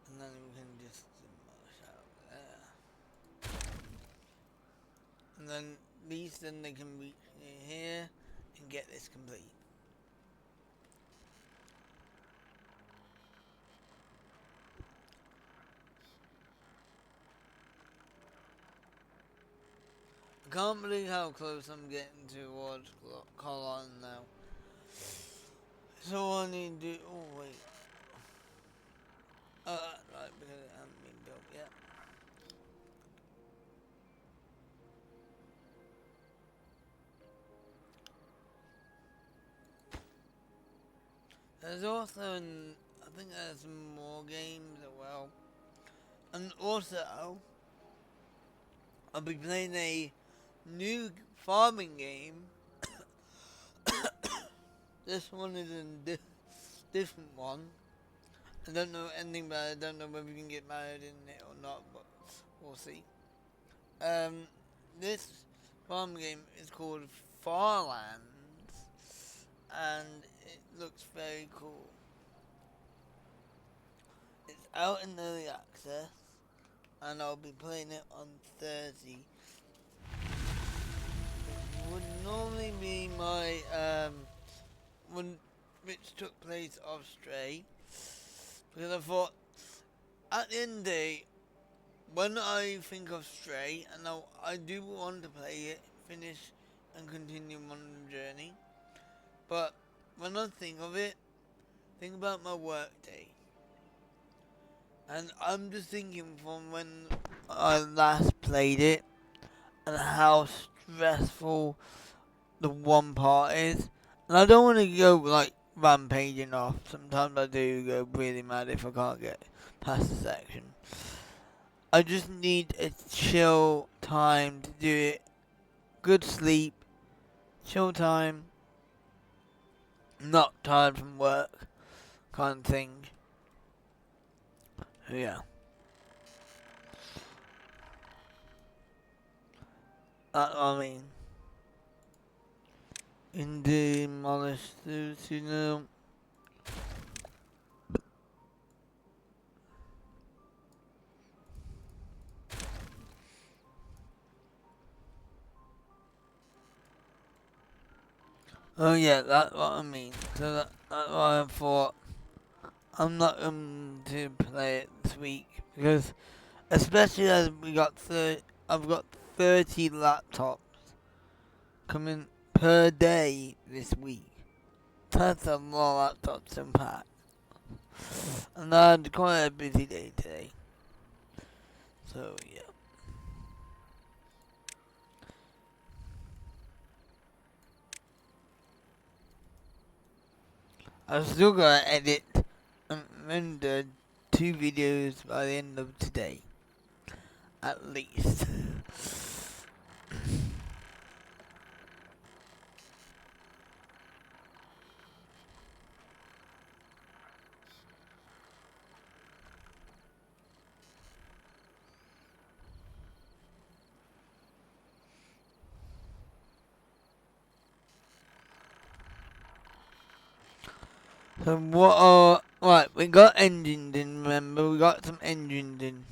And then we can just demolish out there. And then at least then they can reach here and get this complete. I can't believe how close I'm getting towards Colon now. So I need to do. Oh wait. Right, because it hasn't been built yet. There's also, I think there's some more games as well. And also, I'll be playing a new farming game. This one is a different one. I don't know anything about it. I don't know whether you can get married in it or not, but we'll see. This farm game is called Farlands, and it looks very cool. It's out in early access, and I'll be playing it on Thursday. It would normally be my which took place off Stray, because I thought at the end of the day, when I think of Stray, and I do want to play it, finish and continue on the journey, but when I think of it, think about my work day. And I'm just thinking from when I last played it and how stressful the one part is. And I don't want to go like rampaging off. Sometimes I do go really mad if I can't get past the section. I just need a chill time to do it. Good sleep, chill time, not tired from work kind of thing. Yeah. That's what I mean. In demolish those, you know. Oh yeah, that's what I mean. So that's why I thought I'm not going to play it this week because, especially as I've got 30 laptops coming per day this week. That's a lot of laptops to unpack, and I had quite a busy day today. So yeah. I've still got to edit and render 2 videos by the end of today. At least. So what are... Right, we got engines in, remember? We got some engines in.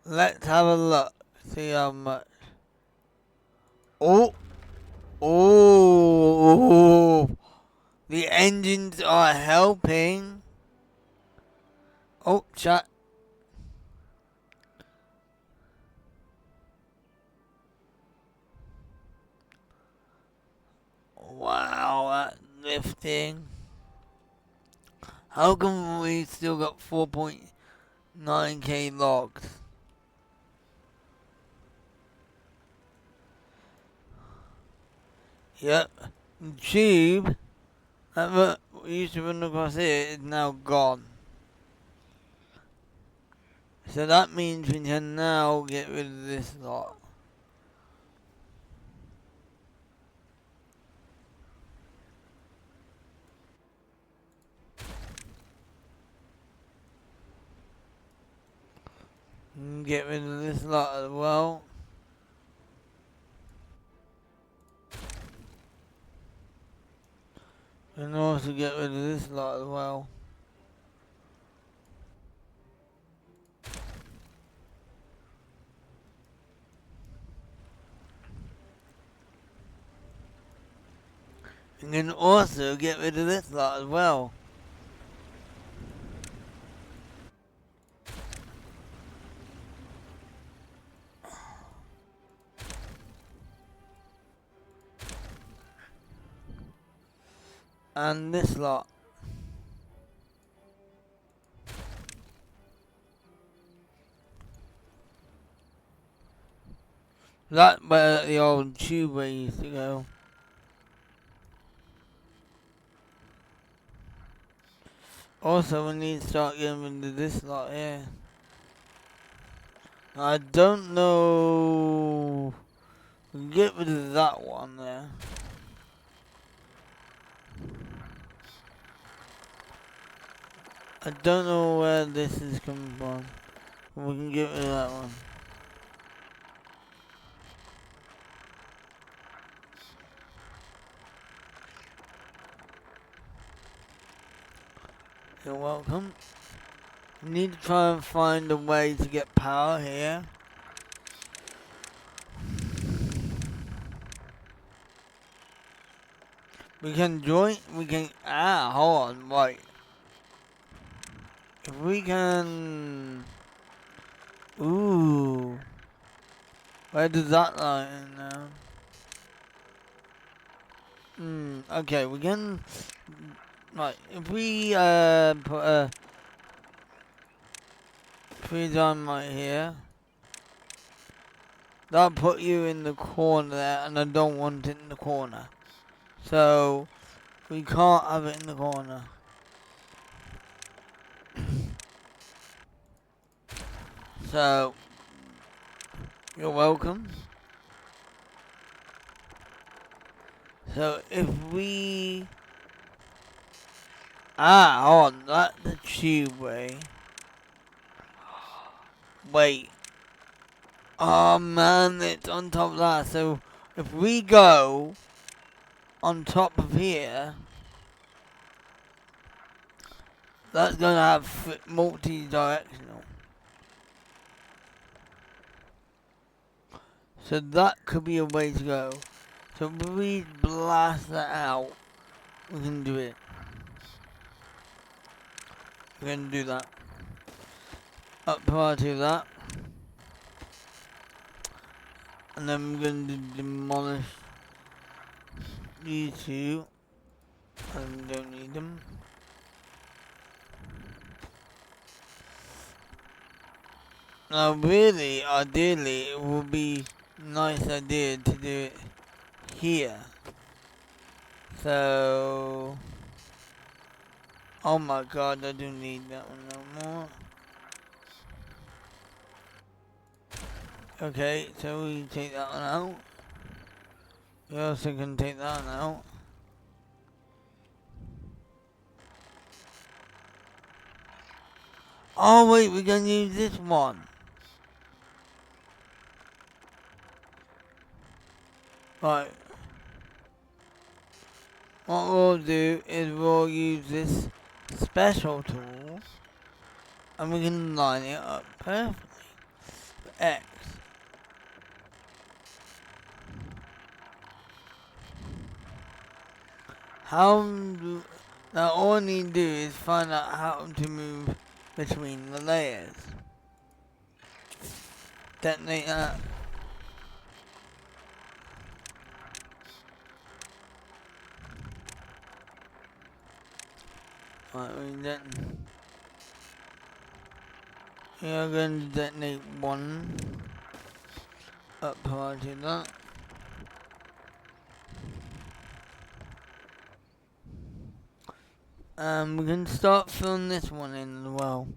Let's have a look. See how much. Oh! Oh! The engines are helping. Oh, chat. Wow, that's lifting. How come we still got 4.9k logs? Yep. The tube that used to run across here is now gone. So that means we can now get rid of this lot. Get rid of this lot as well. And also get rid of this lot as well. And then also get rid of this lot as well. And this lot. That's where the old tubeway used to go. Also, we need to start getting rid of this lot here. I don't know. We can get rid of that one there. I don't know where this is coming from. We can get rid of that one. You're welcome. We need to try and find a way to get power here. We can hold on, wait. If we can... Ooh. Where does that lie in now? Okay, we can... Right, if we put a freeze on right here, that'll put you in the corner there, and I don't want it in the corner. So, we can't have it in the corner. So, you're welcome. So, if we... hold on, that's the tube way. Wait. Oh man, it's on top of that. So, if we go on top of here, that's gonna have multi-directional. So that could be a way to go. So if we blast that out, we can do it. We're gonna do that. Up prior to that. And then we're gonna demolish these two. I don't need them. Now really, ideally, it would be a nice idea to do it here. So, oh my god, I don't need that one no more. Okay, so we take that one out. We also can take that one out. Oh wait, we're gonna use this one. Right. What we'll do is we'll use this special tool and we can line it up perfectly. X. Now all I need to do is find out how to move between the layers. Detonate that. Right, we are going to detonate one up prior to that. We can start filling this one in as well.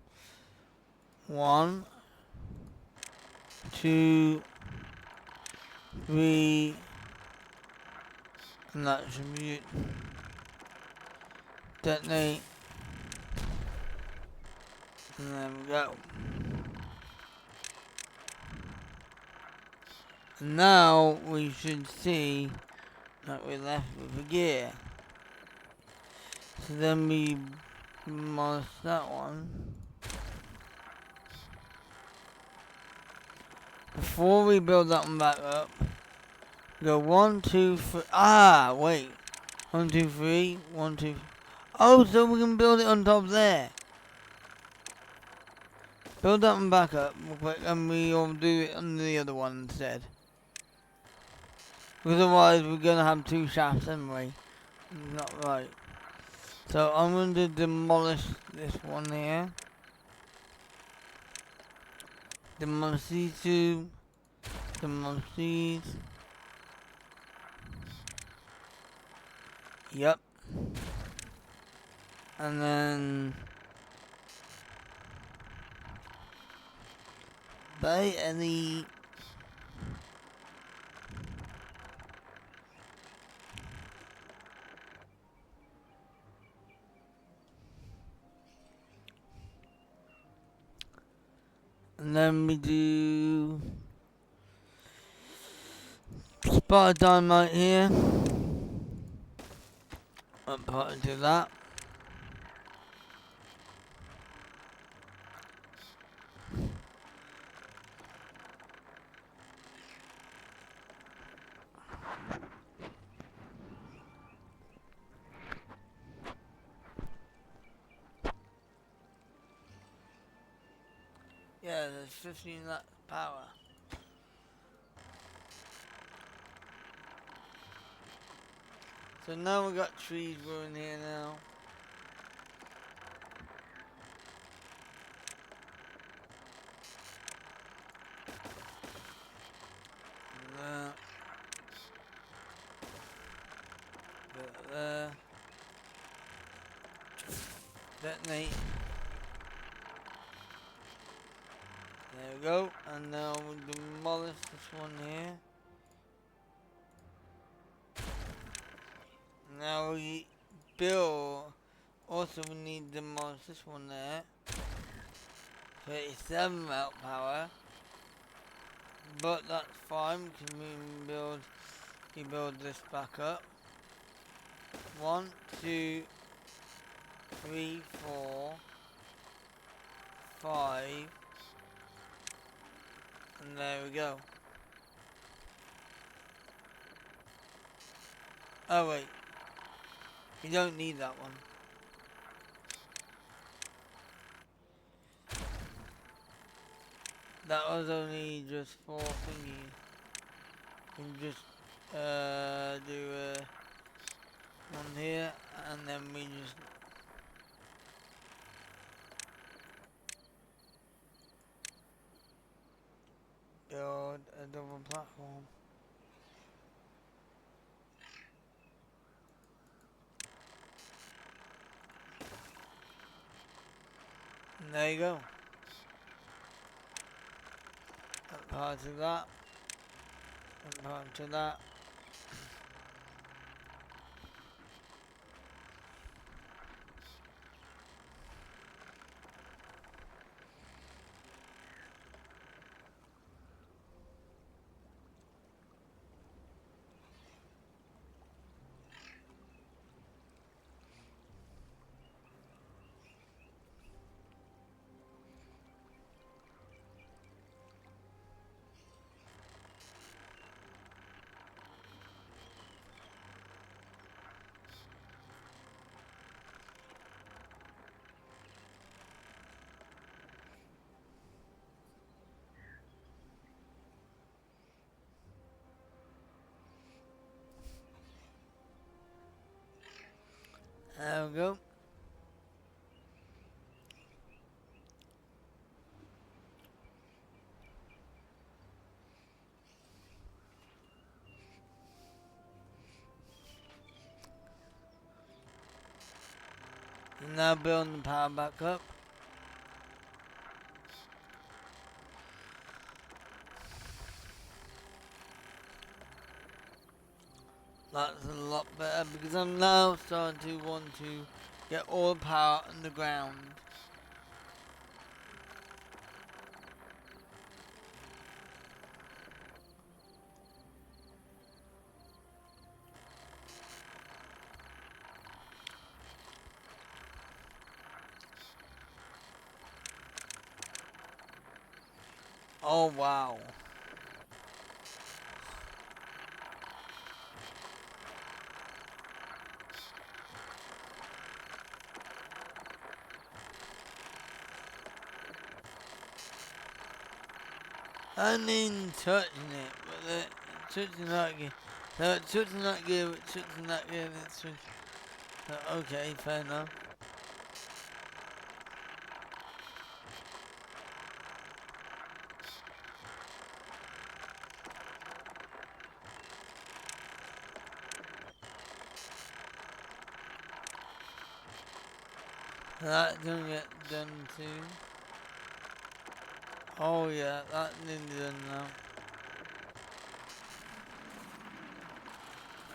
1, 2, 3, and that should be it. Detonate, and there we go. And now we should see that we're left with a gear. So then we demolish that one. Before we build that one back up, go 1, 2, 3. Ah, wait. 1, 2, 3. 1, 2. Oh, so we can build it on top there. Build that one back up real quick, and we'll do it on the other one instead. Because otherwise, we're gonna have 2 shafts anyway. Not right. So I'm going to demolish this one here. Demolish these 2. Demolish these. Yep. And then buy any and then we do spot of dynamite here. I'll put into that. Yeah, there's 15 that power. So now we got trees growing here now. There. Detonate. There we go. And now we'll demolish this one here. Now we build. Also, we need to demolish this one there. 37 melt power. But that's fine. We build this back up. 1, 2, 3, 4, 5. And there we go. Oh wait, you don't need that one. That was only just for thingy. You can just do one here, and then we just build a double platform. And there you go. A part of that, a part of that. There we go. Now building the power back up. That's a lot better because I'm now starting to want to get all the power underground. Oh wow. I mean touching it, but touching that gear. No, touching that gear, but touching that gear, it's okay, fair enough. That didn't get done too. Oh yeah, that nearly done now.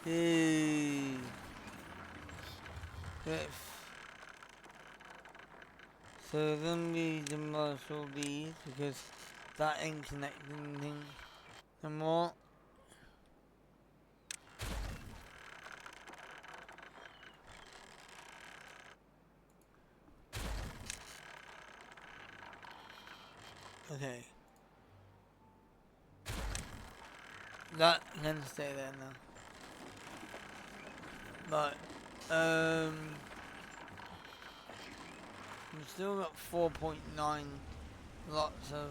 Yay. Yes. So then we demolish all these because that ain't connecting anything no more. Okay. That can stay there now. But we've still got 4.9 lots of.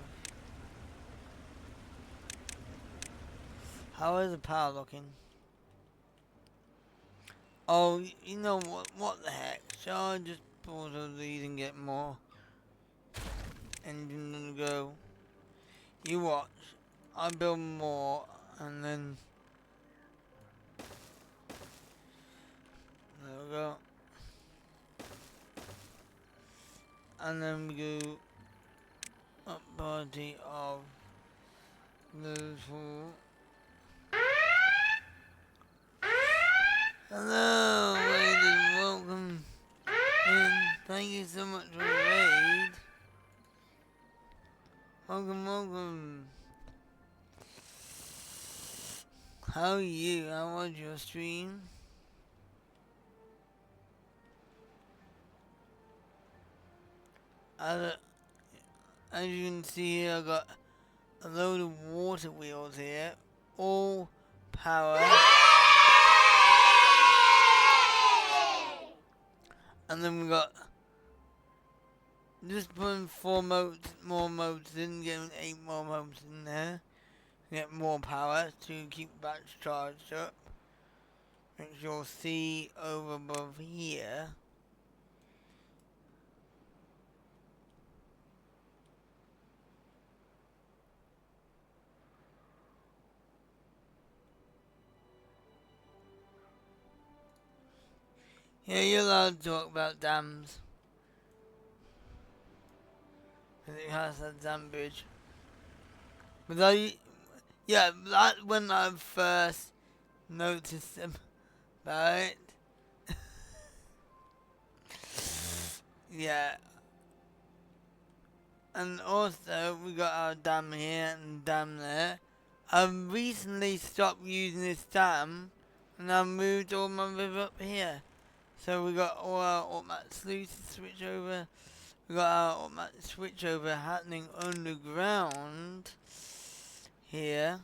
How is the power looking? Oh, you know what? What the heck? Shall I just pause all these and get more engines on the go? You watch. I build more, and then there we go. And then we go up party of those four. Hello, ladies, welcome in. Thank you so much for the raid. Welcome, welcome. How are you? How was your stream? As you can see here, I got a load of water wheels here. All power. And then we got just putting 4 more modes in, getting 8 more modes in there. Get more power to keep the battery charged up, which you'll see over above here. Yeah, you're allowed to talk about dams. Because it has a dam bridge. But yeah, that's when I first noticed about it. Yeah. And also, we got our dam here and dam there. I've recently stopped using this dam, and I've moved all my river up here. So we got all our automatic sluices switch over. We got our automatic switch over happening underground here.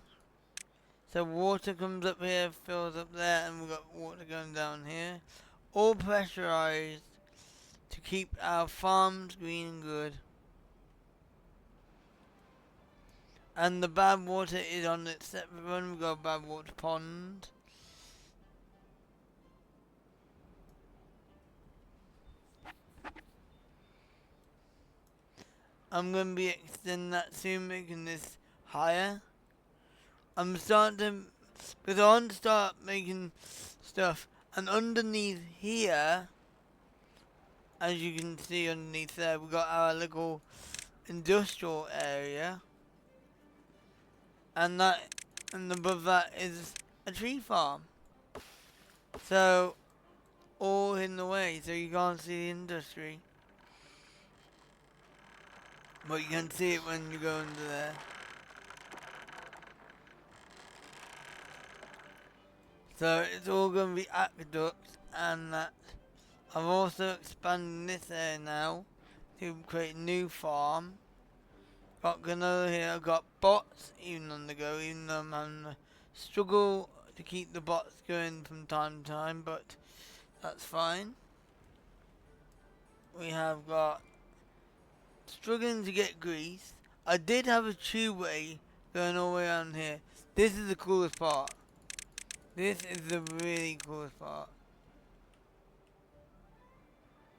So water comes up here, fills up there, and we got water going down here. All pressurized to keep our farms green and good. And the bad water is on its separate run. We got a bad water pond. I'm going to be extending that soon, making this higher. I'm starting to, because I want to start making stuff. And underneath here, as you can see underneath there, we got our little industrial area. And above that is a tree farm. So, all in the way, so you can't see the industry. But you can see it when you go under there. So it's all going to be aqueducts, and that. I've also expanded this area now to create a new farm. Got granola here, I've got bots even on the go, even though I'm having a struggle to keep the bots going from time to time, but that's fine. We have got struggling to get grease. I did have a tubeway going all the way around here. This is the coolest part. This is the really coolest part.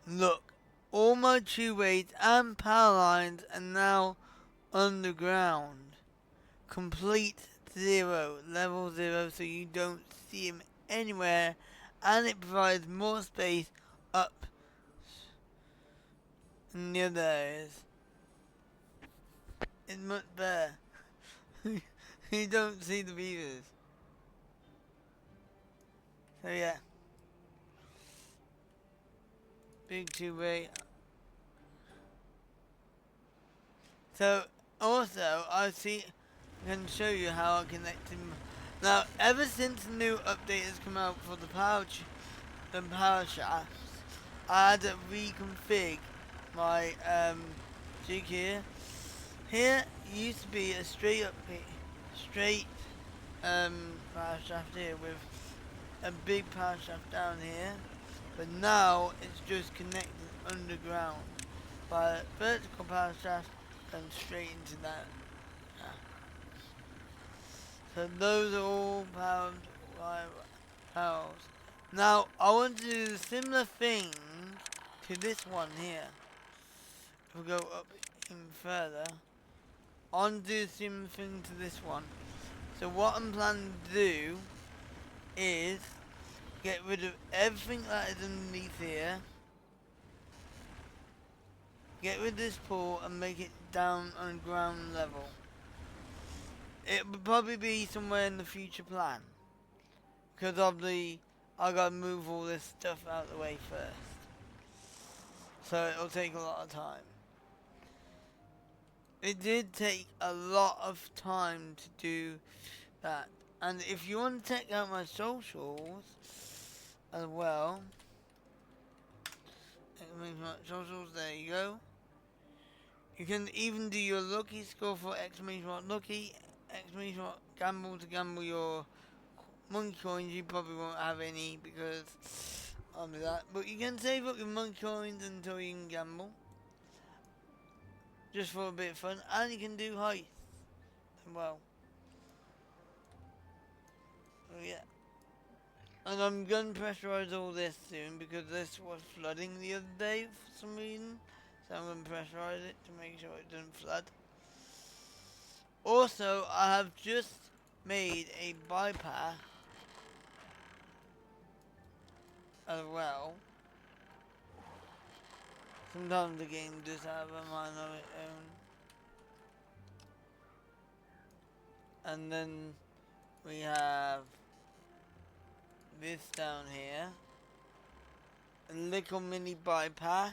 Look, all my tubeways and power lines are now underground. Complete zero, level 0, so you don't see them anywhere, and it provides more space up in the other areas. It's much better. You don't see the beavers. So yeah. Big two-way. So also I can show you how I connect them. Now ever since the new update has come out for the power shafts, I had to reconfig my jig here. Here used to be a straight power shaft here with a big power shaft down here, but now it's just connected underground by a vertical power shaft and straight into that. So those are all powered by powers. Now I want to do a similar thing to this one here. If we go up even further, I want to do a similar thing to this one. So what I'm planning to do is get rid of everything that is underneath here, get rid of this pool and make it down on ground level. It would probably be somewhere in the future plan, because I gotta move all this stuff out of the way first, so it'll take a lot of time. It did take a lot of time to do that, and if you want to check out my socials as well, socials, there you go. You can even do your lucky score for exclamation mark lucky, exclamation mark gamble to gamble your monkey coins. You probably won't have any because I'll do that. But you can save up your monkey coins until you can gamble. Just for a bit of fun. And you can do heists as well. So yeah. And I'm going to pressurize all this soon because this was flooding the other day for some reason. So I'm going to pressurize it to make sure it doesn't flood. Also, I have just made a bypass as well. Sometimes the game does have a mind of its own. And then we have this down here. A little mini bypass.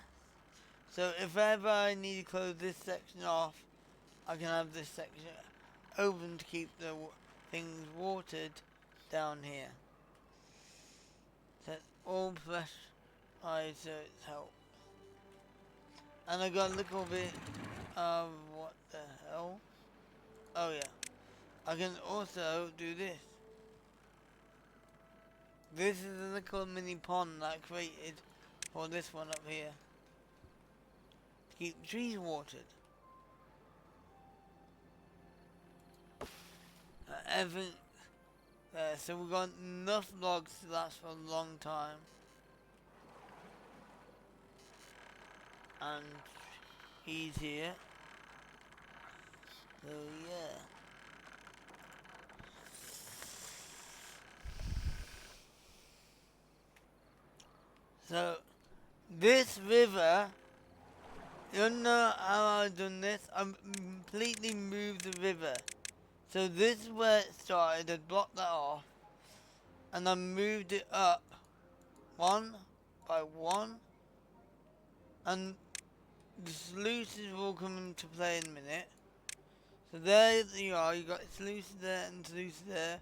So if ever I need to close this section off, I can have this section open to keep the things watered down here. So it's all fresh eyes, so it's help. And I got a little bit of what the hell? Oh yeah. I can also do this. This is a little mini pond that I created for this one up here. To keep the trees watered. Everything there. So we've got enough logs to last for a long time. And he's here. So yeah. So this river, you don't know how I've done this? I've completely moved the river. So this is where it started, I blocked that off. And I moved it up one by one. And the sluices will come into play in a minute. So there you are, you got sluices there and sluices there.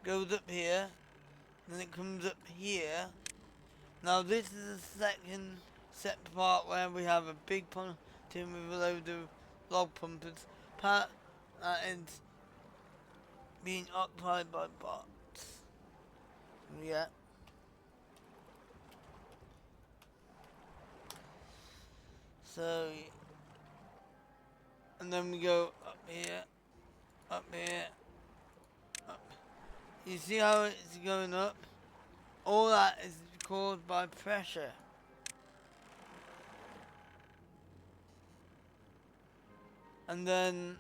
Goes up here, then it comes up here. Now this is a second set part where we have a big pond with a load of log pumpers. Part that is being occupied by bots. Yeah. So, and then we go up here, up here, up. You see how it's going up? All that is caused by pressure. And then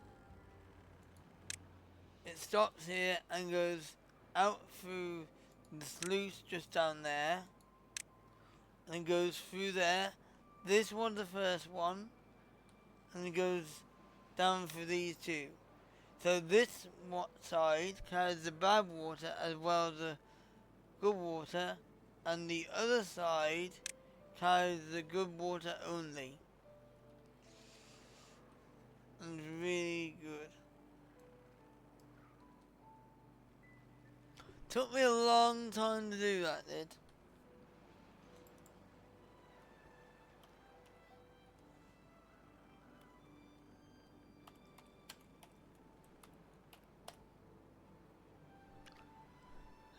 it stops here and goes out through the sluice just down there. And goes through there. This one's the first one. And it goes down through these two. So this side carries the bad water as well as the good water. And the other side carries the good water only. And it's really good. Took me a long time to do that, did.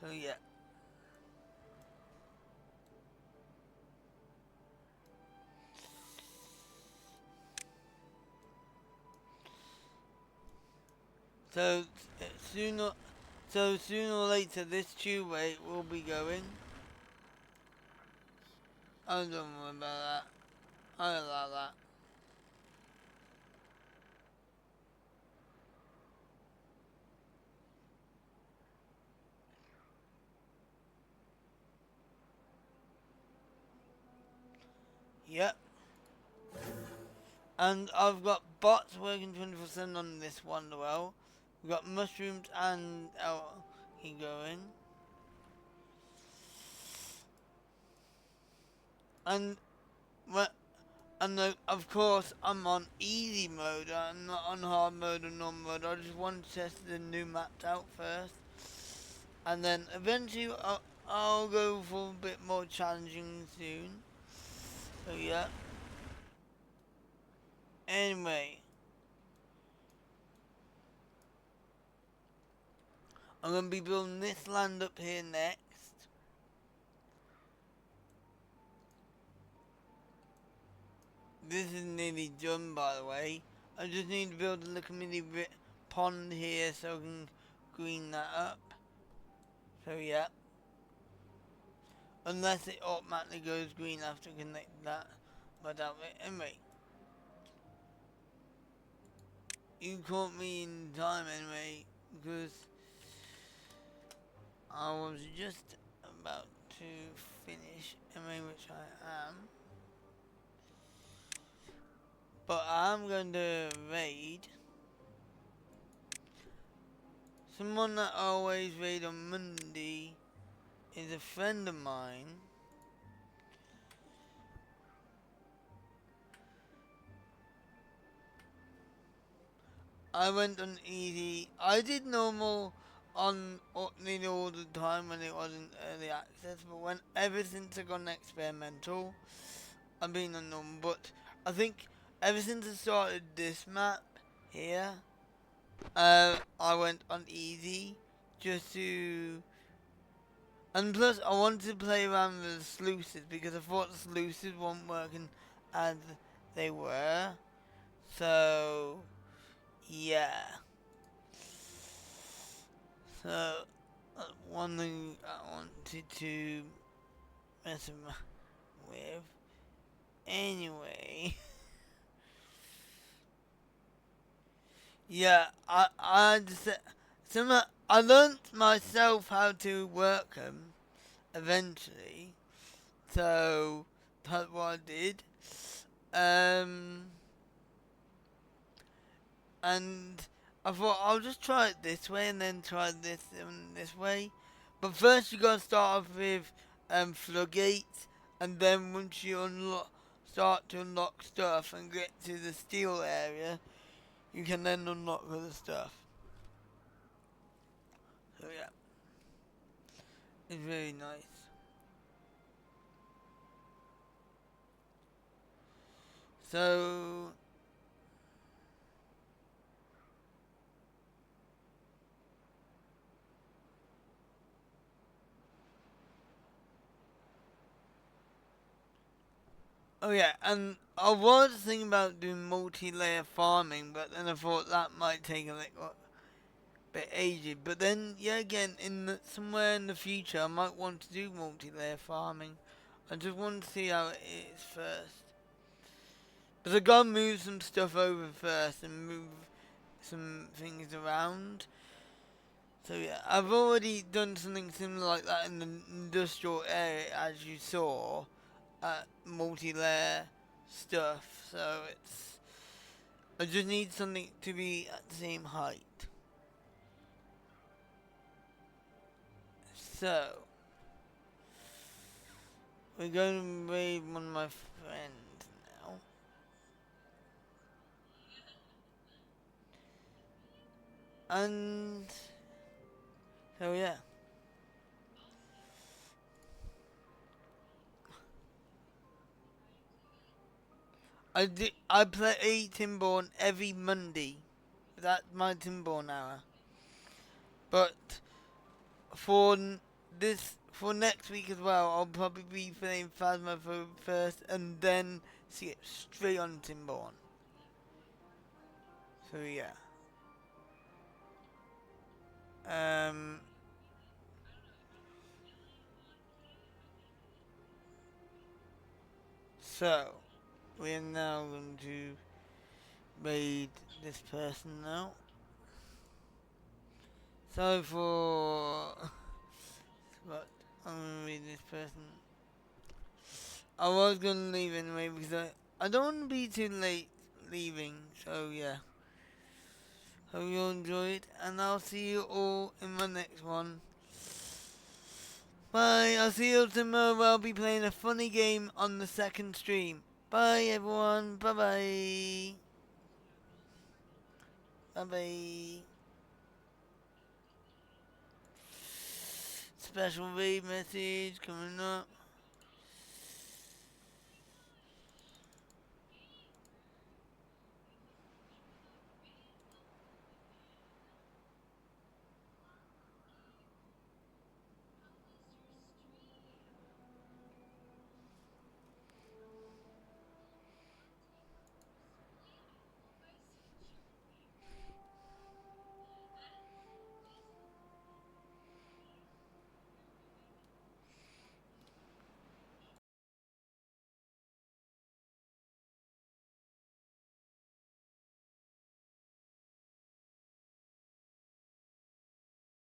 So yeah. So sooner or later this tubeway will be going. I don't worry about that. I don't like that. Yep. And I've got bots working 24/7 on this one as well. We've got mushrooms and algae going. And of course I'm on easy mode. I'm not on hard mode or normal mode. I just want to test the new maps out first, and then eventually I'll go for a bit more challenging soon. So yeah. Anyway, I'm gonna be building this land up here next. This is nearly done, by the way. I just need to build a little mini pond here so I can green that up. So yeah. Unless it automatically goes green after connecting that. But that way, anyway. You caught me in time anyway, because I was just about to finish anyway, which I am. But I'm going to raid someone that I always raid on Monday is a friend of mine. I went on easy. I did normal on nearly all the time when it wasn't early access, but when ever since I got an experimental, I've been on normal. But I think ever since I started this map here, I went on easy just to. And plus, I wanted to play around with the sluices because I thought the sluices weren't working as they were. So, yeah. So, one thing I wanted to mess with. Anyway. Yeah, I just. I learned myself how to work them eventually. So, that's what I did. Um. And I thought I'll just try it this way and then try this way. But first you gotta start off with floodgates, and then once you start to unlock stuff and get to the steel area, you can then unlock other stuff. So yeah, it's very nice. So oh yeah, and I was thinking about doing multi-layer farming, but then I thought that might take a little bit aged. But then, yeah, again, somewhere in the future, I might want to do multi-layer farming. I just want to see how it is first. But I gotta move some stuff over first and move some things around. So yeah, I've already done something similar like that in the industrial area, as you saw, multi-layer stuff. So I just need something to be at the same height. So we're going to raid one of my friends now. And so yeah. I play Timberborn every Monday. That's my Timberborn hour. But for for next week as well, I'll probably be playing Phasmophobia first and then skip straight on Timberborn. So yeah. Um so we're now going to raid this person now. So for but I'm gonna read this person. I was gonna leave anyway because I don't want to be too late leaving. So yeah. Hope you all enjoyed, and I'll see you all in my next one. Bye. I'll see you tomorrow. I'll be playing a funny game on the second stream. Bye everyone. Bye bye. Bye bye. Special raid message coming up.